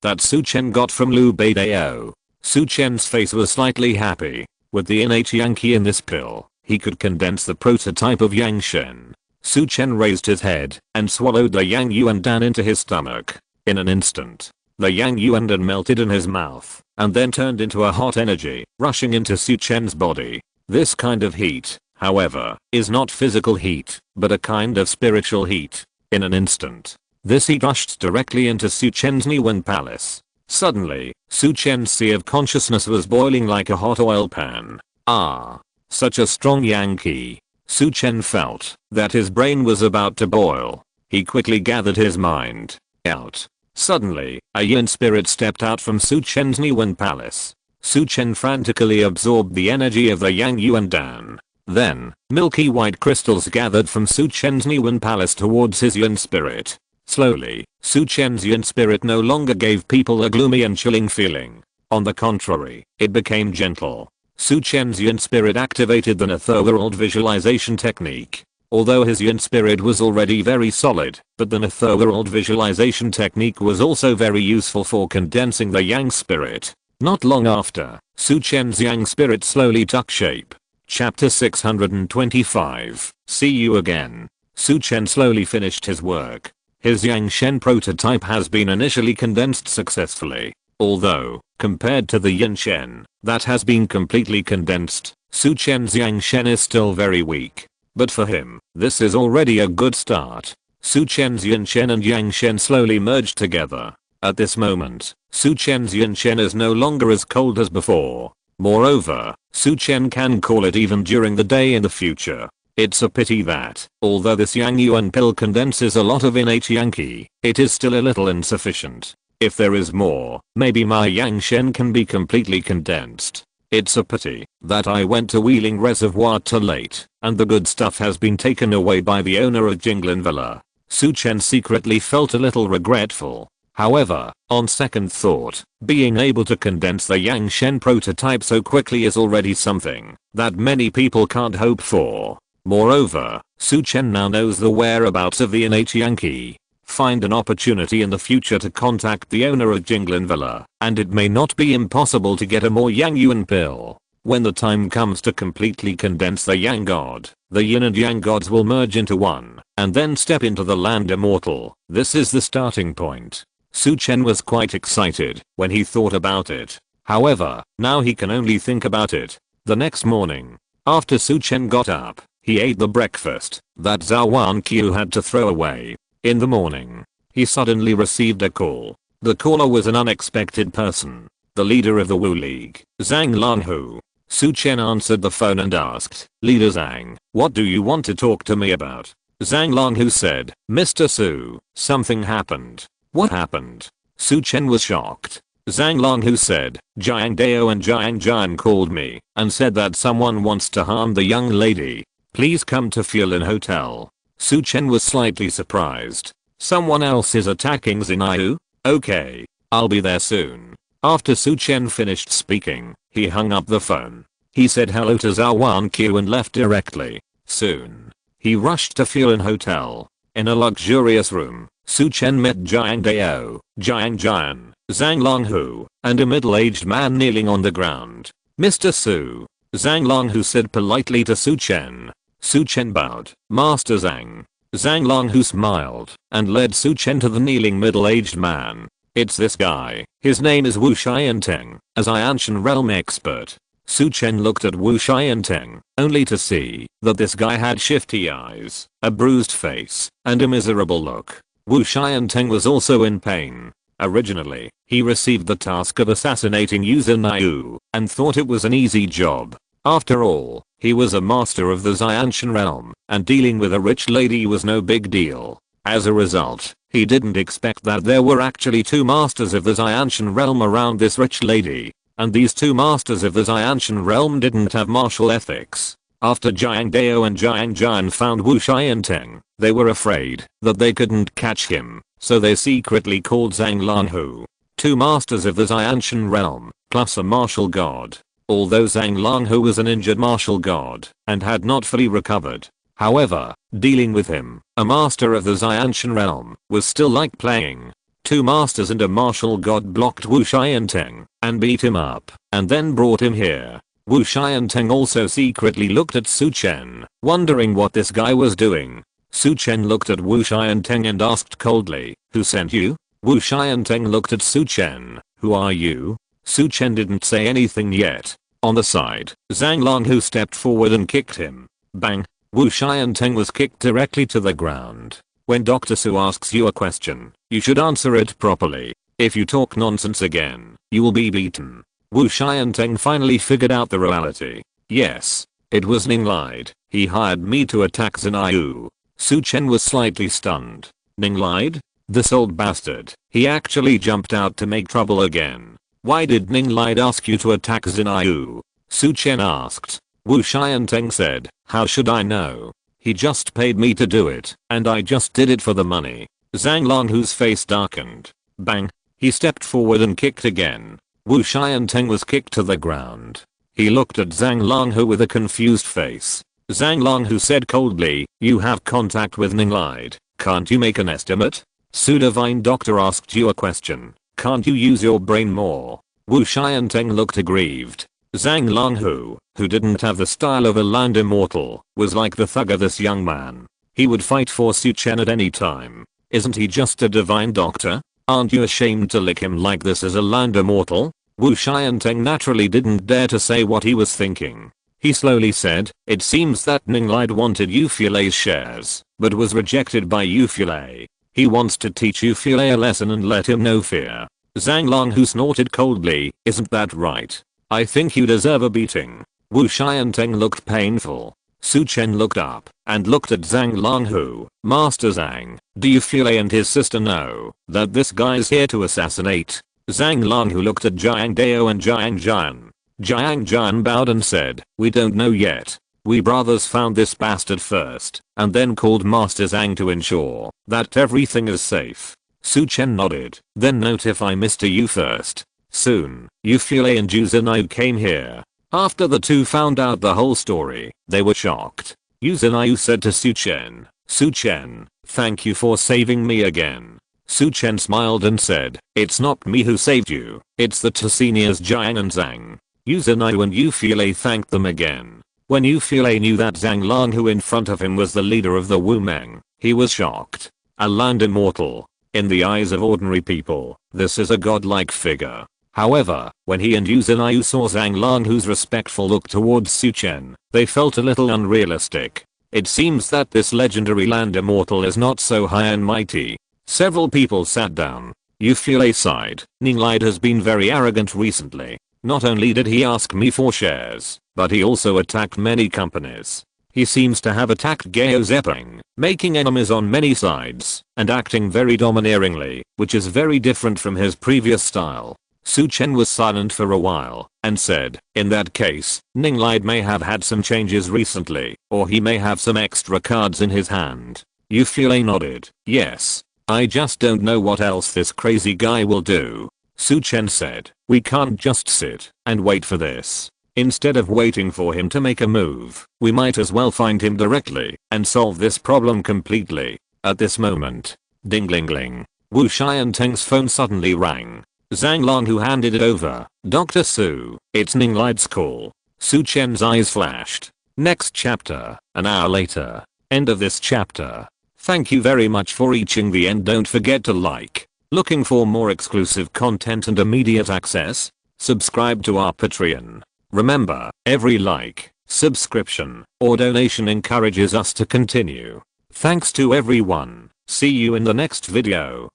Speaker 1: that Su Chen got from Liu Beidao. Su Chen's face was slightly happy. With the innate yang qi in this pill, he could condense the prototype of yang shen. Su Chen raised his head and swallowed the yang yuan into his stomach. In an instant, the yang yuan melted in his mouth and then turned into a hot energy, rushing into Su Chen's body. This kind of heat, however, is not physical heat, but a kind of spiritual heat. In an instant, this heat rushed directly into Su Chen's Niwen palace. Suddenly, Su Chen's sea of consciousness was boiling like a hot oil pan. Ah, such a strong yang qi. Su Chen felt that his brain was about to boil. He quickly gathered his mind. Out. Suddenly, a yin spirit stepped out from Su Chen's Niwen palace. Su Chen frantically absorbed the energy of the yang yuan dan. Then, milky white crystals gathered from Su Chen's Niwen palace towards his yin spirit. Slowly, Su Chen's yin spirit no longer gave people a gloomy and chilling feeling. On the contrary, it became gentle. Su Chen's yin spirit activated the netherworld visualization technique. Although his yin spirit was already very solid, but the netherworld visualization technique was also very useful for condensing the yang spirit. Not long after, Su Chen's yang spirit slowly took shape. Chapter 625. See you again. Su Chen slowly finished his work. His Yang Shen prototype has been initially condensed successfully. Although, compared to the Yin Shen, that has been completely condensed, Su Chen's Yang Shen is still very weak. But for him, this is already a good start. Su Chen's Yin Shen and Yang Shen slowly merged together. At this moment, Su Chen's Yin Shen is no longer as cold as before. Moreover, Su Chen can call it even during the day in the future. It's a pity that, although this Yang Yuan pill condenses a lot of innate Yang Qi, it is still a little insufficient. If there is more, maybe my Yang Shen can be completely condensed. It's a pity that I went to Wheeling Reservoir too late, and the good stuff has been taken away by the owner of Jinglin Villa. Su Chen secretly felt a little regretful. However, on second thought, being able to condense the Yang Shen prototype so quickly is already something that many people can't hope for. Moreover, Su Chen now knows the whereabouts of the innate Yang Qi. Find an opportunity in the future to contact the owner of Jinglin Villa, and it may not be impossible to get a more Yang Yuan pill. When the time comes to completely condense the Yang God, the Yin and Yang gods will merge into one, and then step into the land immortal. This is the starting point. Su Chen was quite excited when he thought about it. However, now he can only think about it. The next morning, after Su Chen got up, he ate the breakfast that Zhou Wanqiu had to throw away. In the morning, he suddenly received a call. The caller was an unexpected person. The leader of the Wu League, Zhang Longhu. Su Chen answered the phone and asked, "Leader Zhang, what do you want to talk to me about?" Zhang Longhu said, "Mr. Su, something happened." "What happened?" Su Chen was shocked. Zhang Longhu said, "Jiang Dao and Jiang Jian called me and said that someone wants to harm the young lady. Please come to Fuelin Hotel." Su Chen was slightly surprised. Someone else is attacking Xinyu? Okay, I'll be there soon. After Su Chen finished speaking, he hung up the phone. He said hello to Zhou Wanqiu and left directly. Soon, he rushed to Fuelin Hotel. In a luxurious room, Su Chen met Jiang Dao, Jiang Jian, Zhang Longhu, and a middle-aged man kneeling on the ground. "Mr. Su," Zhang Longhu said politely to Su Chen. Su Chen bowed. "Master Zhang." Zhang Longhu smiled and led Su Chen to the kneeling middle-aged man. "It's this guy. His name is Wu Xianteng, as I ancient realm expert." Su Chen looked at Wu Xianteng, only to see that this guy had shifty eyes, a bruised face, and a miserable look. Wu Xianteng was also in pain. Originally, he received the task of assassinating Yu Xinyu and thought it was an easy job. After all, he was a master of the Xiantian realm, and dealing with a rich lady was no big deal. As a result, he didn't expect that there were actually two masters of the Xiantian realm around this rich lady, and these two masters of the Xiantian realm didn't have martial ethics. After Jiang Dao and Jiang Jian found Wu Xianteng, they were afraid that they couldn't catch him, so they secretly called Zhang Longhu. Two masters of the Xiantian realm, plus a martial god. Although Zhang Longhu was an injured martial god and had not fully recovered. However, dealing with him, a master of the Xiantian realm, was still like playing. Two masters and a martial god blocked Wu Xianteng and beat him up, and then brought him here. Wu Xianteng also secretly looked at Su Chen, wondering what this guy was doing. Su Chen looked at Wu Xianteng and asked coldly, "Who sent you?" Wu Xianteng looked at Su Chen, "Who are you?" Su Chen didn't say anything yet. On the side, Zhang Longhu stepped forward and kicked him. Bang! Wu Xianteng was kicked directly to the ground. When Dr. Su asks you a question, you should answer it properly. If you talk nonsense again, you will be beaten. Wu Xianteng finally figured out the reality. Yes, it was Ning lied. He hired me to attack Xinyu. Su Chen was slightly stunned. Ning lied? This old bastard. He actually jumped out to make trouble again. Why did Ning lied ask you to attack Xinyu? Su Chen asked. Wu Xianteng said, "How should I know? He just paid me to do it, and I just did it for the money." Zhang Longhu's face darkened. Bang! He stepped forward and kicked again. Wu Xianteng was kicked to the ground. He looked at Zhang Longhu with a confused face. Zhang Longhu said coldly, "You have contact with Ninglide. Can't you make an estimate? Su Divine Doctor asked you a question. Can't you use your brain more?" Wu Xianteng looked aggrieved. Zhang Longhu, who didn't have the style of a land immortal, was like the thug of this young man. He would fight for Su Chen at any time. Isn't he just a divine doctor? Aren't you ashamed to lick him like this as a land immortal? Wu Xianteng naturally didn't dare to say what he was thinking. He slowly said, "It seems that Ninglide wanted Euphile shares, but was rejected by Euphile. He wants to teach Euphile a lesson and let him know fear." Zhang Longhu snorted coldly, "Isn't that right? I think you deserve a beating." Wu Xianteng looked painful. Su Chen looked up and looked at Zhang Longhu. "Master Zhang, do Euphile and his sister know that this guy is here to assassinate?" Zhang Longhu looked at Jiang Dao and Jiang Jian. Jiang Jian bowed and said, "We don't know yet. We brothers found this bastard first and then called Master Zhang to ensure that everything is safe." Su Chen nodded. "Then notify Mr. Yu first." Soon, Euphile and Zhu Zhenyu came here. After the two found out the whole story, they were shocked. Yu Zhenyu said to Su Chen, "Su Chen, thank you for saving me again." Su Chen smiled and said, "It's not me who saved you, it's the two seniors Jiang and Zhang." Yu Zhenyu and Euphile thanked them again. When Euphile knew that Zhang Longhu in front of him was the leader of the Wu Meng, he was shocked. A land immortal. In the eyes of ordinary people, this is a godlike figure. However, when he and Yu Zhenyu saw Zhang Longhu's respectful look towards Su Chen, they felt a little unrealistic. It seems that this legendary land immortal is not so high and mighty. Several people sat down. Euphile sighed. "Ninglide has been very arrogant recently. Not only did he ask me for shares, but he also attacked many companies. He seems to have attacked Gao Zepeng, making enemies on many sides, and acting very domineeringly, which is very different from his previous style." Su Chen was silent for a while, and said, "In that case, Ninglide may have had some changes recently, or he may have some extra cards in his hand." Euphile nodded. "Yes. I just don't know what else this crazy guy will do." Su Chen said, "We can't just sit and wait for this. Instead of waiting for him to make a move, we might as well find him directly and solve this problem completely." At this moment, ding-ling-ling, Wu Xianteng's phone suddenly rang. Zhang Longhu handed it over. "Dr. Su, it's Ninglide's call." Su Chen's eyes flashed. Next chapter, an hour later. End of this chapter. Thank you very much for reaching the end. Don't forget to like. Looking for more exclusive content and immediate access? Subscribe to our Patreon. Remember, every like, subscription, or donation encourages us to continue. Thanks to everyone. See you in the next video.